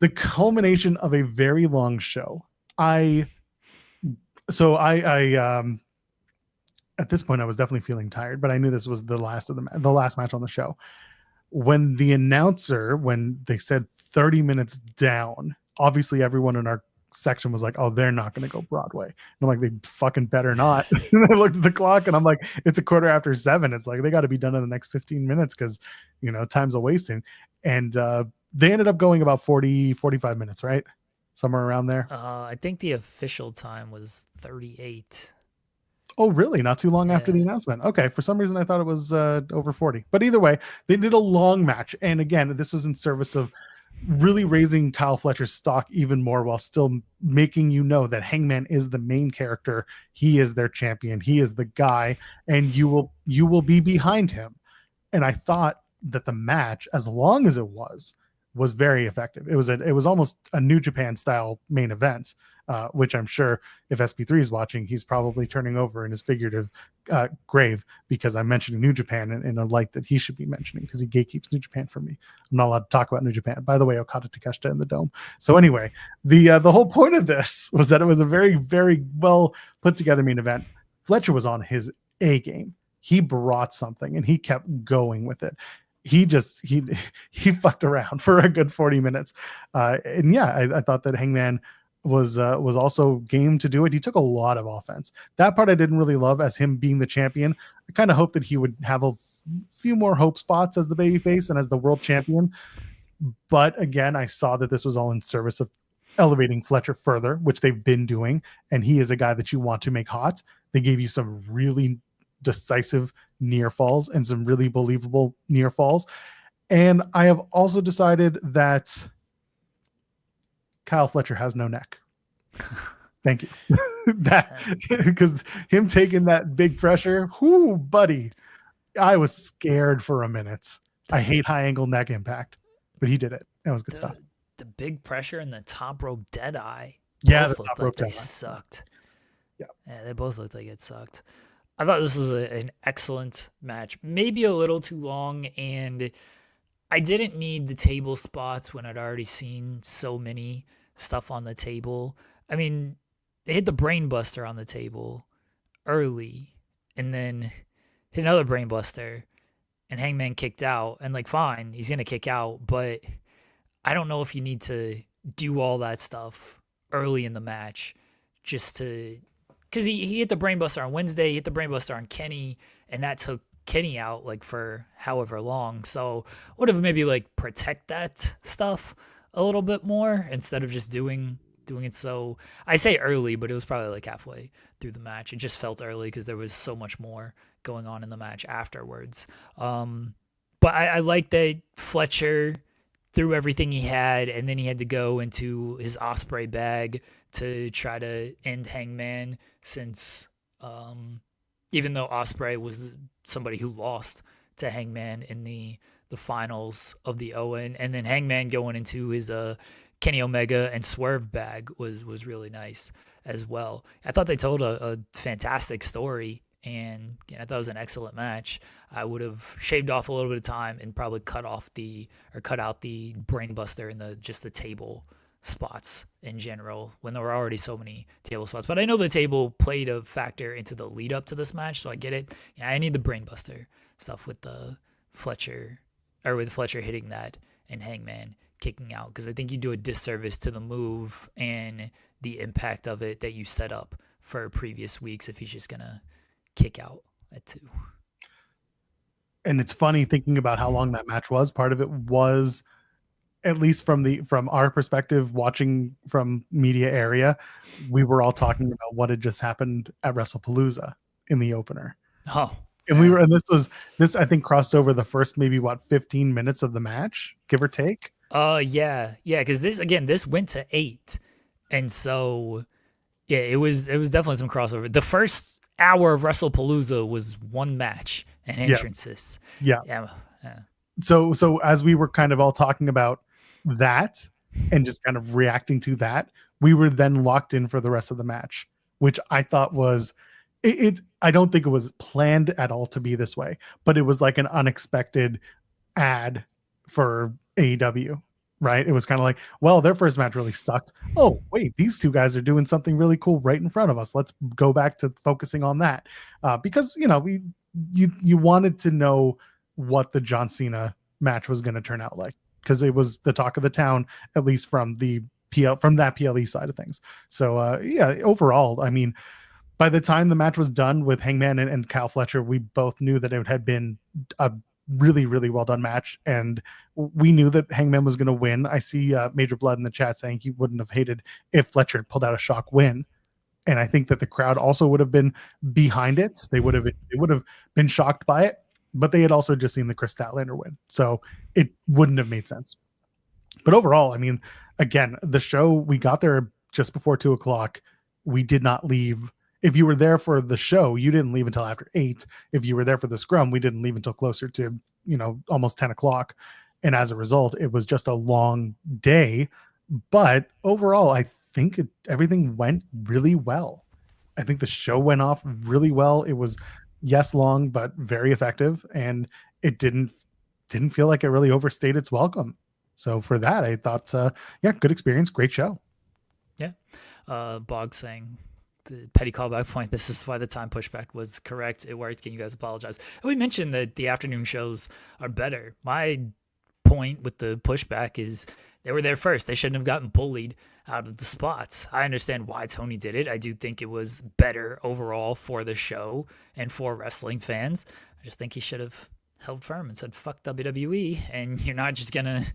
the culmination of a very long show. I at this point I was definitely feeling tired, but I knew this was the last match on the show. When the announcer, when they said 30 minutes down, obviously everyone in our section was like, oh, they're not going to go Broadway. And I'm like, they fucking better not. And I looked at the clock and I'm like, it's 7:15. It's like, they got to be done in the next 15 minutes because, time's a wasting. And they ended up going about 45 minutes, right? Somewhere around there. I think the official time was 38. Oh, really? Not too long after the announcement. Okay. For some reason, I thought it was over 40. But either way, they did a long match. And again, this was in service of really raising Kyle Fletcher's stock even more while still making that Hangman is the main character. He is their champion. He is the guy, and you will be behind him. And I thought that the match, as long as it was very effective. It was almost a New Japan style main event, which I'm sure if SP3 is watching, he's probably turning over in his figurative grave because I'm mentioning New Japan in a light that he should be mentioning because he gatekeeps New Japan for me. I'm not allowed to talk about New Japan. By the way, Okada Takeshita in the Dome. So anyway, the whole point of this was that it was a very, very well put together main event. Fletcher was on his A game. He brought something and he kept going with it. he just he fucked around for a good 40 minutes. And yeah, I thought that Hangman was also game to do it. He took a lot of offense. That part I didn't really love as him being the champion. I kind of hoped that he would have a few more hope spots as the babyface and as the world champion. But again, I saw that this was all in service of elevating Fletcher further, which they've been doing. And he is a guy that you want to make hot. They gave you some really decisive near falls and some really believable near falls. And I have also decided that Kyle Fletcher has no neck. Thank you. That because him taking that big pressure, whoo, buddy, I was scared for a minute. I hate high angle neck impact, but he did it. That was good stuff. The big pressure and the top rope dead eye. Yeah, the top rope they dead eye sucked. Yeah, they both looked like it sucked. I thought this was an excellent match, maybe a little too long, and I didn't need the table spots when I'd already seen so many stuff on the table. I mean, they hit the brain buster on the table early and then hit another brain buster and Hangman kicked out. And like, fine, he's going to kick out, but I don't know if you need to do all that stuff early in the match just to, because he hit the brain buster on Wednesday, he hit the brain buster on Kenny, and that took Kenny out like for however long. So would have maybe like protect that stuff a little bit more instead of just doing it. So I say early, but it was probably like halfway through the match. It just felt early because there was so much more going on in the match afterwards. But I like that Fletcher threw everything he had, and then he had to go into his Osprey bag to try to end Hangman, since even though Osprey was somebody who lost to Hangman in the finals of the Owen, and then Hangman going into his Kenny Omega and Swerve bag was really nice as well. I thought they told a fantastic story, and I thought it was an excellent match. I would have shaved off a little bit of time and probably cut out the brain buster and the table spots in general when there were already so many table spots. But I know the table played a factor into the lead up to this match, so I get it. I need the brain buster stuff with the Fletcher hitting that and Hangman kicking out, because I think you do a disservice to the move and the impact of it that you set up for previous weeks if he's just gonna kick out at 2. And it's funny thinking about how long that match was. Part of it was, at least from our perspective, watching from media area, we were all talking about what had just happened at Wrestlepalooza in the opener. Oh, and this I think crossed over the first maybe 15 minutes of the match, give or take. Yeah, because this went to 8, and so yeah, it was definitely some crossover. The first hour of Wrestlepalooza was one match and entrances. Yeah. So as we were kind of all talking about that and just kind of reacting to that, we were then locked in for the rest of the match, which I thought was I don't think it was planned at all to be this way, but it was like an unexpected ad for AEW, right? It was kind of like, well, their first match really sucked. Oh, wait, these two guys are doing something really cool right in front of us. Let's go back to focusing on that. Because, you wanted to know what the John Cena match was going to turn out like, because it was the talk of the town, at least from that PLE side of things. So, overall, I mean, by the time the match was done with Hangman and Kyle Fletcher, we both knew that it had been a really, really well done match, and we knew that Hangman was going to win. I see Major Blood in the chat saying he wouldn't have hated if Fletcher had pulled out a shock win, and I think that the crowd also would have been behind it. They would have been shocked by it, but they had also just seen the Chris Statlander win, so it wouldn't have made sense. But overall, I mean, again, the show, we got there just before 2:00. We did not leave. If you were there for the show, you didn't leave until after 8. If you were there for the scrum, we didn't leave until closer to, almost 10:00. And as a result, it was just a long day. But overall, I think everything went really well. I think the show went off really well. It was, yes, long, but very effective. And it didn't feel like it really overstayed its welcome. So for that, I thought, good experience, great show. Yeah. Bog saying the petty callback point. This is why the time pushback was correct. It worked. Can you guys apologize? And we mentioned that the afternoon shows are better. My point with the pushback is they were there first. They shouldn't have gotten bullied out of the spots. I understand why Tony did it. I do think it was better overall for the show and for wrestling fans. I just think he should have held firm and said, fuck WWE, and you're not just going to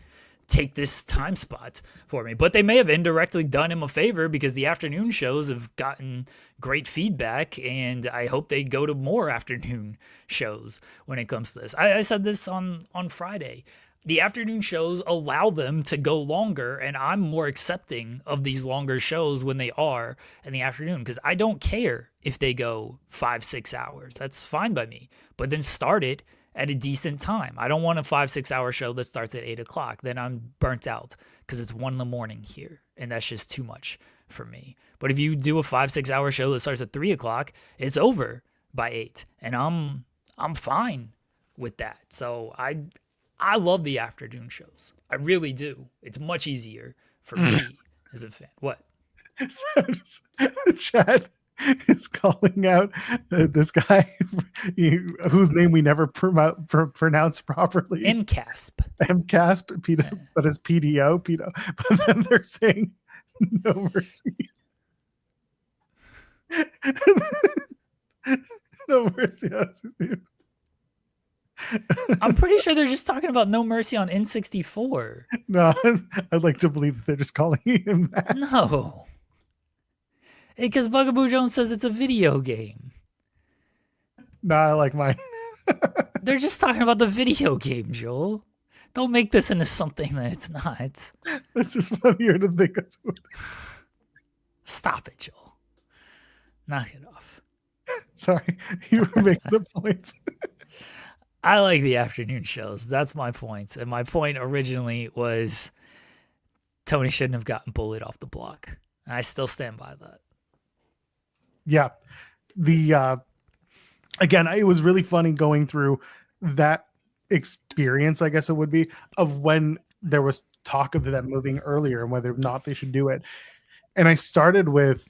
take this time spot for me. But they may have indirectly done him a favor because the afternoon shows have gotten great feedback, and I hope they go to more afternoon shows when it comes to this. I said this on Friday. The afternoon shows allow them to go longer, and I'm more accepting of these longer shows when they are in the afternoon because I don't care if they go 5-6 hours. That's fine by me. But then start it at a decent time. I don't want a 5-6 hour show that starts at 8 o'clock. Then I'm burnt out because it's 1 a.m. here, and that's just too much for me. But if you do a 5-6 hour show that starts at 3 o'clock, it's over by 8, and I'm fine with that. So I love the afternoon shows. I really do. It's much easier for me as a fan. What? Chad is calling out this guy whose name we never pronounce properly. MCASP. MCASP, but it's PDO. But then they're saying no mercy. No mercy. I'm pretty sure they're just talking about No Mercy on N64. No, I'd like to believe that they're just calling him that. No. Because Bugaboo Jones says it's a video game. No, I like mine. They're just talking about the video game, Joel. Don't make this into something that it's not. It's just funnier to think that's what it is. Stop it, Joel. Knock it off. Sorry, you were making a point. I like the afternoon shows. That's my point. And my point originally was Tony shouldn't have gotten bullied off the block. And I still stand by that. Yeah. Again, it was really funny going through that experience, I guess it would be, of when there was talk of them moving earlier and whether or not they should do it. And I started with,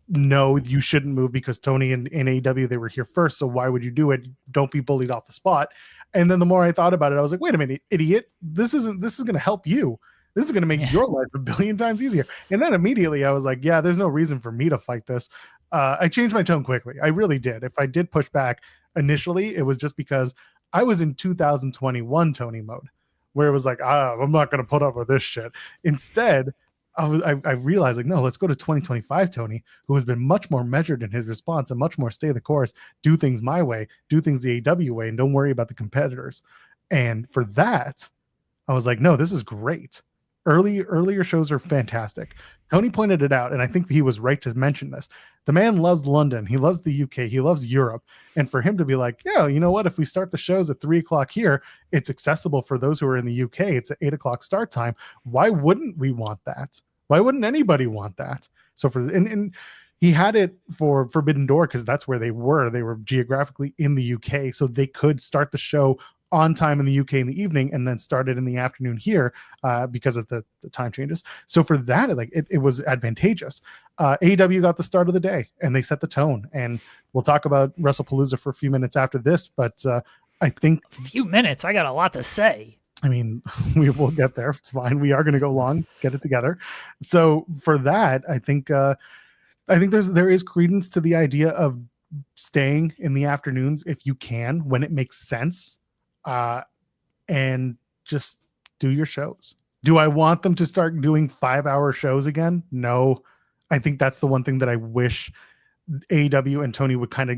no, you shouldn't move because Tony and AEW, they were here first. So why would you do it? Don't be bullied off the spot. And then the more I thought about it, I was like, wait a minute, idiot. This is going to help you. This is going to make your life a billion times easier. And then immediately I was like, yeah, there's no reason for me to fight this. I changed my tone quickly. I really did. If I did push back initially, it was just because I was in 2021 Tony mode where it was like, I'm not going to put up with this shit. Instead, I realized like, no, let's go to 2025 Tony, who has been much more measured in his response and much more stay the course, do things my way, do things the AW way, and don't worry about the competitors. And for that, I was like, no, this is great. Earlier shows are fantastic. Tony pointed it out, and I think he was right to mention this. The man loves London. He loves the UK. He loves Europe. And for him to be like, yeah, you know what? If we start the shows at 3 o'clock here, it's accessible for those who are in the UK. It's at 8 o'clock start time. Why wouldn't we want that? Why wouldn't anybody want that? So and he had it for Forbidden Door because that's where they were. They were geographically in the UK, so they could start the show on time in the UK in the evening and then started in the afternoon here because of the time changes. So for that, it was advantageous. AEW got the start of the day and they set the tone. And we'll talk about Wrestlepalooza for a few minutes after this, but I think a few minutes. I got a lot to say. I mean, we will get there. It's fine. We are going to go long, get it together. So for that, I think there is credence to the idea of staying in the afternoons if you can, when it makes sense. And just do your shows. Do I want them to start doing 5-hour shows again? No. I think that's the one thing that I wish AEW and Tony would kind of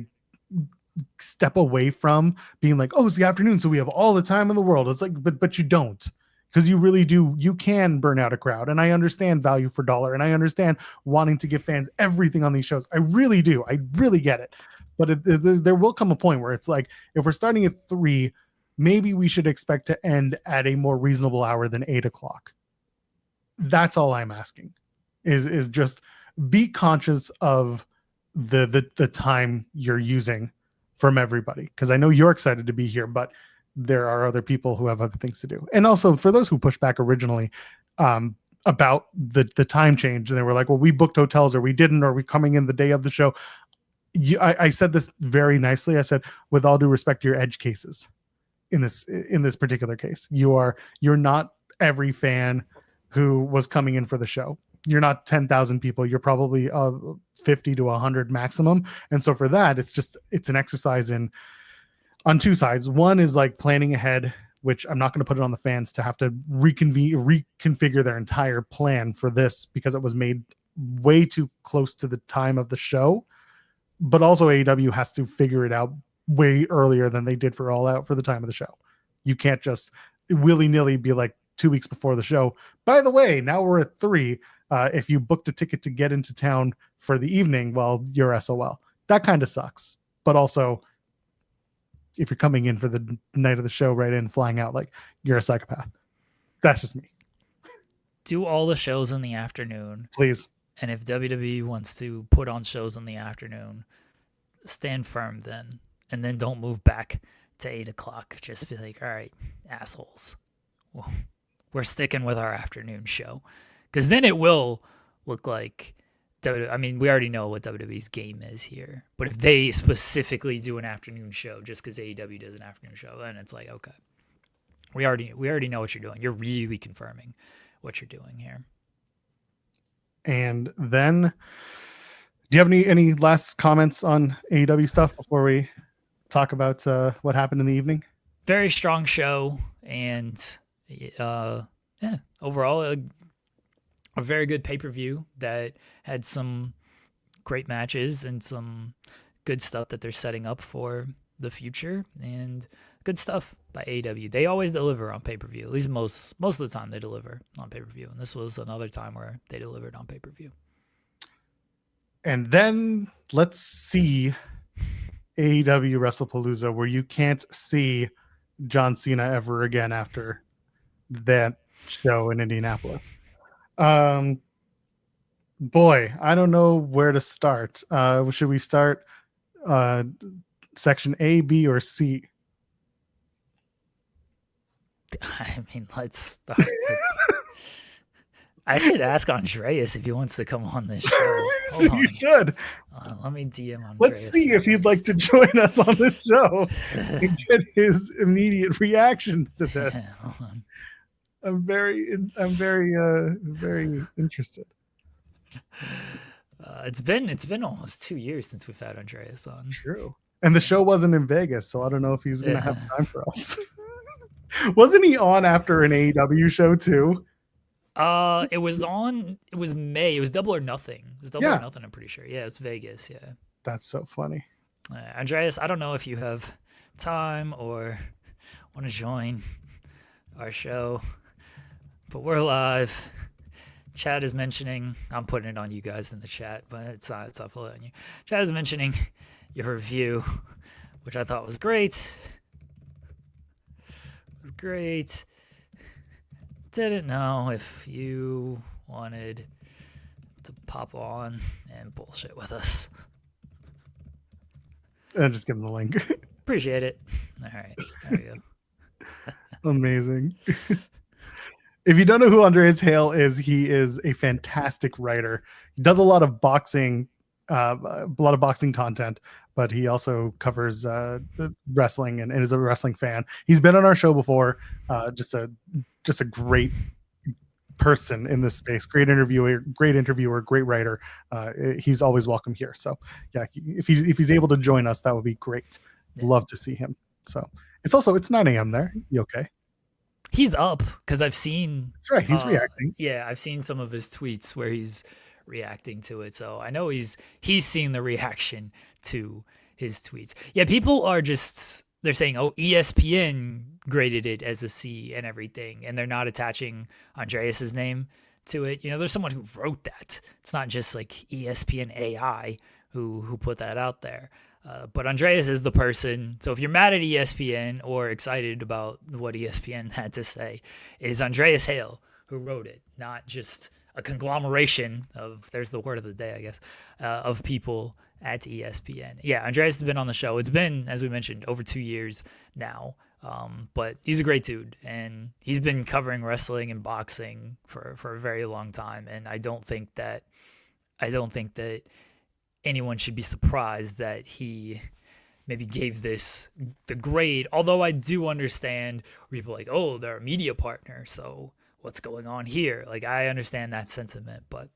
step away from, being like, oh, it's the afternoon, so we have all the time in the world. It's like, but you don't, because you really do. You can burn out a crowd. And I understand value for dollar. And I understand wanting to give fans everything on these shows. I really do. I really get it. But there will come a point where it's like, if we're starting at 3, maybe we should expect to end at a more reasonable hour than 8 o'clock. That's all I'm asking, is just be conscious of the time you're using from everybody. Because I know you're excited to be here, but there are other people who have other things to do. And also for those who pushed back originally, about the time change, and they were like, well, we booked hotels or we didn't, or we coming in the day of the show. I said this very nicely. I said, with all due respect to your edge cases in this particular case, you're not every fan who was coming in for the show. You're not 10,000 people. You're probably 50 to 100 maximum. And so for that, it's an exercise on two sides. One is like planning ahead, which I'm not going to put it on the fans to have to reconfigure their entire plan for this because it was made way too close to the time of the show. But also AEW has to figure it out way earlier than they did for All Out for the time of the show. You can't just willy-nilly be like 2 weeks before the show, by the way, now we're at 3. If you booked a ticket to get into town for the evening, well, you're SOL. That kind of sucks. But also, if you're coming in for the night of the show right in, flying out, like, you're a psychopath. That's just me. Do all the shows in the afternoon. Please. And if WWE wants to put on shows in the afternoon, stand firm then. And then don't move back to 8 o'clock. Just be like, all right, assholes. Well, we're sticking with our afternoon show. Because then it will look like I mean, we already know what WWE's game is here. But if they specifically do an afternoon show just because AEW does an afternoon show, then it's like, okay, we already know what you're doing. You're really confirming what you're doing here. And then, do you have any last comments on AEW stuff before we talk about what happened in the evening? Very strong show, and overall a very good pay-per-view that had some great matches and some good stuff that they're setting up for the future, and good stuff by AEW. They always deliver on pay-per-view. At least most of the time they deliver on pay-per-view, and this was another time where they delivered on pay-per-view. And then let's see AEW Wrestlepalooza, where you can't see John Cena ever again after that show in Indianapolis. Boy, I don't know where to start. Should we start section A, B, or C? I mean, let's start. I should ask Andreas if he wants to come on this show. Hold on. You should. Let me DM Andreas. Let's see if he'd like to join us on this show and get his immediate reactions to this. Hold on. I'm very interested. It's been almost 2 years since we've had Andreas on. True. And the show wasn't in Vegas, so I don't know if he's gonna have time for us. Wasn't he on after an AEW show too? It was May. It was Double or Nothing. It was Double or Nothing, I'm pretty sure. Yeah, it was Vegas, yeah. That's so funny. Andreas, I don't know if you have time or want to join our show, but we're live. Chad is mentioning, I'm putting it on you guys in the chat, but it's not fully on you. Chad is mentioning your review, which I thought was great. Didn't know if you wanted to pop on and bullshit with us. And just give him the link. Appreciate it. All right, there we go. Amazing. If you don't know who Andreas Hale is, he is a fantastic writer. He does a lot of boxing content, but he also covers wrestling and is a wrestling fan. He's been on our show before. Just a great person in this space. Great interviewer, great writer. He's always welcome here. So yeah, if he's able to join us, that would be great. Love to see him. So it's 9 a.m. there. You okay? He's up because I've seen. That's right. He's reacting. Yeah, I've seen some of his tweets where he's reacting to it. So I know he's seen the reaction to his tweets. Yeah, people are they're saying, oh, ESPN graded it as a C and everything, and they're not attaching Andreas's name to it. You know, there's someone who wrote that. It's not just like ESPN AI who put that out there. But Andreas is the person. So if you're mad at ESPN or excited about what ESPN had to say, it is Andreas Hale who wrote it, not just a conglomeration of, there's the word of the day, I guess, of people at ESPN. Yeah, Andreas has been on the show. It's been, as we mentioned, over 2 years now. But he's a great dude, and he's been covering wrestling and boxing for a very long time. And I don't think that anyone should be surprised that he maybe gave this the grade. Although I do understand where people are like, oh, they're a media partner, so what's going on here? Like, I understand that sentiment, but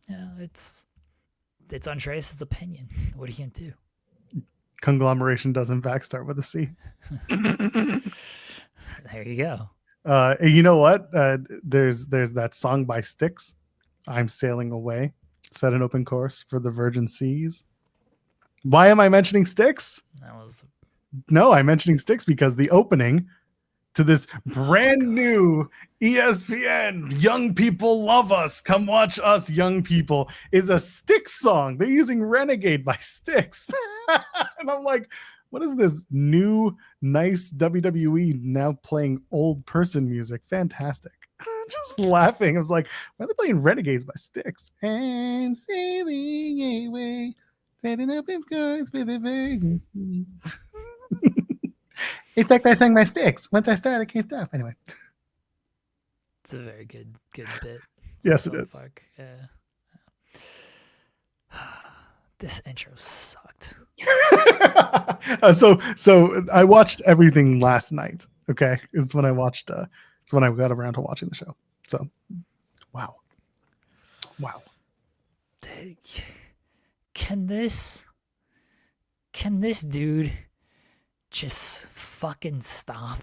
yeah, it's Andreas' opinion. What are you gonna do? Conglomeration does in fact start with a C. There you go. You know what? There's that song by Styx, "I'm Sailing Away," set an open course for the Virgin Seas. Why am I mentioning Styx? No, I'm mentioning Styx because the opening to this brand new ESPN "Young People Love Us, Come Watch Us, Young People" is a Styx song. They're using "Renegade" by Styx. And I'm like, what is this new, nice WWE now playing old person music? Fantastic. Just laughing. I was like, why are they playing "Renegades" by Styx? I'm sailing away, setting up in course with the Virgin Sea. It's like that song by Styx. Once I start, I can't stop. Anyway. It's a very good bit. Yes, it is. Yeah. This intro sucked. So I watched everything last night. Okay, it's when I watched. It's when I got around to watching the show. So, wow. Can this dude just fucking stop?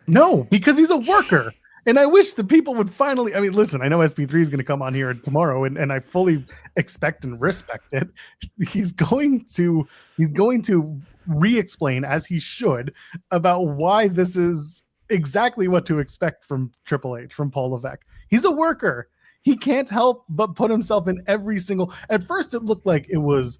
No, because he's a worker. And I wish the people would finally, I mean, listen, I know SP3 is going to come on here tomorrow, and I fully expect and respect it. He's going to re-explain, as he should, about why this is exactly what to expect from Triple H, from Paul Levesque. He's a worker. He can't help but put himself in every single, at first it looked like it was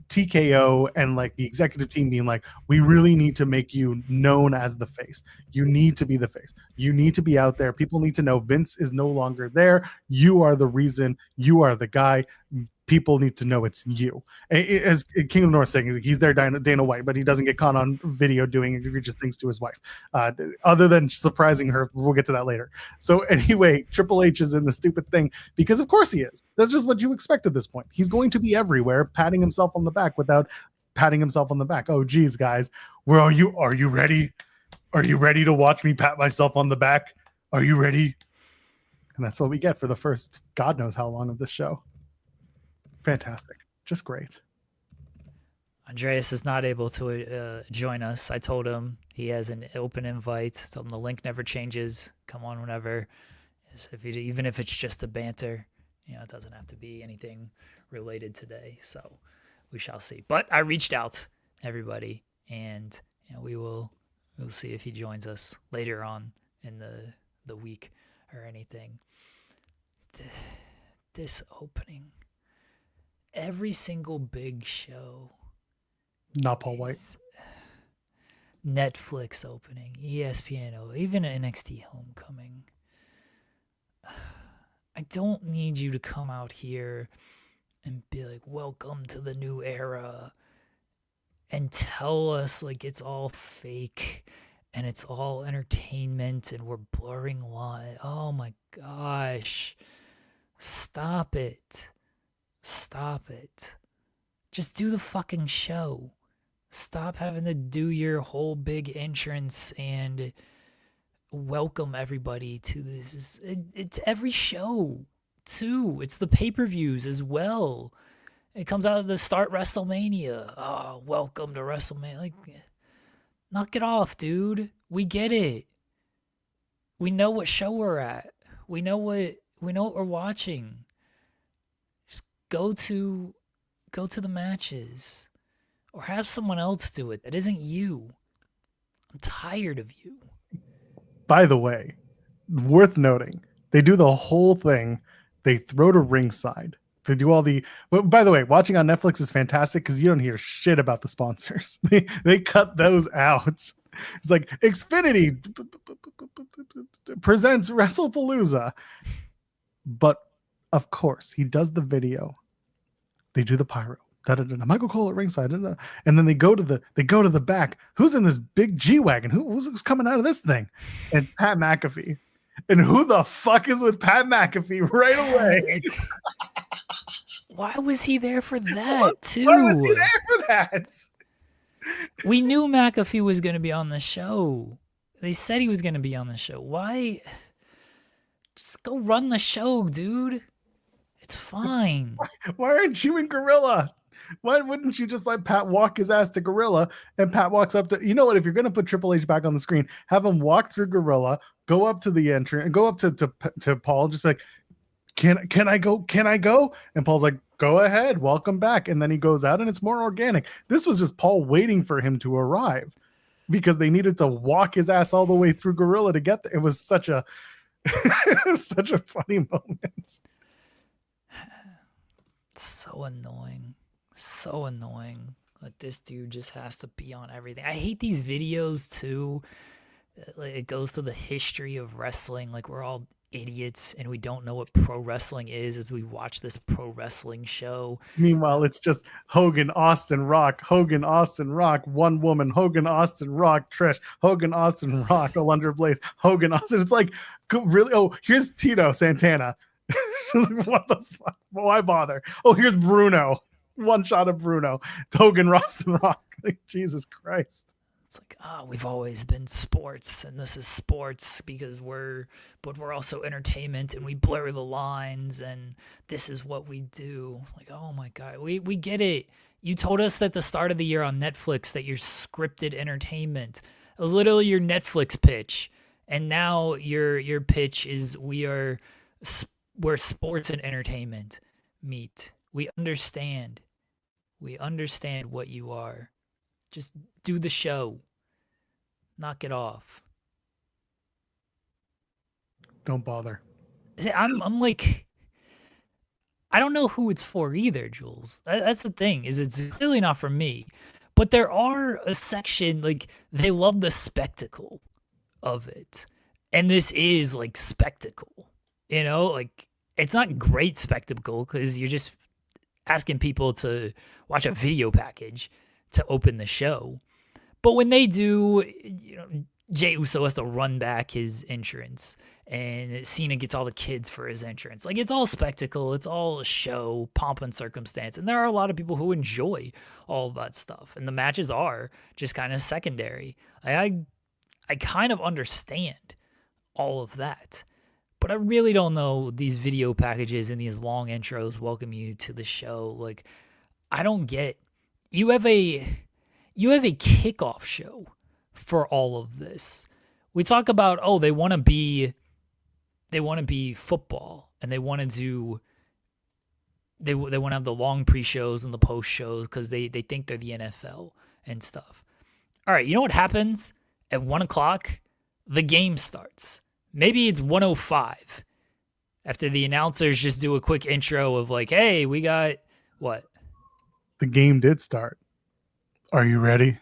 TKO and like the executive team being like, we really need to make you known as the face. You need to be the face. You need to be out there. People need to know Vince is no longer there. You are the reason. You are the guy. People need to know it's you. As King of North saying, he's there, Dana White, but he doesn't get caught on video doing egregious things to his wife. Other than surprising her, we'll get to that later. So anyway, Triple H is in the stupid thing because of course he is. That's just what you expect at this point. He's going to be everywhere, patting himself on the back without patting himself on the back. Oh, geez, guys, where are you? Are you ready? Are you ready to watch me pat myself on the back? Are you ready? And that's what we get for the first God knows how long of this show. Fantastic. Just great. Andreas is not able to join us. I told him he has an open invite. Told him the link never changes. Come on whenever. Even if it's just a banter, it doesn't have to be anything related today. So we shall see. But I reached out, everybody, and we'll see if he joins us later on in the week or anything. This opening. Every single big show. Not Paul White. Netflix opening, ESPN, even NXT Homecoming. I don't need you to come out here and be like, welcome to the new era, and tell us like it's all fake and it's all entertainment and we're blurring lines. Oh my gosh. Stop it. Just do the fucking show. Stop having to do your whole big entrance and welcome everybody to this. It's every show, too. It's the pay-per-views as well. It comes out of the start WrestleMania. Oh, welcome to WrestleMania. Like, knock it off, dude. We get it. We know what show we're at. We know what we're watching. Go to the matches or have someone else do it that isn't you. I'm tired of you. By the way, worth noting, they do the whole thing. They throw to ringside. They do all the, but by the way, watching on Netflix is fantastic because you don't hear shit about the sponsors. They cut those out. It's like Xfinity presents Wrestlepalooza. But of course, he does the video. They do the pyro. Michael Cole at ringside, and then they go to the back. Who's in this big G-Wagon? Who's coming out of this thing? And it's Pat McAfee. And who the fuck is with Pat McAfee right away? Why was he there for that too? Why was he there for that? We knew McAfee was going to be on the show. They said he was going to be on the show. Why? Just go run the show, dude. It's fine. Why aren't you in Gorilla? Why wouldn't you just let Pat walk his ass to Gorilla, and Pat walks up to, you know what, if you're going to put Triple H back on the screen, have him walk through Gorilla, go up to the entrance, and go up to Paul, just be like, can I go? Can I go? And Paul's like, go ahead, welcome back. And then he goes out, and it's more organic. This was just Paul waiting for him to arrive because they needed to walk his ass all the way through Gorilla to get there. It was such a such a funny moment. It's so annoying. So annoying that this dude just has to be on everything. I hate these videos too. It goes to the history of wrestling. Like, we're all idiots and we don't know what pro wrestling is as we watch this pro wrestling show. Meanwhile, it's just Hogan, Austin, Rock, Hogan, Austin, Rock, one woman, Hogan, Austin, Rock, Trish, Hogan, Austin, Rock, Alundra Blaze, Hogan, Austin. It's like, really? Oh, here's Tito Santana. What the fuck? Why bother? Oh, here's Bruno. One shot of Bruno. Hogan, Austin, Rock. Like, Jesus Christ. It's like, we've always been sports, and this is sports because we're also entertainment, and we blur the lines, and this is what we do. Like, oh my God, we get it. You told us at the start of the year on Netflix that you're scripted entertainment. It was literally your Netflix pitch, and now your pitch is where sports and entertainment meet. We understand. We understand what you are. Just do the show. Knock it off. Don't bother. I'm like, I don't know who it's for either, Jules. That's the thing, is it's clearly not for me. But there are a section, like, they love the spectacle of it. And this is like spectacle. You know, like, it's not great spectacle because you're just asking people to watch a video package to open the show. But when they do, you know, Jey Uso has to run back his entrance, and Cena gets all the kids for his entrance. Like, it's all spectacle. It's all a show, pomp and circumstance. And there are a lot of people who enjoy all of that stuff. And the matches are just kind of secondary. I kind of understand all of that. But I really don't know these video packages and these long intros welcome you to the show. Like, I don't get, you have a kickoff show for all of this. We talk about, they want to be football, and they want to have the long pre-shows and the post-shows because they think they're the NFL and stuff. All right, you know what happens at 1:00? The game starts. Maybe it's 1:05 after the announcers just do a quick intro of like, hey, we got what? The game did start. Are you ready?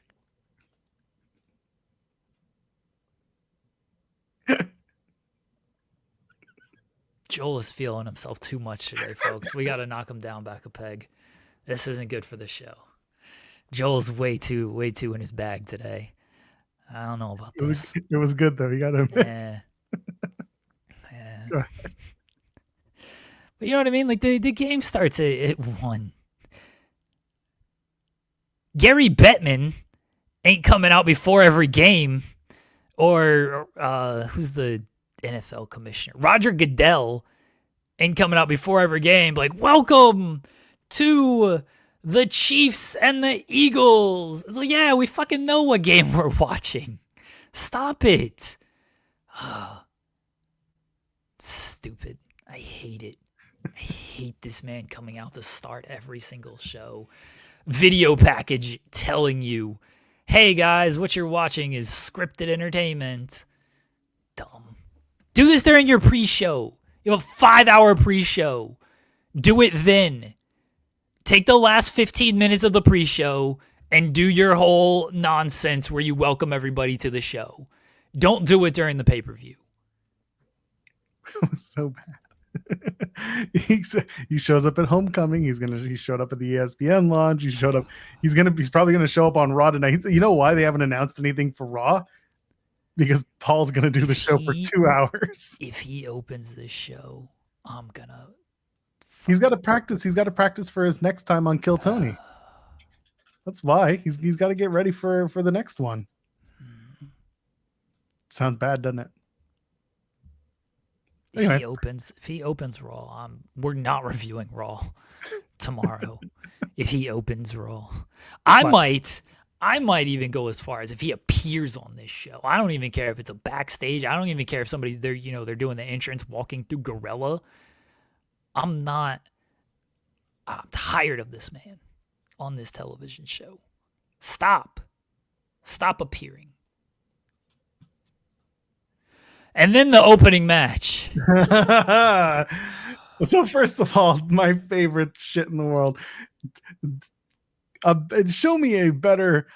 Joel is feeling himself too much today, folks. We got to knock him down back a peg. This isn't good for the show. Joel's way too in his bag today. I don't know about this. It was good, though. You got to admit. Yeah. But you know what I mean? Like, the game starts at 1. Gary Bettman ain't coming out before every game. Or who's the NFL commissioner? Roger Goodell ain't coming out before every game. Like, welcome to the Chiefs and the Eagles. It's like, yeah, we fucking know what game we're watching. Stop it. Stupid. I hate it. I hate this man coming out to start every single show. Video package telling you, hey guys, what you're watching is scripted entertainment. Dumb. Do this during your pre-show. You have a 5-hour pre-show. Do it then. Take the last 15 minutes of the pre-show and do your whole nonsense where you welcome everybody to the show. Don't do it during the pay-per-view. It was so bad. He shows up at Homecoming. He showed up at the ESPN launch. He showed up. He's probably gonna show up on Raw tonight. You know why they haven't announced anything for Raw? Because Paul's gonna do the show for 2 hours. If he opens this show, I'm gonna. He's got to practice. He's got to practice for his next time on Kill Tony. That's why he's got to get ready for the next one. Sounds bad, doesn't it? Anyway. If he opens Raw, we're not reviewing Raw tomorrow. If he opens Raw, I might even go as far as if he appears on this show. I don't even care if it's a backstage. I don't even care if somebody's there. They're doing the entrance, walking through Gorilla. I'm tired of this man on this television show. Stop appearing. And then the opening match. So first of all, my favorite shit in the world. Show me a better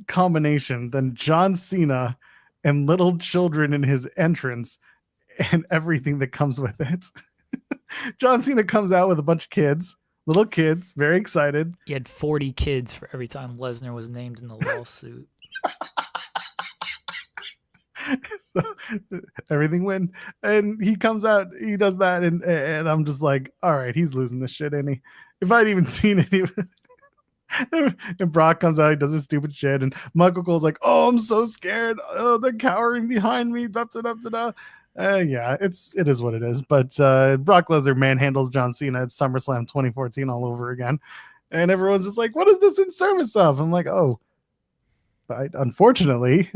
combination than John Cena and little children in his entrance and everything that comes with it. John Cena comes out with a bunch of kids, little kids, very excited. He had 40 kids for every time Lesnar was named in the lawsuit. So everything went, and he comes out, he does that, and I'm just like, all right, he's losing this shit, ain't he? If I'd even seen it, and Brock comes out, he does his stupid shit, and Michael Cole's like, oh, I'm so scared, oh, they're cowering behind me, yeah, it is what it is. But Brock Lesnar manhandles John Cena at SummerSlam 2014 all over again, and everyone's just like, what is this in service of? I'm like, oh, but unfortunately,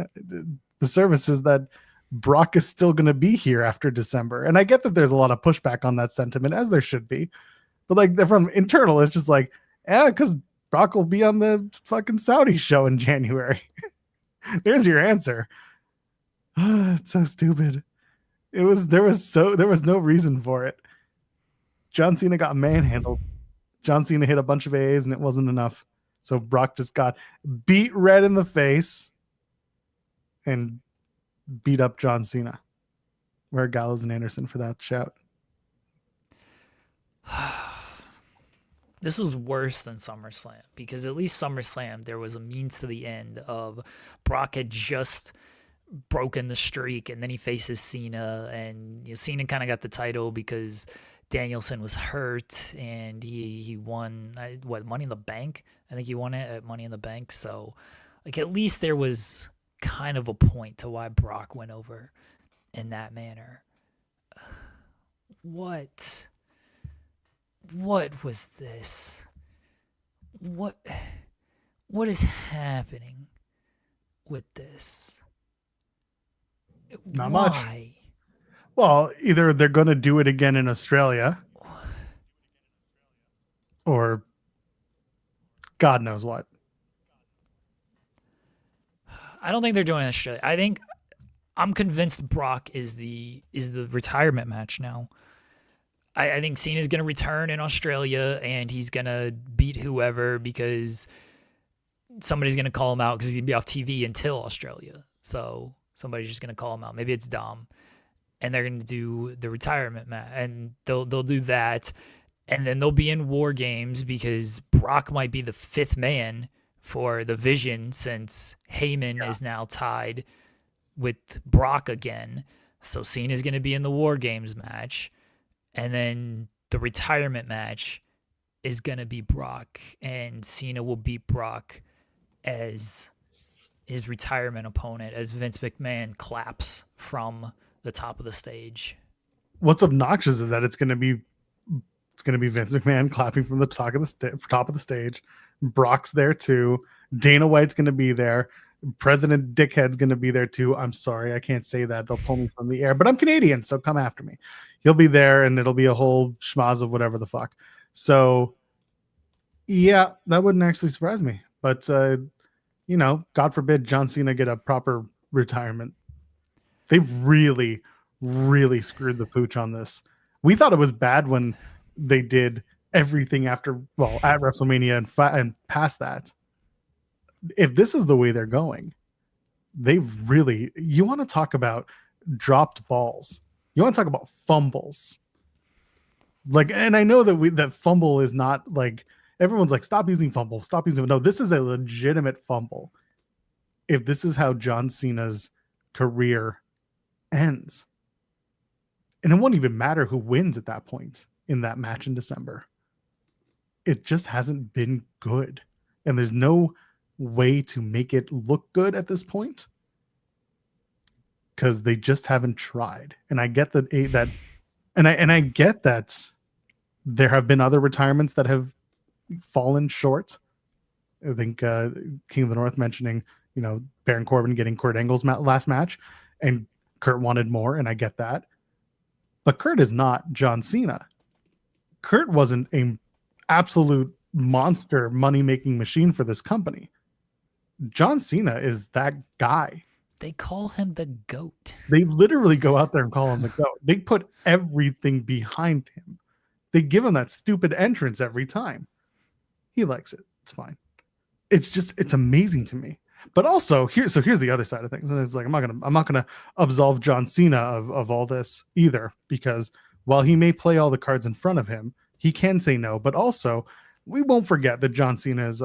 the service is that Brock is still going to be here after December. And I get that there's a lot of pushback on that sentiment, as there should be. But like from internal, it's just like, because Brock will be on the fucking Saudi show in January. There's your answer. It's so stupid. There was no reason for it. John Cena got manhandled. John Cena hit a bunch of A's and it wasn't enough. So Brock just got beat red in the face and beat up John Cena. Where Gallows and Anderson for that shout. This was worse than SummerSlam, because at least SummerSlam there was a means to the end of Brock had just broken the streak, and then he faces Cena, and Cena kind of got the title because Danielson was hurt, and he won Money in the Bank. I think he won it at Money in the Bank. So like at least there was kind of a point to why Brock went over in that manner. What was this? What is happening with this? Not Why? much. Well, either they're going to do it again in Australia, or God knows what. I don't think they're doing Australia. I'm convinced Brock is the retirement match now. I think Cena's going to return in Australia, and he's going to beat whoever because somebody's going to call him out because he's going to be off TV until Australia. So somebody's just going to call him out. Maybe it's Dom. And they're going to do the retirement match, and they'll do that. And then they'll be in War Games because Brock might be the fifth man for the Vision, since Heyman is now tied with Brock again. So Cena's going to be in the War Games match. And then the retirement match is going to be Brock, and Cena will beat Brock as his retirement opponent as Vince McMahon claps from the top of the stage. What's obnoxious is that it's going to be Vince McMahon clapping from the top of the stage. Brock's there too. Dana White's going to be there. President Dickhead's going to be there too. I'm sorry, I can't say that. They'll pull me from the air, but I'm Canadian, so come after me. He'll be there, and it'll be a whole schmoz of whatever the fuck. So, yeah, that wouldn't actually surprise me. But, God forbid John Cena get a proper retirement. They really, really screwed the pooch on this. We thought it was bad when they did everything at WrestleMania and past that. If this is the way they're going, you want to talk about dropped balls. You want to talk about fumbles? Like, and I know that fumble is not like everyone's like, stop using fumble, stop using. No, this is a legitimate fumble. If this is how John Cena's career ends, and it won't even matter who wins at that point in that match in December. It just hasn't been good, and there's no way to make it look good at this point because they just haven't tried. And I get that I get that there have been other retirements that have fallen short. I think King of the North mentioning, Baron Corbin getting Kurt Angle's last match, and Kurt wanted more, and I get that. But Kurt is not John Cena. Kurt wasn't an absolute monster money-making machine for this company. John Cena is that guy. They call him the GOAT. They literally go out there and call him the GOAT. They put everything behind him. They give him that stupid entrance every time. He likes it. It's fine. It's amazing to me. But also here's the other side of things. And it's like, I'm not gonna absolve John Cena of all this either, because while he may play all the cards in front of him, he can say no. But also, we won't forget that John Cena is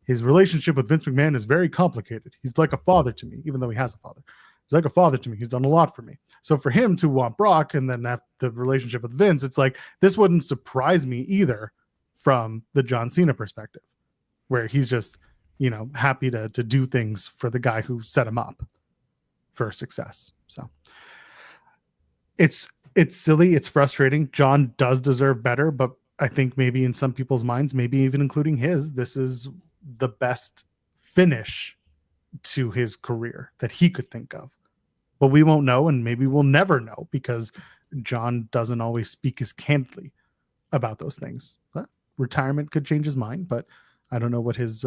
his relationship with Vince McMahon is very complicated. He's like a father to me, even though he has a father. He's like a father to me. He's done a lot for me. So for him to want Brock and then have the relationship with Vince, it's like, this wouldn't surprise me either from the John Cena perspective, where he's just, happy to do things for the guy who set him up for success. So it's silly. It's frustrating. John does deserve better, but I think maybe in some people's minds, maybe even including his, this is the best finish to his career that he could think of. But we won't know, and maybe we'll never know, because John doesn't always speak as candidly about those things. But retirement could change his mind, but I don't know what his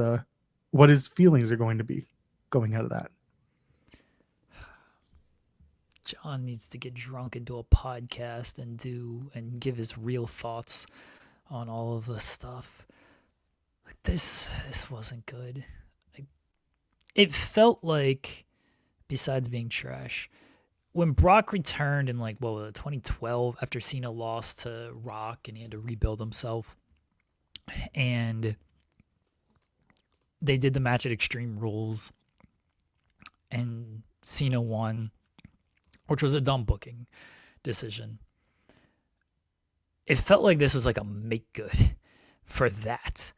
feelings are going to be going out of that. John needs to get drunk and do a podcast and give his real thoughts on all of this stuff. Like this wasn't good. It felt like, besides being trash, when Brock returned in 2012 after Cena lost to Rock and he had to rebuild himself, and they did the match at Extreme Rules and Cena won, which was a dumb booking decision. It felt like this was like a make good for that.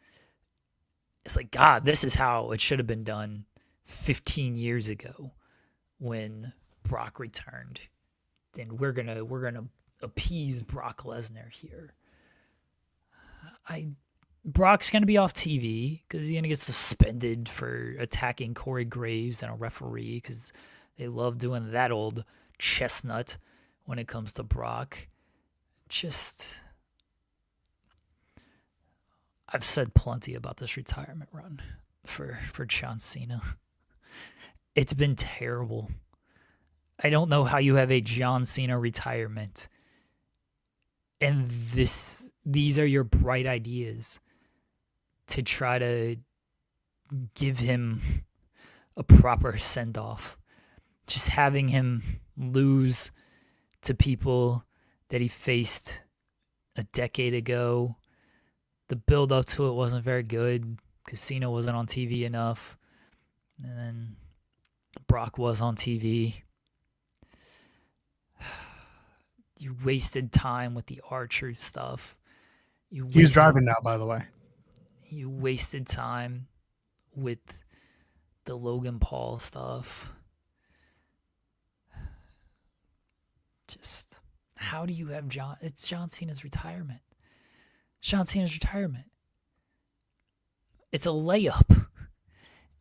It's like, God, this is how it should have been done 15 years ago when Brock returned. And we're gonna appease Brock Lesnar here. Brock's going to be off TV because he's going to get suspended for attacking Corey Graves and a referee, because they love doing that old chestnut when it comes to Brock. I've said plenty about this retirement run for John Cena. It's been terrible. I don't know how you have a John Cena retirement and these are your bright ideas to try to give him a proper send-off. Just having him lose to people that he faced a decade ago. The build-up to it wasn't very good because Cena wasn't on TV enough. And then Brock was on TV. You wasted time with the R-Truth stuff. He's driving now, by the way. You wasted time with the Logan Paul stuff. Just, how do you have John? It's John Cena's retirement. John Cena's retirement. It's a layup.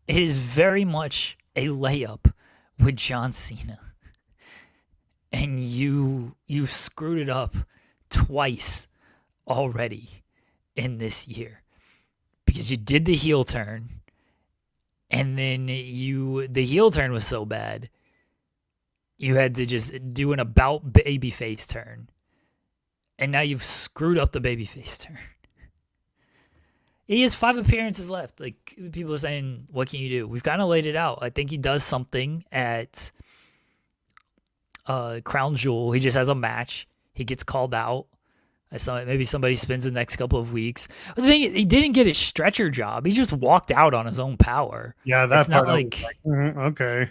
It is very much a layup with John Cena. And you've screwed it up twice already in this year. Because you did the heel turn, and then the heel turn was so bad, you had to just do an about babyface turn. And now you've screwed up the babyface turn. He has 5 appearances left. Like, people are saying, what can you do? We've kind of laid it out. I think he does something at crown jewel. He just has a match. He gets called out. I saw it. Maybe somebody spends the next couple of weeks. The thing is, he didn't get his stretcher job. He just walked out on his own power. Yeah, that It's not part I was like, like, okay.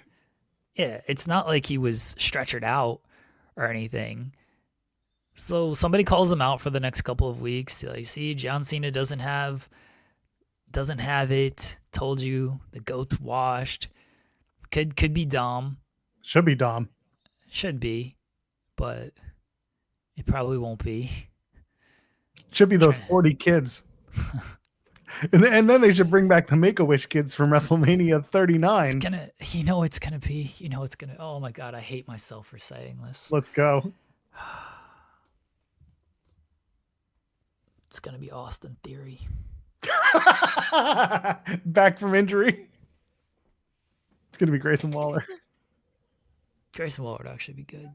yeah, it's not like he was stretchered out or anything. So somebody calls him out for the next couple of weeks. Like, see, John Cena doesn't have it. Told you the goat's washed. Could be Dom. Should be Dom. Should be, but it probably won't be. Should be those 40 kids. and then they should bring back the Make-A-Wish kids from WrestleMania 39. It's gonna be. Oh my god, I hate myself for saying this. Let's go. It's gonna be Austin Theory. Back from injury. It's gonna be Grayson Waller. Grayson Waller would actually be good.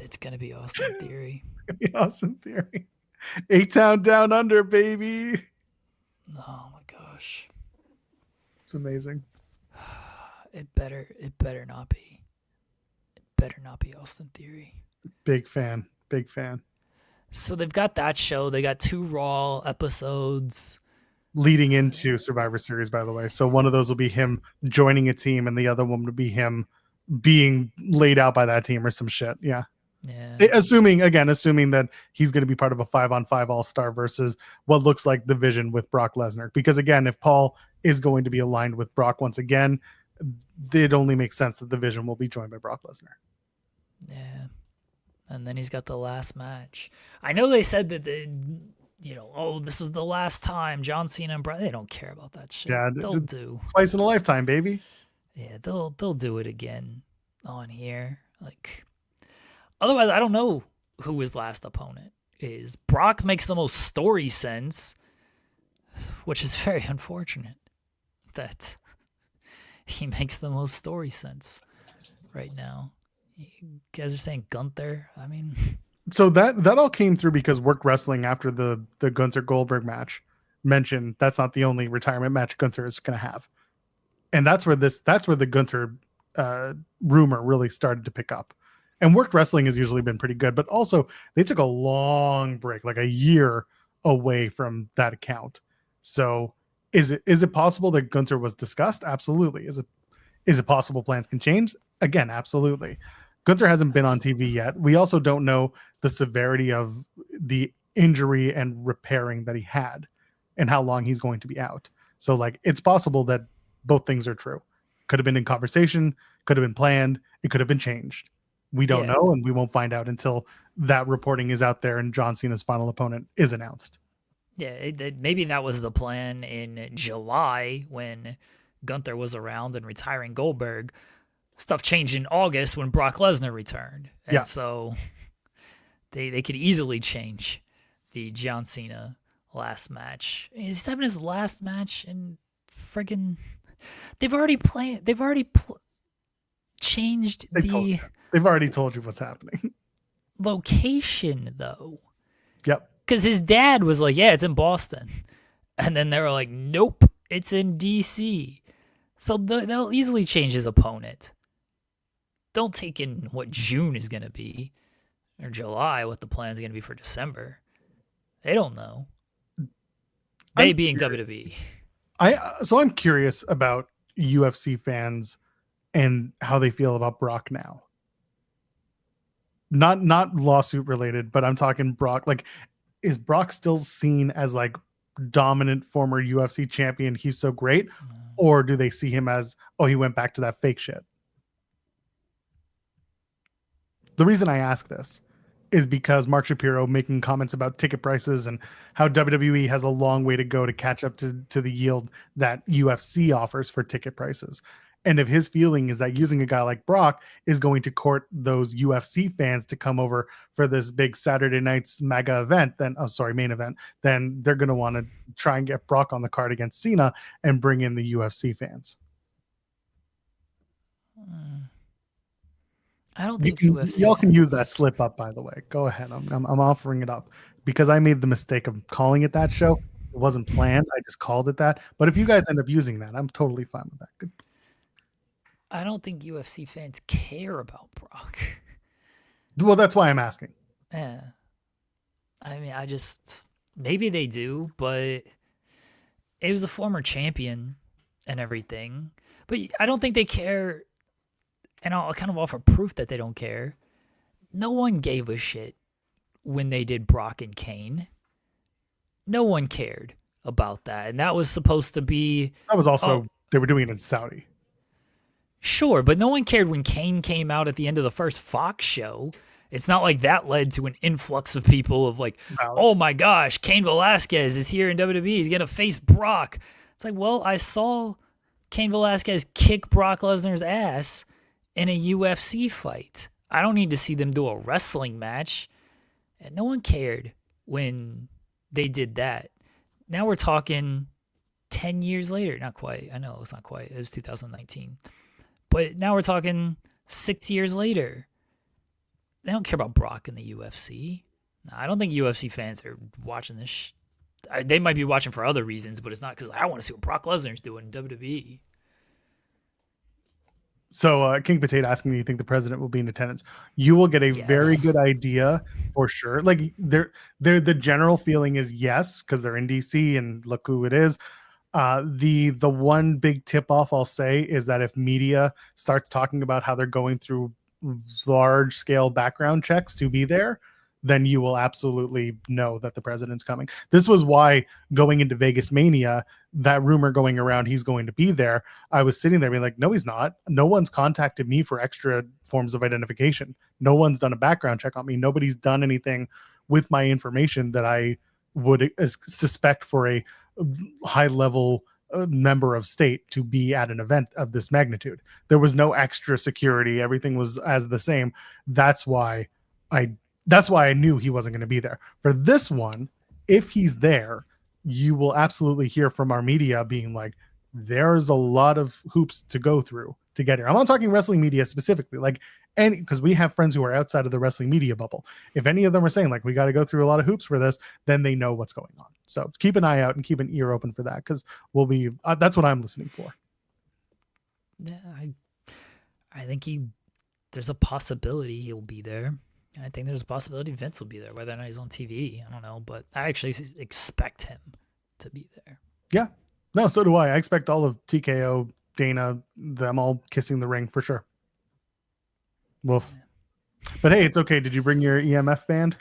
It's gonna be Austin Theory. It's gonna be Austin Theory. A-Town Down Under, baby. Oh my gosh. It's amazing. It better not be. It better not be Austin Theory. Big fan. Big fan. So they've got that show. They got 2 Raw episodes. Leading into Survivor Series, by the way. So one of those will be him joining a team, and the other one will be him being laid out by that team or some shit. Yeah. Yeah. Assuming that he's going to be part of a 5-on-5 All-Star versus what looks like the Vision with Brock Lesnar. Because again, if Paul is going to be aligned with Brock once again, it only makes sense that the Vision will be joined by Brock Lesnar. Yeah. And then he's got the last match. I know they said that this was the last time John Cena and Brock. They don't care about that shit. Yeah, they'll do twice in a lifetime, baby. Yeah, they'll do it again on here. Like, otherwise, I don't know who his last opponent is. Brock makes the most story sense, which is very unfortunate that he makes the most story sense right now. You guys are saying Gunther. I mean, so that all came through because Work Wrestling, after the Gunther Goldberg match, mentioned that's not the only retirement match Gunther is going to have, and that's where the Gunther rumor really started to pick up. And Work Wrestling has usually been pretty good, but also they took a long break, like a year away from that account. So is it possible that Gunther was discussed? Absolutely. Is it possible plans can change? Again, absolutely. Gunther hasn't been on TV yet. We also don't know the severity of the injury and repairing that he had and how long he's going to be out. So like, it's possible that both things are true. Could have been in conversation, could have been planned, it could have been changed. We don't know, and we won't find out until that reporting is out there and John Cena's final opponent is announced. Yeah, maybe that was the plan in July when Gunther was around and retiring Goldberg. Stuff changed in August when Brock Lesnar returned. And so they could easily change the John Cena last match. He's having his last match in friggin' they've already changed They've already told you what's happening. Location though. Yep. Because his dad was like, yeah, it's in Boston. And then they were like, nope, it's in DC. So they'll easily change his opponent. Don't take in what June is going to be or July, what the plan is going to be for December. They don't know. They being WWE. So I'm curious about UFC fans and how they feel about Brock now. Not lawsuit related, but I'm talking Brock. Like, is Brock still seen as like dominant former UFC champion? He's so great. Or do they see him as, oh, he went back to that fake shit? The reason I ask this is because Mark Shapiro making comments about ticket prices and how WWE has a long way to go to catch up to the yield that UFC offers for ticket prices. And if his feeling is that using a guy like Brock is going to court those UFC fans to come over for this big Saturday night's mega event, main event, then they're going to want to try and get Brock on the card against Cena and bring in the UFC fans. I don't think y'all can use that slip up, by the way. Go ahead. I'm offering it up because I made the mistake of calling it that show. It wasn't planned. I just called it that. But if you guys end up using that, I'm totally fine with that. Good. I don't think UFC fans care about Brock. Well, that's why I'm asking. Yeah. I mean, maybe they do, but it was a former champion and everything. But I don't think they care. And I'll kind of offer proof that they don't care. No one gave a shit when they did Brock and Kane. No one cared about that. And that was supposed to be. That was also, they were doing it in Saudi. Sure, but no one cared when Kane came out at the end of the first Fox show. It's not like that led to an influx of people of like, oh my gosh, Cain Velasquez is here in WWE. He's going to face Brock. It's like, well, I saw Cain Velasquez kick Brock Lesnar's ass in a UFC fight. I don't need to see them do a wrestling match. And no one cared when they did that. Now we're talking 10 years later. Not quite. I know it's not quite. It was 2019. But now we're talking 6 years later. They don't care about Brock in the UFC. No, I don't think UFC fans are watching this. They might be watching for other reasons, but it's not because I want to see what Brock Lesnar's doing in WWE. So King Potato asking me, you think the president will be in attendance? You will get a very good idea for sure. Like the general feeling is yes, because they're in DC and look who it is. The one big tip off I'll say is that if media starts talking about how they're going through large scale background checks to be there, then you will absolutely know that the president's coming. This was why going into Vegas Mania, that rumor going around he's going to be there, I was sitting there being like, no, he's not. No one's contacted me for extra forms of identification. No one's done a background check on me. Nobody's done anything with my information that I would suspect for a high level member of state to be at an event of this magnitude. There was no extra security. Everything was as the same. That's why I knew he wasn't going to be there. For this one, if he's there, you will absolutely hear from our media being like, there's a lot of hoops to go through to get here. I'm not talking wrestling media specifically, like, and because we have friends who are outside of the wrestling media bubble. If any of them are saying like, we got to go through a lot of hoops for this, then they know what's going on. So keep an eye out and keep an ear open for that, because we'll be, that's what I'm listening for. Yeah, I think there's a possibility he'll be there. I think there's a possibility Vince will be there, whether or not he's on TV. I don't know, but I actually expect him to be there. Yeah. No, so do I. I expect all of TKO, Dana, them all kissing the ring for sure. Wolf. But hey, it's okay. Did you bring your EMF band?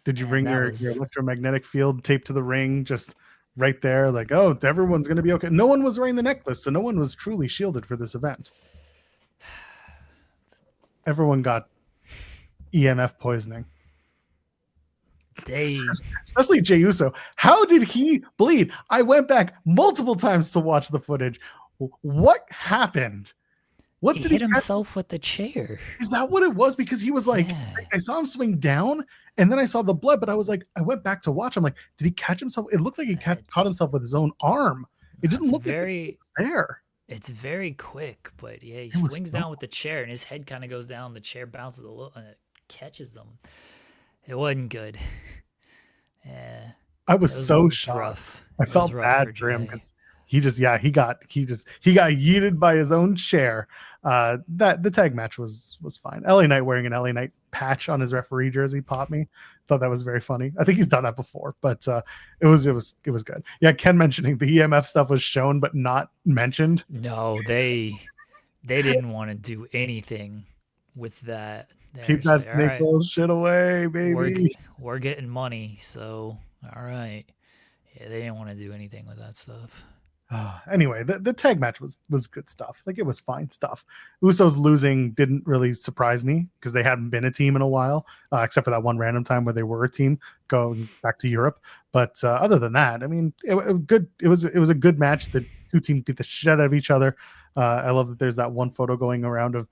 Did you bring your electromagnetic field taped to the ring just right there? Like, oh, everyone's going to be okay. No one was wearing the necklace, so no one was truly shielded for this event. Everyone got EMF poisoning. Especially Jey Uso. How did he bleed? I went back multiple times to watch the footage. What happened? What did he hit himself with the chair? Is that what it was? Because he was like, I saw him swing down, and then I saw the blood, but I was like, I went back to watch. I'm like, did he catch himself? It looked like he caught himself with his own arm. It didn't look like it was there. It's very quick, but yeah, he swings down with the chair, and his head kind of goes down. The chair bounces a little, and it catches them. It wasn't good. Yeah, I was so shocked. Rough. I felt bad for him because he got yeeted by his own chair. That the tag match was fine. LA Knight wearing an LA Knight patch on his referee jersey popped me. Thought that was very funny. I think he's done that before, but it was good. Yeah, Ken mentioning the EMF stuff was shown but not mentioned. No, they didn't want to do anything with that. Keep that snake oil shit away, baby. We're getting money, so all right. Yeah, they didn't want to do anything with that stuff. Anyway, the tag match was good stuff. Like, it was fine stuff. Usos losing didn't really surprise me because they hadn't been a team in a while, except for that one random time where they were a team going back to Europe. But other than that, I mean, it was a good match. The two teams beat the shit out of each other. I love that there's that one photo going around of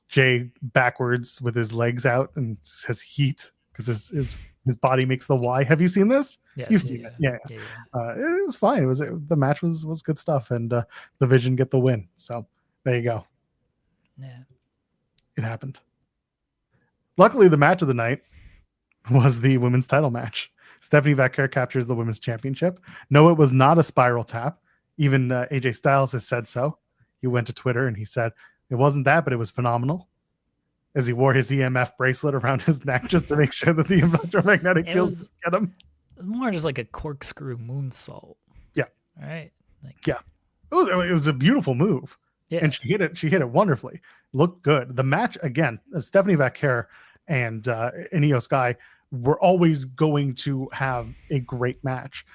Jay backwards with his legs out and says heat because his body makes the Y. Have you seen this? Yes, you've seen it. Yeah. It was fine. The match was good stuff, and the Vision get the win. So there you go. Yeah, it happened. Luckily, the match of the night was the women's title match. Stephanie Vaquer captures the women's championship. No, it was not a spiral tap. Even AJ Styles has said so. He went to Twitter and he said it wasn't that, but it was phenomenal. as he wore his EMF bracelet around his neck just to make sure that the electromagnetic fields get him. It was more just like a corkscrew moonsault. Yeah. All right. Like, yeah. It was a beautiful move. Yeah. And she hit it wonderfully. Looked good. The match, again, Stephanie Vaquer and Io Sky were always going to have a great match.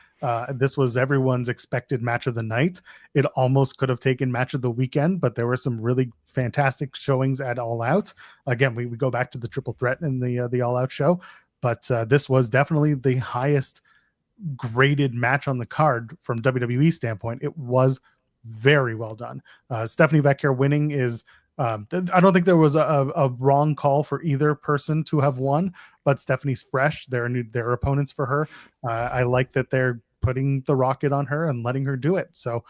This was everyone's expected match of the night. It almost could have taken match of the weekend, but there were some really fantastic showings at All Out. Again, we go back to the triple threat in the All Out show, but this was definitely the highest graded match on the card from WWE standpoint. It was very well done. Stephanie Vaquer winning is I don't think there was a wrong call for either person to have won, but Stephanie's fresh. They're opponents for her. I like that they're putting the rocket on her and letting her do it. So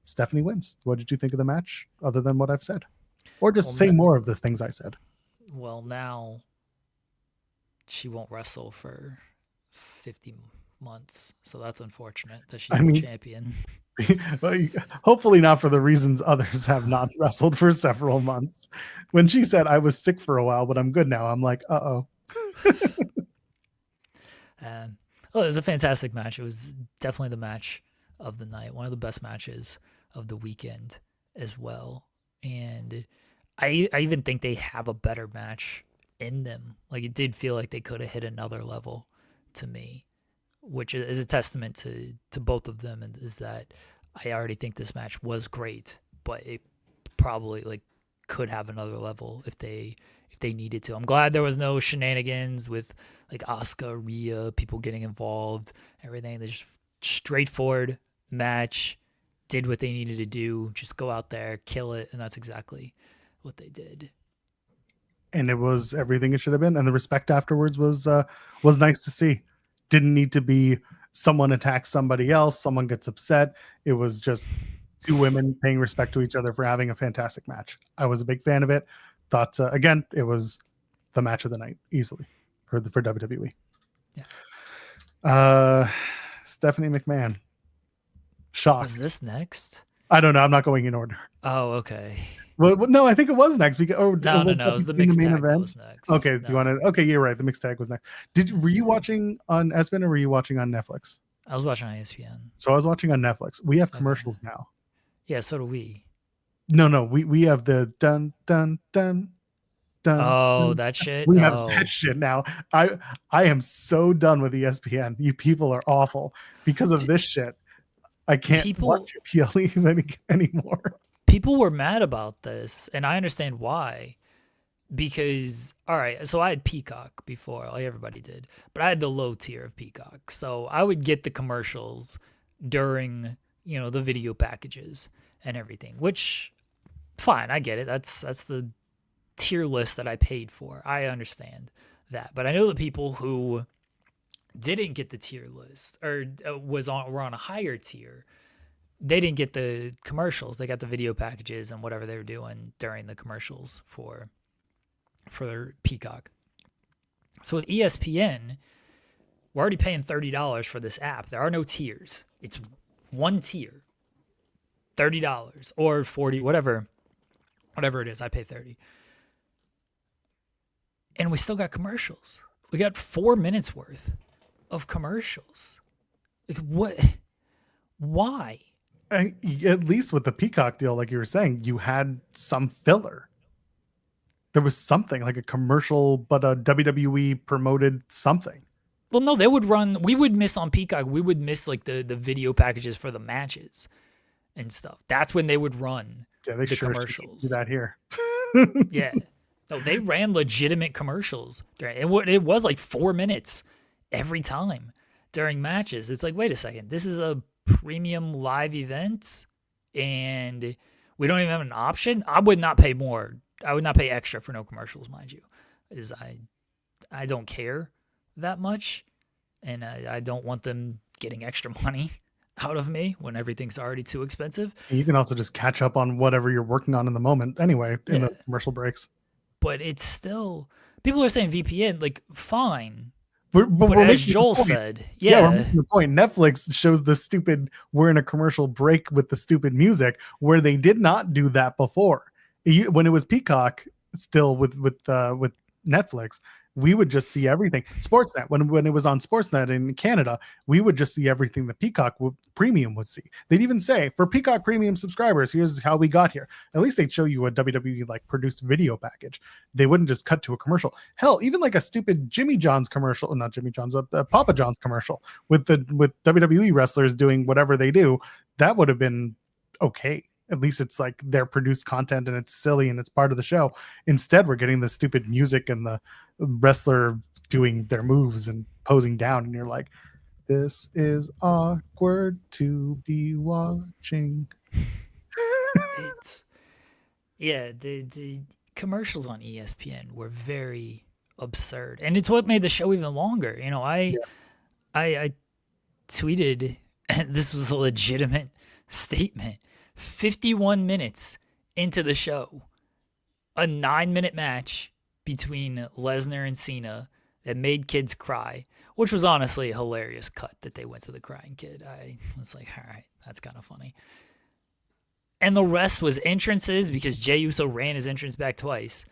Stephanie wins. What did you think of the match other than what I've said? Or just say more of the things I said? Well, now she won't wrestle for 50 months. So that's unfortunate that she's the champion. Hopefully not for the reasons others have not wrestled for several months. When she said I was sick for a while, but I'm good now, I'm like, uh-oh. It was a fantastic match. It was definitely the match of the night, one of the best matches of the weekend as well. And I even think they have a better match in them. Like, it did feel like they could have hit another level to me, which is a testament to both of them, and is that I already think this match was great, but it probably could have another level if they needed to. I'm glad there was no shenanigans with Asuka, Rhea, people getting involved, everything. They just straightforward match, did what they needed to do, just go out there, kill it, and that's exactly what they did. And it was everything it should have been, and the respect afterwards was nice to see. Didn't need to be someone attacks somebody else, someone gets upset. It was just two women paying respect to each other for having a fantastic match. I was a big fan of it. Thought, again, it was the match of the night, easily, for WWE. Yeah. Stephanie McMahon. Shocked. Was this next? I don't know. I'm not going in order. Oh, okay. Well, no, I think it was next. Because no, it was the mixed tag that was next. Okay, do you want to? Okay, you're right. The mixed tag was next. Were you watching on ESPN or were you watching on Netflix? I was watching on ESPN. So I was watching on Netflix. We have commercials now. Yeah, so do we. No, we have the dun dun dun dun. Oh, dun, that shit. We have that shit now. I am so done with ESPN. You people are awful because of this shit. I can't watch PLEs anymore. People were mad about this, and I understand why. Because, all right, so I had Peacock before, like everybody did, but I had the low tier of Peacock. So I would get the commercials during, the video packages and everything, which, fine, I get it. That's the tier list that I paid for. I understand that. But I know the people who didn't get the tier list or were on a higher tier, they didn't get the commercials. They got the video packages and whatever they were doing during the commercials for their Peacock. So with ESPN, we're already paying $30 for this app. There are no tiers. It's one tier, $30 or $40, whatever it is. I pay $30, and we still got commercials. We got 4 minutes worth of commercials. What? Why? At least with the Peacock deal, like you were saying, you had some filler. There was something like a commercial, but a WWE promoted something. Well, no, they would run. We would miss on Peacock. We would miss the video packages for the matches and stuff. That's when they would run the commercials. Do that here. Yeah. No, they ran legitimate commercials. It was like 4 minutes every time during matches. It's like, wait a second, this is a premium live event and we don't even have an option? I would not pay more. I would not pay extra for no commercials, mind you. I don't care that much, and I don't want them getting extra money out of me when everything's already too expensive. You can also just catch up on whatever you're working on in the moment anyway in those commercial breaks. But it's still, people are saying VPN, fine. But as Joel said, we're making the point. Netflix shows the stupid, we're in a commercial break with the stupid music, where they did not do that before. When it was Peacock, still with Netflix, we would just see everything. Sportsnet, when it was on Sportsnet in Canada, we would just see everything the Peacock Premium would see. They'd even say, for Peacock Premium subscribers, here's how we got here. At least they'd show you a WWE like produced video package. They wouldn't just cut to a commercial. Hell, even like a stupid Jimmy John's commercial, not Jimmy John's, a Papa John's commercial with WWE wrestlers doing whatever they do, that would have been okay. At least it's like their produced content and it's silly and it's part of the show. Instead, we're getting the stupid music and the wrestler doing their moves and posing down. And you're like, this is awkward to be watching. The commercials on ESPN were very absurd. And it's what made the show even longer. You know, I tweeted, and this was a legitimate statement, 51 minutes into the show, a 9-minute match between Lesnar and Cena that made kids cry, which was honestly a hilarious cut that they went to the crying kid. I was like, all right, that's kind of funny. And the rest was entrances because Jey Uso ran his entrance back twice,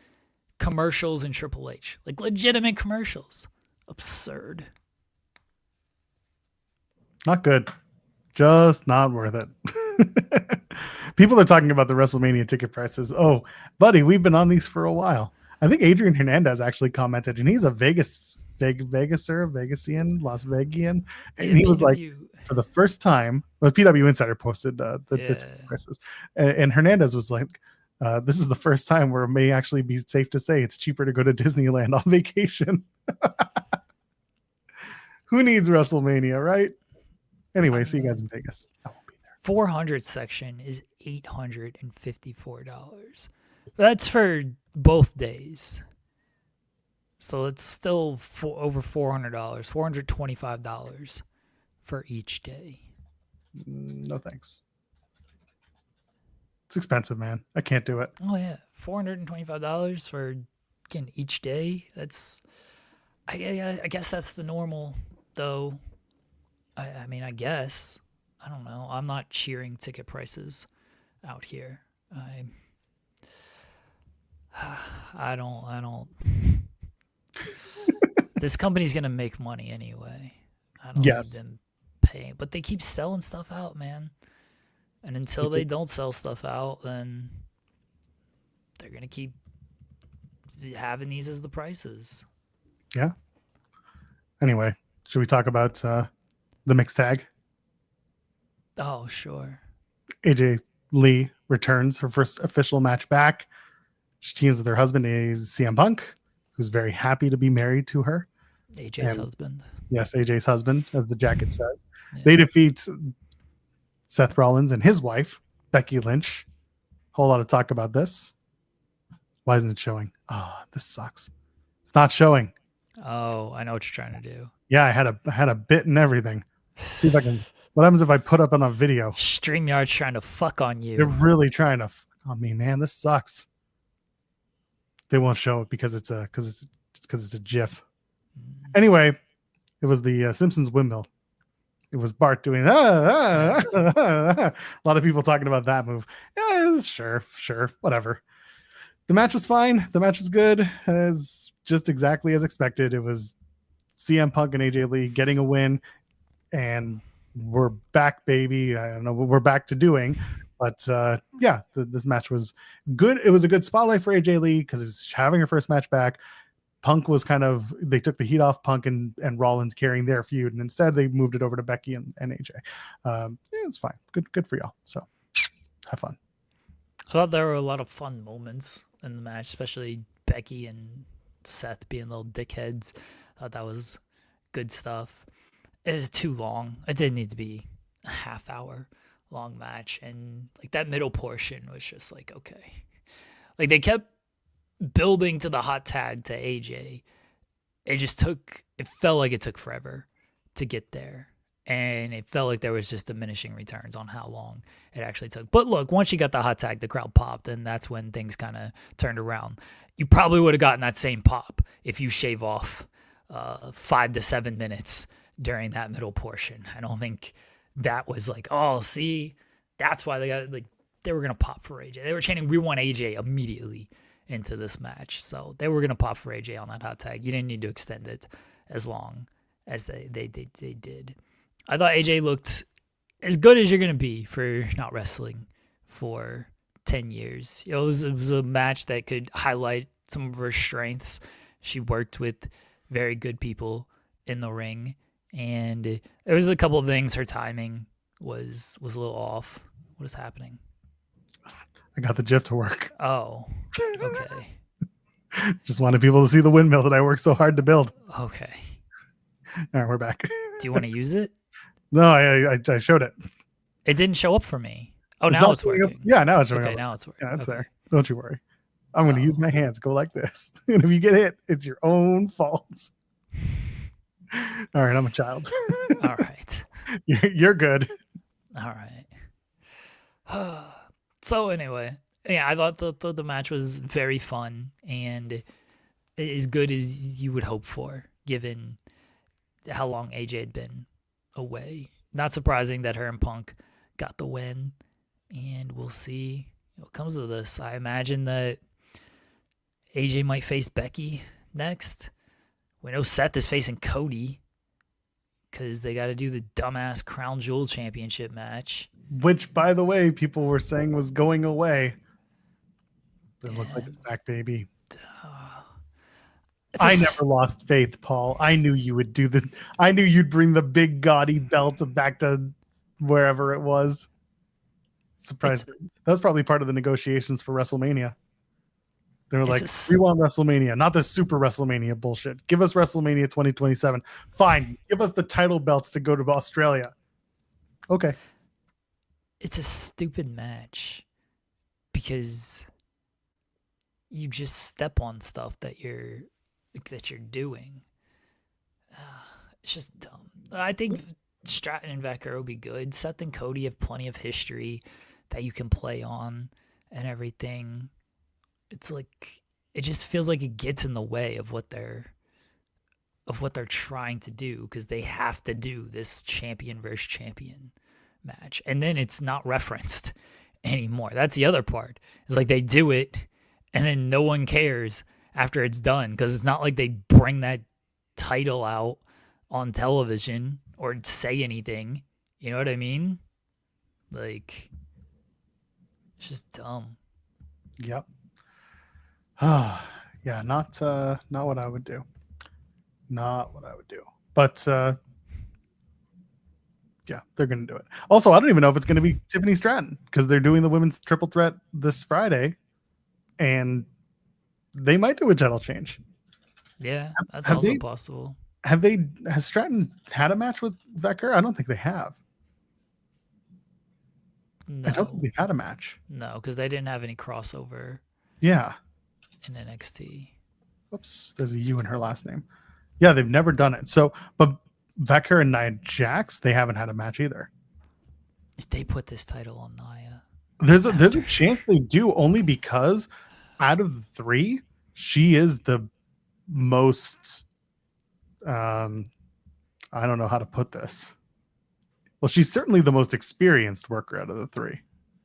commercials, and Triple H. Like legitimate commercials. Absurd. Not good. Just not worth it. People are talking about the WrestleMania ticket prices. Oh, buddy, we've been on these for a while. I think Adrian Hernandez actually commented, and he's a Vegasian, Las Vegian, and he was like, for the first time, well, PW Insider posted the ticket prices, and Hernandez was like, this is the first time where it may actually be safe to say it's cheaper to go to Disneyland on vacation. Who needs WrestleMania, right? Anyway, see you guys in Vegas. I won't be there. 400 section is $854. That's for both days. So it's still over $400, $425 for each day. No thanks. It's expensive, man. I can't do it. Oh yeah, $425 for again each day. That's, I guess that's the normal though. I mean, I guess. I don't know. I'm not cheering ticket prices out here. I don't. This company's gonna make money anyway. I don't need them paying, but they keep selling stuff out, man. And until they don't sell stuff out, then they're gonna keep having these as the prices. Yeah. Anyway, should we talk about the mixed tag? Oh, sure. AJ Lee returns her first official match back. She teams with her husband, CM Punk, who's very happy to be married to her. AJ's husband. Yes, AJ's husband, as the jacket says. Yeah. They defeat Seth Rollins and his wife, Becky Lynch. Whole lot of talk about this. Why isn't it showing? Oh, this sucks. It's not showing. Oh, I know what you're trying to do. Yeah, I had a bit and everything. See if I can. What happens if I put up on a video? StreamYard's trying to fuck on you. They're really trying to fuck on me, man. This sucks. They won't show it because it's a GIF. Anyway, it was the Simpsons windmill. It was Bart doing a lot of people talking about that move. Yeah, sure, whatever. The match was fine. The match was good. As just exactly as expected. It was CM Punk and AJ Lee getting a win, and we're back, baby. I don't know what we're back to doing, but this match was good. It was a good spotlight for AJ Lee because it was having her first match back. Punk was they took the heat off Punk and Rollins carrying their feud, and instead they moved it over to Becky and AJ. It's fine. Good for y'all. So have fun. I thought there were a lot of fun moments in the match, especially Becky and Seth being little dickheads. I thought that was good stuff. It was too long. It didn't need to be a half-hour long match, and like that middle portion was just like, okay. Like they kept building to the hot tag to AJ. It felt like it took forever to get there. And it felt like there was just diminishing returns on how long it actually took. But look, once you got the hot tag, the crowd popped, and that's when things kind of turned around. You probably would have gotten that same pop if you shave off 5 to 7 minutes during that middle portion. I don't think that was like, oh, see, that's why they were going to pop for AJ. They were chanting, we want AJ immediately into this match. So they were gonna pop for AJ on that hot tag. You didn't need to extend it as long as they did. I thought AJ looked as good as you're gonna be for not wrestling for 10 years. It was a match that could highlight some of her strengths. She worked with very good people in the ring, and there was a couple of things. Her timing was a little off. What is happening? I got the GIF to work. Oh, okay. Just wanted people to see the windmill that I worked so hard to build. Okay. All right, we're back. Do you want to use it? No, I showed it. It didn't show up for me. Oh, now it's working. Yeah, now it's showing Okay, up. now it's working. Yeah, it's Okay. there. Don't you worry. I'm going to use my hands. Go like this. And if you get hit, it's your own fault. All right, I'm a child. All right. You're good. All right. So anyway, yeah, I thought the match was very fun and as good as you would hope for, given how long AJ had been away. Not surprising that her and Punk got the win, and we'll see what comes of this. I imagine that AJ might face Becky next. We know Seth is facing Cody because they got to do the dumbass Crown Jewel Championship match. Which, by the way, people were saying was going away. It looks like it's back, baby. I never lost faith, Paul. I knew you would do the. I knew you'd bring the big gaudy belt back to wherever it was. Surprised. That was probably part of the negotiations for WrestleMania. They were like, we want WrestleMania, not the Super WrestleMania bullshit. Give us WrestleMania 2027. Fine. Give us the title belts to go to Australia. Okay. It's a stupid match because you just step on stuff that you're doing. It's just dumb. I think Stratton and Vecker will be good. Seth and Cody have plenty of history that you can play on and everything. It's like it just feels like it gets in the way of what they're trying to do because they have to do this champion versus champion match, and then it's not referenced anymore. That's the other part. It's like they do it, and then no one cares after it's done because it's not like they bring that title out on television or say anything. You know what I mean? Like, it's just dumb. Yep. Yeah, not what I would do. Not what I would do. But yeah, they're going to do it. Also, I don't even know if it's going to be Tiffany Stratton because they're doing the women's triple threat this Friday, and they might do a title change. Yeah, that's also possible. Has Stratton had a match with Vecker? I don't think they have. No. I don't think they've had a match. No, because they didn't have any crossover. Yeah. In NXT. Whoops, there's a U in her last name. Yeah, they've never done it. So, but Vecker and Nia Jax, they haven't had a match either. They put this title on Nia. There's a chance they do, only because out of the three, she is the most I don't know how to put this. Well, she's certainly the most experienced worker out of the three.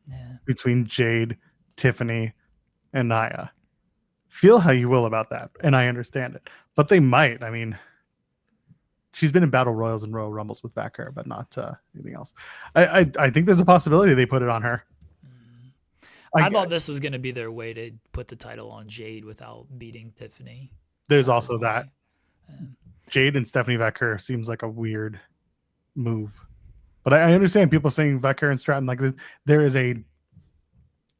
Yeah. Between Jade, Tiffany, and Nia. Feel how you will about that, and I understand it. But they might. I mean, she's been in Battle Royals and Royal Rumbles with Vecker, but not anything else. I think there's a possibility they put it on her. I thought this was going to be their way to put the title on Jade without beating Tiffany. There's also that. Jade and Stephanie Vecker seems like a weird move. But I understand people saying Vecker and Stratton, like there is a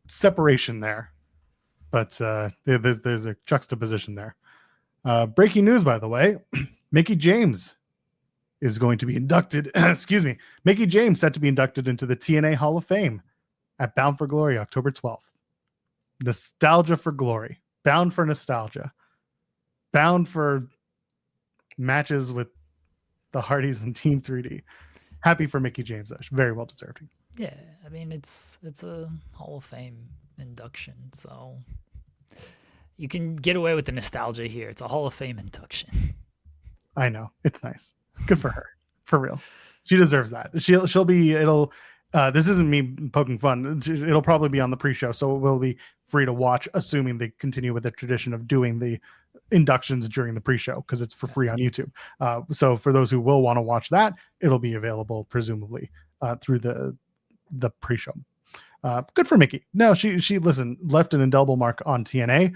separation there. But there's a juxtaposition there. Breaking news, by the way, Mickie James is going to be inducted. Excuse me. Mickie James set to be inducted into the TNA Hall of Fame at Bound for Glory, October 12th. Nostalgia for glory. Bound for nostalgia. Bound for matches with the Hardys and Team 3D. Happy for Mickie James, though. Very well deserved. Yeah, I mean, it's a Hall of Fame induction, so you can get away with the nostalgia here. It's a Hall of Fame induction. I know. It's nice. Good for her. For real. She deserves that. She'll be, This isn't me poking fun. It'll probably be on the pre-show, so it will be free to watch, assuming they continue with the tradition of doing the inductions during the pre-show, because it's for free on YouTube. So for those who will want to watch that, it'll be available presumably through the pre-show. Good for Mickey. No, she listen, left an indelible mark on TNA.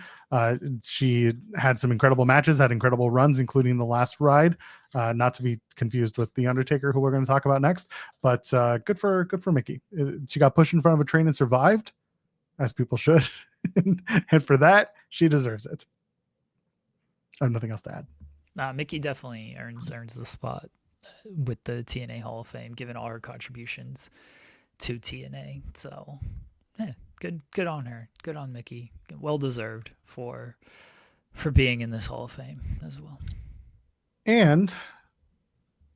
She had some incredible matches, had incredible runs, including the last ride. Not to be confused with the Undertaker, who we're going to talk about next. But good for Mickey. She got pushed in front of a train and survived, as people should, and for that, she deserves it. I have nothing else to add. Mickey definitely earns the spot with the TNA Hall of Fame, given all her contributions to TNA. So good on her. Good on Mickey. Well deserved for being in this Hall of Fame as well. And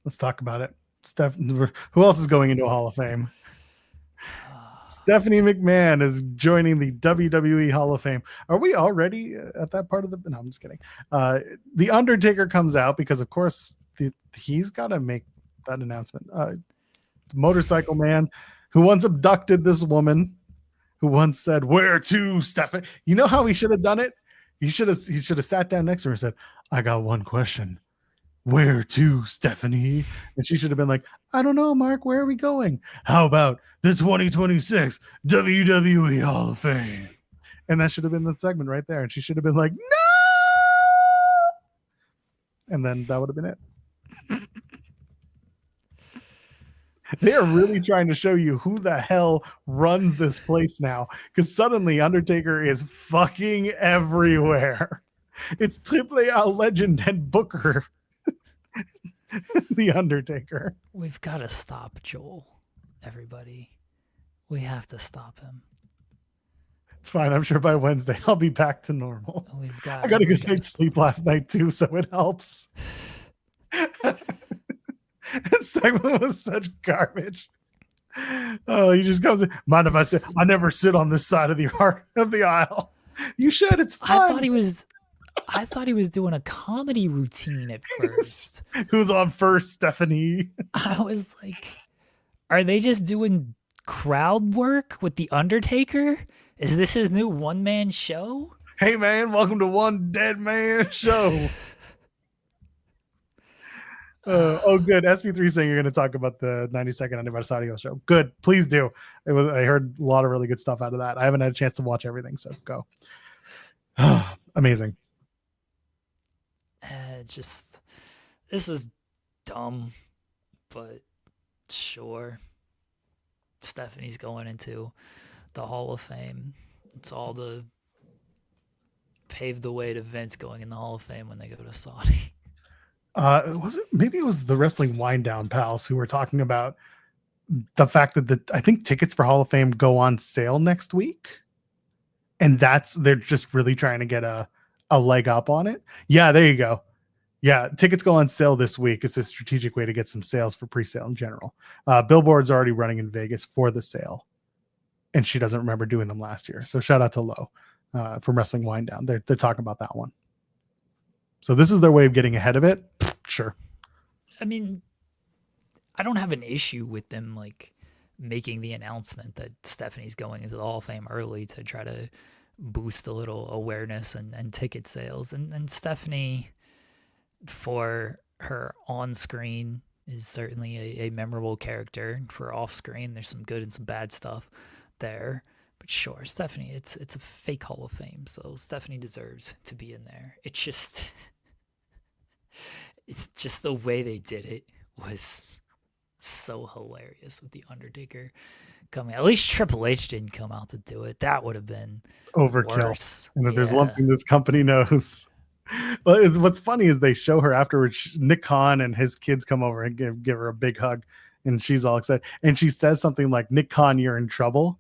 let's talk about it. Who else is going into a Hall of Fame? Stephanie McMahon is joining the WWE Hall of Fame. Are we already at that part of the... No, I'm just kidding. The Undertaker comes out because, of course, he's got to make that announcement. The motorcycle man who once abducted this woman, who once said, "Where to, Stephanie?" You know how he should have done it? He should have sat down next to her and said, "I got one question. Where to, Stephanie?" And she should have been like, "I don't know, Mark. Where are we going? How about the 2026 WWE Hall of Fame?" And that should have been the segment right there. And she should have been like, "No!" And then that would have been it. They are really trying to show you who the hell runs this place now, because suddenly Undertaker is fucking everywhere. It's Triple A legend and Booker, the Undertaker. We've got to stop Joel, everybody. We have to stop him. It's fine. I'm sure by Wednesday I'll be back to normal. I got a good night's sleep last night too, so it helps. That segment was such garbage. Oh, he just comes in. Mind if I sit? I never sit on this side of the aisle. You should. It's fun. I thought he was doing a comedy routine at first. Who's on first, Stephanie? I was like, are they just doing crowd work with the Undertaker? Is this his new one-man show? Hey man, welcome to One Dead Man Show. Oh, good. SP3 saying you're going to talk about the 92nd anniversary show. Good. Please do. I heard a lot of really good stuff out of that. I haven't had a chance to watch everything, so go. Amazing. This was dumb, but sure. Stephanie's going into the Hall of Fame. It's all to pave the way to Vince going in the Hall of Fame when they go to Saudi. Maybe it was the Wrestling Wind Down pals who were talking about the fact that I think tickets for Hall of Fame go on sale next week, and they're just really trying to get a leg up on it. Yeah, there you go. Yeah, tickets go on sale this week. It's a strategic way to get some sales for pre-sale in general. Billboard's already running in Vegas for the sale, and she doesn't remember doing them last year. So shout out to Lo from Wrestling Wind Down. They're talking about that one. So this is their way of getting ahead of it. Sure. I mean, I don't have an issue with them like making the announcement that Stephanie's going into the Hall of Fame early to try to boost a little awareness and ticket sales. And Stephanie, for her on-screen, is certainly a memorable character. For off-screen, there's some good and some bad stuff there. But sure, Stephanie, it's a fake Hall of Fame, so Stephanie deserves to be in there. It's just the way they did it was so hilarious with the Undertaker coming. At least Triple H didn't come out to do it. That would have been overkill. Worse. And if there's one thing this company knows, well, what's funny is they show her afterwards. Nick Khan and his kids come over and give her a big hug, and she's all excited. And she says something like, "Nick Khan, you're in trouble."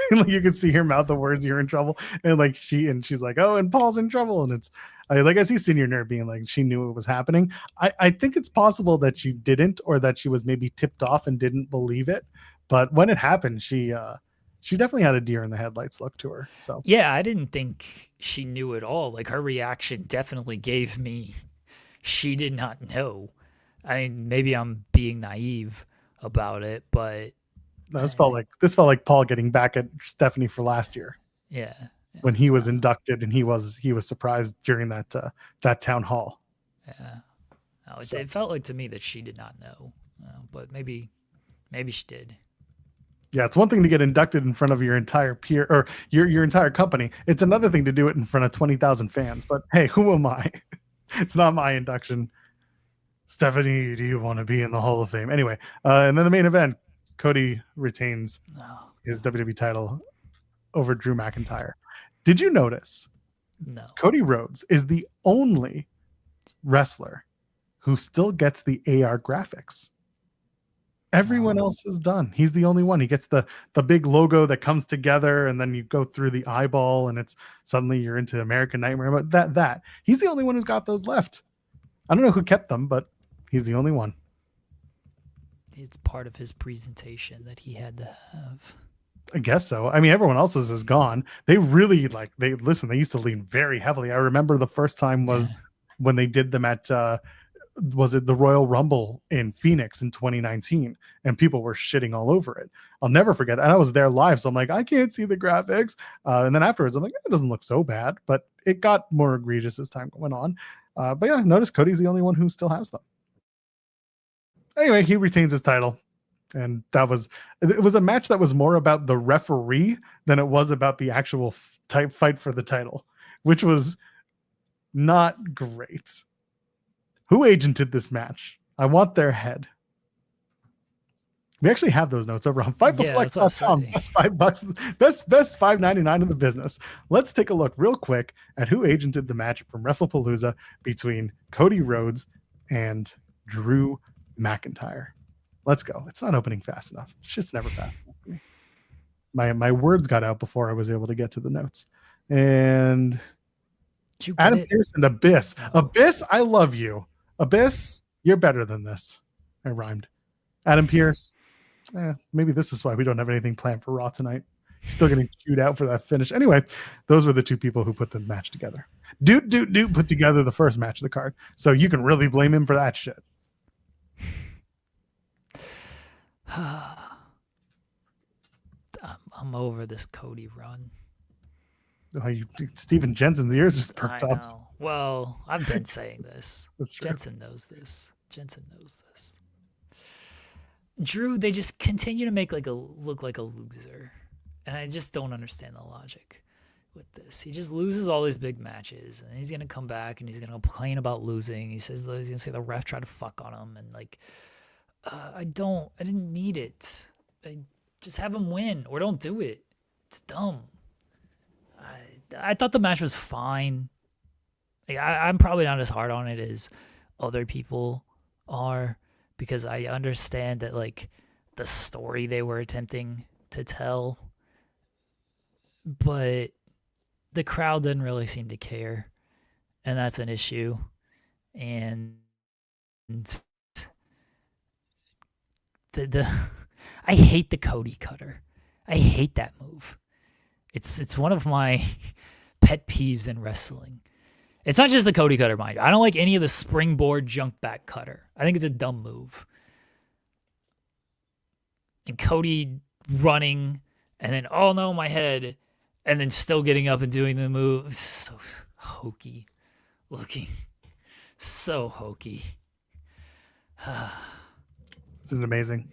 Like you can see her mouth the words "you're in trouble," and like she's like, "Oh, and Paul's in trouble," and it's I see Senior Nerd being like, she knew it was happening. I think it's possible that she didn't, or that she was maybe tipped off and didn't believe it. But when it happened, she definitely had a deer in the headlights look to her. So yeah, I didn't think she knew at all. Like her reaction definitely gave me she did not know. I mean, maybe I'm being naive about it, but This felt like Paul getting back at Stephanie for last year. Yeah. When he was inducted and he was surprised during that town hall. Yeah. No, it felt like to me that she did not know, but maybe she did. Yeah, it's one thing to get inducted in front of your entire peer or your entire company. It's another thing to do it in front of 20,000 fans. But hey, who am I? It's not my induction. Stephanie, do you want to be in the Hall of Fame? Anyway, and then the main event, Cody retains his WWE title over Drew McIntyre. Did you notice? No. Cody Rhodes is the only wrestler who still gets the AR graphics. Everyone else is done. He's the only one. He gets the big logo that comes together, and then you go through the eyeball, and it's suddenly you're into American Nightmare. But that he's the only one who's got those left. I don't know who kept them, but he's the only one. It's part of his presentation that he had to have. I guess so. I mean, everyone else's is gone. They really they used to lean very heavily. I remember the first time was when they did them at was it the Royal Rumble in Phoenix in 2019, and people were shitting all over it. I'll never forget that. And I was there live, so I'm like, I can't see the graphics. And then afterwards, I'm like, it doesn't look so bad, but it got more egregious as time went on. But yeah, notice Cody's the only one who still has them. Anyway, he retains his title. And it was a match that was more about the referee than it was about the actual type fight for the title, which was not great. Who agented this match? I want their head. We actually have those notes over on FightfulSelect.com. Best $5, best $5.99 in the business. Let's take a look real quick at who agented the match from Wrestlepalooza between Cody Rhodes and Drew McIntyre. Let's go. It's not opening fast enough. It's just never fast enough for me. My words got out before I was able to get to the notes. And Adam Pearce and Abyss. Abyss, I love you. Abyss, you're better than this. I rhymed. Adam Pearce, maybe this is why we don't have anything planned for Raw tonight. He's still getting chewed out for that finish. Anyway, those were the two people who put the match together. Dude put together the first match of the card. So you can really blame him for that shit. I'm over this Cody run. Steven Jensen's ears just perked up. Well, I've been saying this. Jensen knows this. Drew, they just continue to make look like a loser, and I just don't understand the logic with this. He just loses all these big matches, and he's gonna come back and he's gonna complain about losing. He's gonna say the ref tried to fuck on him, and I didn't need it. Just have him win or don't do it. It's dumb. I thought the match was fine. I'm probably not as hard on it as other people are, because I understand that the story they were attempting to tell, but the crowd didn't really seem to care, and that's an issue. And I hate the Cody cutter. I hate that move. It's one of my pet peeves in wrestling. It's not just the Cody cutter, mind you. I don't like any of the springboard jump back cutter. I think it's a dumb move. And Cody running and then, oh no, my head, and then still getting up and doing the move. It's so hokey looking. So hokey. Isn't it amazing?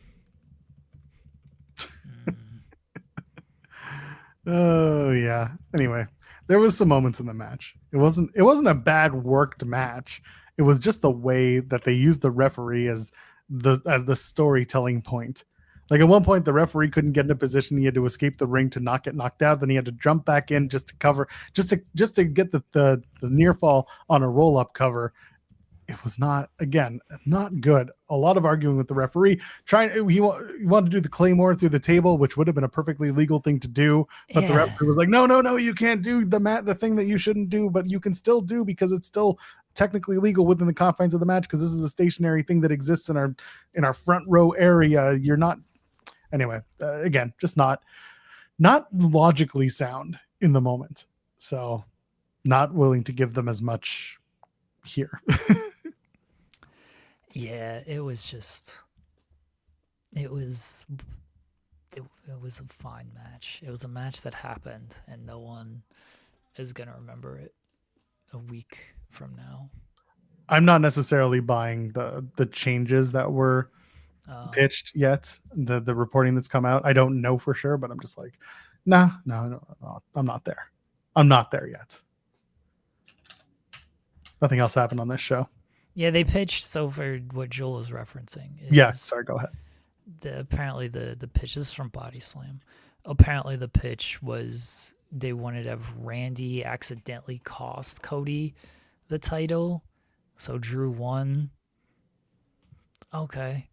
Oh yeah. Anyway, there was some moments in the match. It wasn't a bad worked match. It was just the way that they used the referee as the storytelling point. Like at one point, the referee couldn't get in a position. He had to escape the ring to not get knocked out. Then he had to jump back in just to cover, just to get the near fall on a roll up cover. It was not good. A lot of arguing with the referee. He wanted to do the Claymore through the table, which would have been a perfectly legal thing to do. But the referee was like, no, you can't do the thing that you shouldn't do, but you can still do because it's still technically legal within the confines of the match because this is a stationary thing that exists in our front row area. You're not. Anyway, again, just not logically sound in the moment. So not willing to give them as much here. Yeah, it was it was a fine match. It was a match that happened, and no one is gonna remember it a week from now. I'm not necessarily buying the changes that were pitched yet. The reporting that's come out, I don't know for sure, but I'm just like, no, I'm not there. I'm not there yet. Nothing else happened on this show. Yeah, they pitched. So for what Joel is referencing, Yeah, sorry, go ahead. Apparently the pitch is from Body Slam. Apparently the pitch was they wanted to have Randy accidentally cost Cody the title, so Drew won. Okay.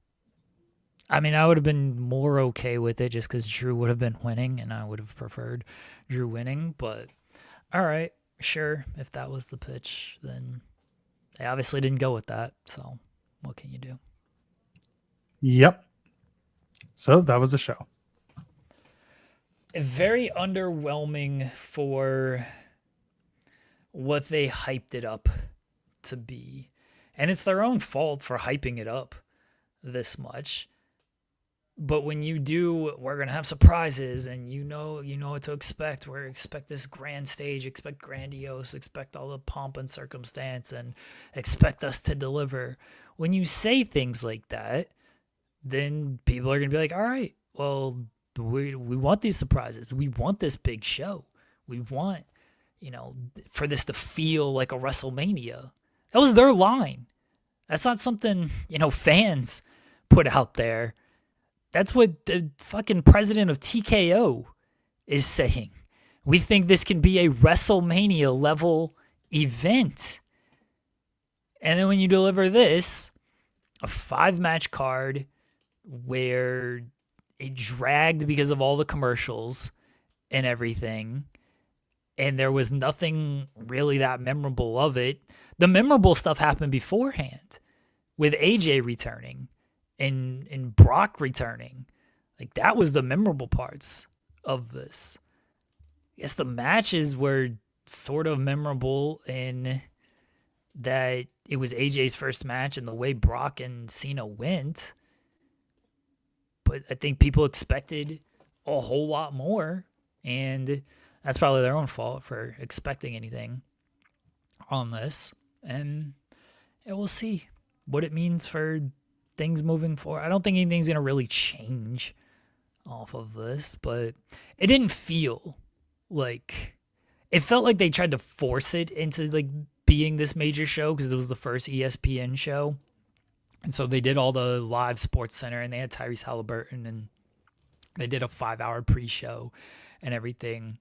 I mean, I would have been more okay with it just because Drew would have been winning, and I would have preferred Drew winning. But all right, sure. If that was the pitch, then they obviously didn't go with that. So what can you do? Yep. So that was the show. Very underwhelming for what they hyped it up to be. And it's their own fault for hyping it up this much. But when you do, we're going to have surprises, and you know what to expect. We expect this grand stage, expect grandiose, expect all the pomp and circumstance, and expect us to deliver. When you say things like that, then people are going to be like, all right, well, we want these surprises. We want this big show. We want, for this to feel like a WrestleMania. That was their line. That's not something, fans put out there. That's what the fucking president of TKO is saying. We think this can be a WrestleMania level event. And then when you deliver this, a 5-match card where it dragged because of all the commercials and everything, and there was nothing really that memorable of it. The memorable stuff happened beforehand with AJ returning and Brock returning. Like, that was the memorable parts of this. I guess the matches were sort of memorable in that it was AJ's first match and the way Brock and Cena went. But I think people expected a whole lot more, and that's probably their own fault for expecting anything on this. And we'll see what it means for things moving forward. I don't think anything's going to really change off of this, but it didn't feel like... It felt like they tried to force it into like being this major show because it was the first ESPN show. And so they did all the live Sports Center, and they had Tyrese Halliburton, and they did a 5-hour pre-show and everything.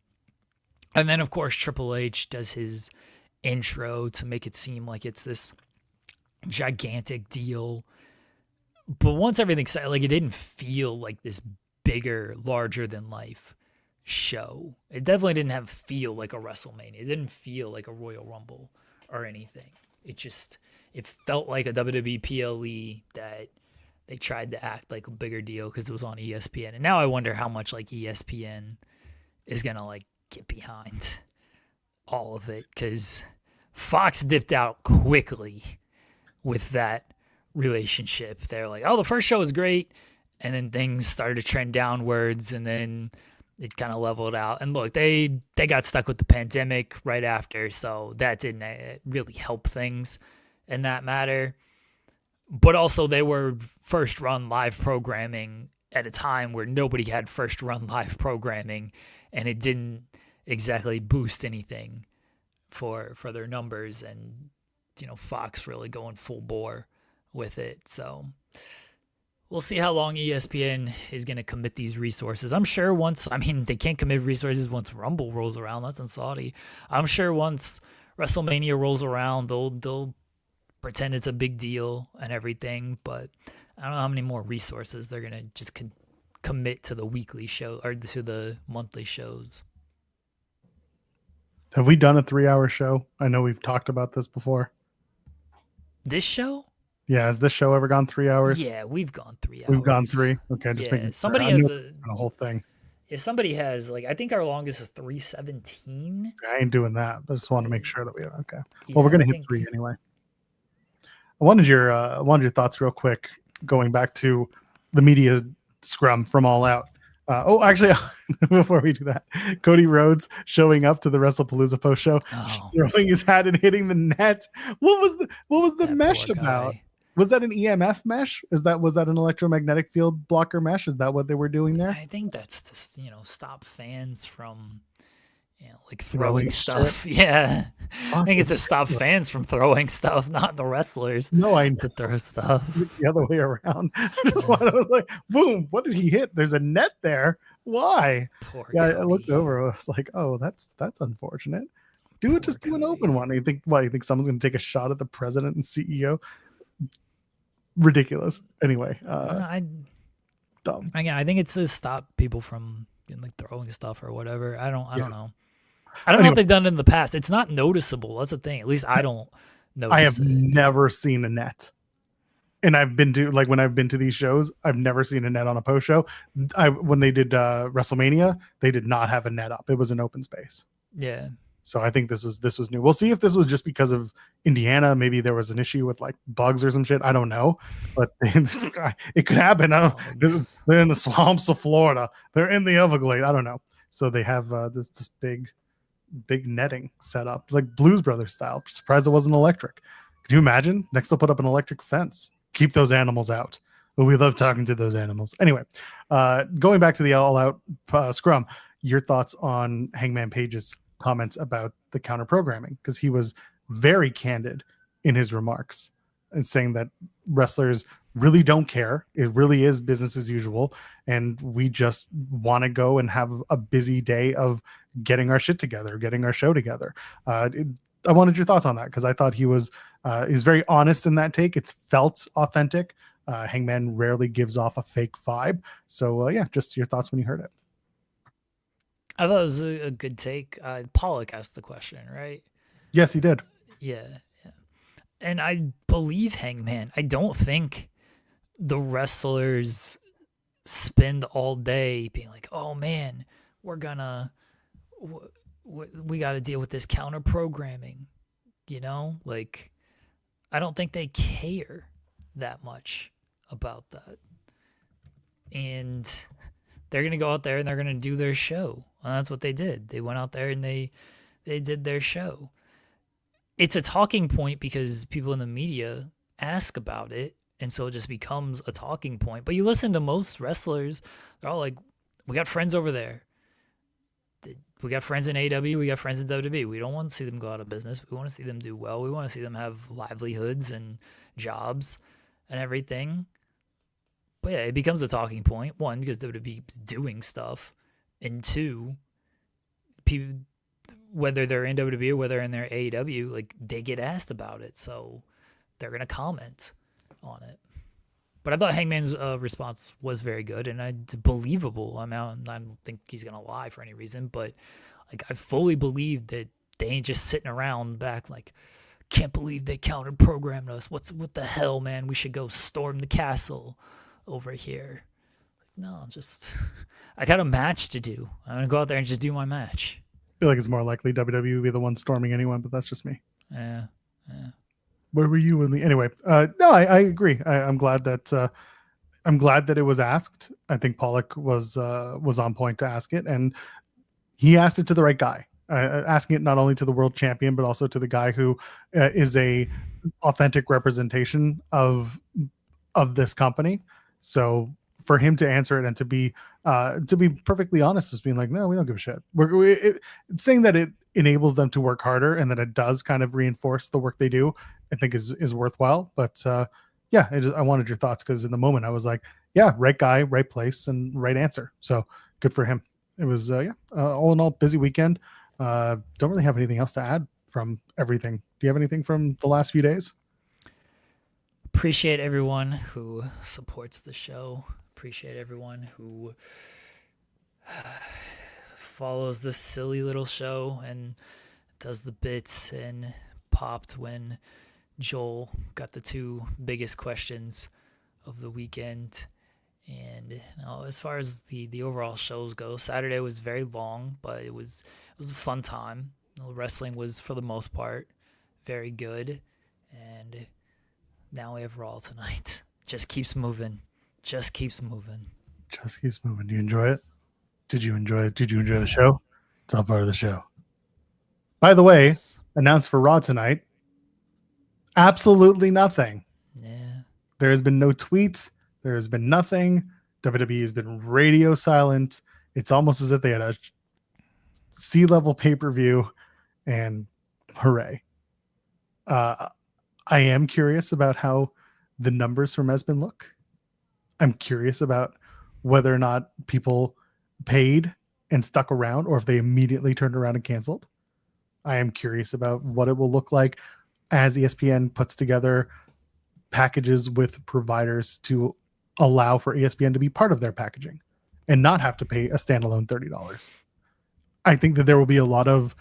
And then, of course, Triple H does his intro to make it seem like it's this gigantic deal. But once everything started, like, it didn't feel like this bigger, larger than life show. It definitely didn't feel like a WrestleMania. It didn't feel like a Royal Rumble or anything. It felt like a WWE PLE that they tried to act like a bigger deal because it was on ESPN. And now I wonder how much like ESPN is going to like get behind all of it, because Fox dipped out quickly with that relationship. They're like, oh, the first show was great, and then things started to trend downwards, and then it kind of leveled out. And look, they got stuck with the pandemic right after, so that didn't really help things in that matter. But also they were first run live programming at a time where nobody had first run live programming, and it didn't exactly boost anything for their numbers, and Fox really going full bore with it. So we'll see how long ESPN is going to commit these resources. I'm sure they can't commit resources once Rumble rolls around. That's in Saudi. I'm sure once WrestleMania rolls around, they'll pretend it's a big deal and everything, but I don't know how many more resources they're going to just commit to the weekly show or to the monthly shows. Have we done a 3-hour show? I know we've talked about this before. This show? Yeah, has this show ever gone 3 hours? Yeah, we've gone 3 hours. We've gone 3? Okay, just making somebody sure. has the whole thing. Yeah, somebody has, like, I think our longest is 3:17. I ain't doing that. I just want to make sure that we have. Okay. Yeah, well, we're going to hit 3 anyway. I wanted your thoughts real quick, going back to the media scrum from All Out. Actually, before we do that, Cody Rhodes showing up to the Wrestlepalooza post show, Oh, throwing his hat and hitting the net. What was the that mesh poor about? guy. Was that an EMF mesh? Was that an electromagnetic field blocker mesh? Is that what they were doing there? I think that's to stop fans from like Throwing throwing stuff. Yeah, I Fuck, think it's it's to stop ridiculous. fans from throwing stuff, not the wrestlers No, I to throw stuff. the other way around. I just Yeah. I was like, boom, what did he hit? There's a net there. Why? Poor Yeah, I looked Cody. over. I was like, oh, that's unfortunate. Poor Just do an Cody. open one. You think what? You think someone's gonna take a shot at the president and CEO? Ridiculous. Anyway, I dumb. I think it's to stop people from like throwing stuff or whatever. I don't Yeah. know. I don't know if Anyway, they've done it in the past. It's not noticeable. That's the thing. At least I don't I have notice it. never seen a net. And I've been to when I've been to these shows, I've never seen a net on a post show. When they did WrestleMania, they did not have a net up. It was an open space. Yeah. So I think this was new. We'll see if this was just because of Indiana. Maybe there was an issue with like bugs or some shit. I don't know, but it could happen. Bugs. They're in the swamps of Florida. They're in the Everglades. I don't know. So they have this big netting set up, like Blues Brothers style. Surprised it wasn't electric. Could you imagine? Next they'll put up an electric fence. Keep those animals out. But we love talking to those animals. Anyway, going back to the All Out scrum, your thoughts on Hangman Page's comments about the counter programming, because he was very candid in his remarks and saying that wrestlers really don't care. It really is business as usual, and we just want to go and have a busy day of getting our shit together, getting our show together. I wanted your thoughts on that because I thought he was very honest in that take. It's felt authentic. Hangman rarely gives off a fake vibe. So yeah, just your thoughts when you heard it. I thought it was a good take. Pollock asked the question, right? Yes, he did. Yeah. And I believe Hangman. I don't think the wrestlers spend all day being like, oh man, we're gonna, we got to deal with this counter programming, like, I don't think they care that much about that. And they're going to go out there and they're going to do their show. And that's what they did. They went out there and they did their show. It's a talking point because people in the media ask about it. And so it just becomes a talking point. But you listen to most wrestlers, they're all like, we got friends over there. We got friends in AW. We got friends in WWE. We don't want to see them go out of business. We want to see them do well. We want to see them have livelihoods and jobs and everything. But yeah, it becomes a talking point. One, because WWE is doing stuff. And two, people, whether they're in WWE or whether they're in their AEW, like, they get asked about it. So they're going to comment on it. But I thought Hangman's response was very good and believable. I don't think he's going to lie for any reason, but like, I fully believe that they ain't just sitting around back like, can't believe they counter programmed us. What the hell, man? We should go storm the castle over here. No, just I got a match to do. I'm going to go out there and just do my match. I feel like it's more likely WWE will be the one storming anyone, but that's just me. Yeah. Where were you with me? Anyway, no, I agree. I'm glad that it was asked. I think Pollock was on point to ask it, and he asked it to the right guy. Asking it not only to the world champion, but also to the guy who is a authentic representation of this company. So for him to answer it and to be perfectly honest, as being like, no, we don't give a shit. Saying that it enables them to work harder and that it does kind of reinforce the work they do, I think is worthwhile. But yeah, I wanted your thoughts because in the moment I was like, yeah, right guy, right place, and right answer. So good for him. It was all in all, busy weekend. Don't really have anything else to add from everything. Do you have anything from the last few days? Appreciate everyone who supports the show. Appreciate everyone who follows this silly little show and does the bits and popped when Joel got the two biggest questions of the weekend. And as far as the overall shows go, Saturday was very long, but it was a fun time. Wrestling was, for the most part, very good. And now we have Raw tonight. Just keeps moving. Do you enjoy it? Did you enjoy the show? It's all part of the show. By the way, announced for Raw tonight, absolutely nothing. Yeah. There has been no tweets. There has been nothing. WWE has been radio silent. It's almost as if they had a C-level pay-per-view, and hooray. I am curious about how the numbers from Esben look. I'm curious about whether or not people paid and stuck around, or if they immediately turned around and canceled. I am curious about what it will look like as ESPN puts together packages with providers to allow for ESPN to be part of their packaging and not have to pay a standalone $30. I think that there will be a lot of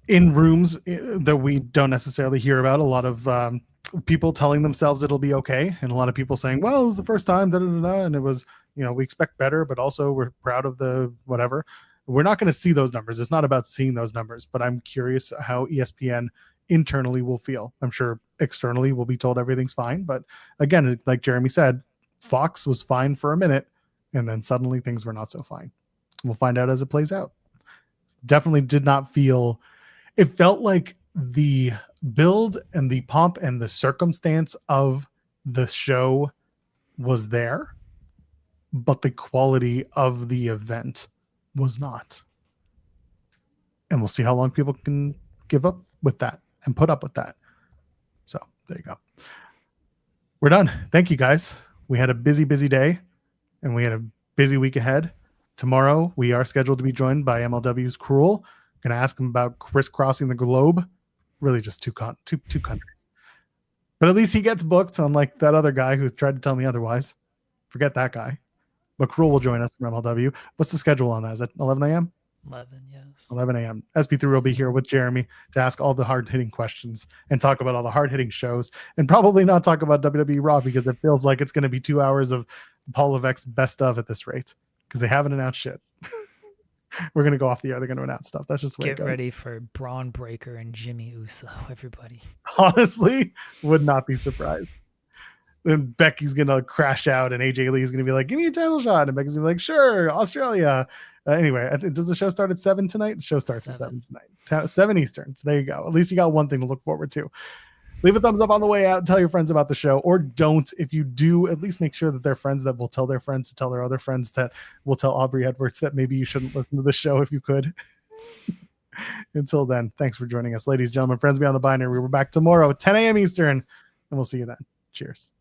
in rooms that we don't necessarily hear about, a lot of people telling themselves it'll be okay, and a lot of people saying, well, it was the first time, and it was, we expect better, but also we're proud of the whatever. We're not going to see those numbers. It's not about seeing those numbers, but I'm curious how ESPN internally will feel. I'm sure externally we'll be told everything's fine, but again, like Jeremy said, Fox was fine for a minute, and then suddenly things were not so fine. We'll find out as it plays out. Definitely did not feel, it felt like the build and the pomp and the circumstance of the show was there, but the quality of the event was not. And we'll see how long people can give up with that and put up with that. So there you go. We're done. Thank you guys. We had a busy day, and we had a busy week ahead. Tomorrow we are scheduled to be joined by MLW's Cruel. Going to ask him about crisscrossing the globe. Really just two countries. But at least he gets booked, unlike that other guy who tried to tell me otherwise. Forget that guy. But Cruel will join us from MLW. What's the schedule on that? Is that 11 a.m.? 11, yes. 11 a.m. SP3 will be here with Jeremy to ask all the hard-hitting questions and talk about all the hard-hitting shows, and probably not talk about WWE RAW, because it feels like it's going to be 2 hours of Paul Levesque's best of at this rate, because they haven't announced shit. We're going to go off the air. They're going to announce stuff. That's just the way it goes. Get ready for Braun Breaker and Jimmy Uso, everybody. Honestly, would not be surprised. Then Becky's going to crash out, and AJ Lee's going to be like, give me a title shot. And Becky's going to be like, sure, Australia. Anyway, does the show start at 7 tonight? The show starts at 7 tonight. 7 Eastern. So there you go. At least you got one thing to look forward to. Leave a thumbs up on the way out. Tell your friends about the show, or don't. If you do, at least make sure that they're friends that will tell their friends to tell their other friends that will tell Aubrey Edwards that maybe you shouldn't listen to the show if you could. Until then, thanks for joining us, ladies, gentlemen, friends beyond the binary. We're back tomorrow at 10 a.m. Eastern, and we'll see you then. Cheers.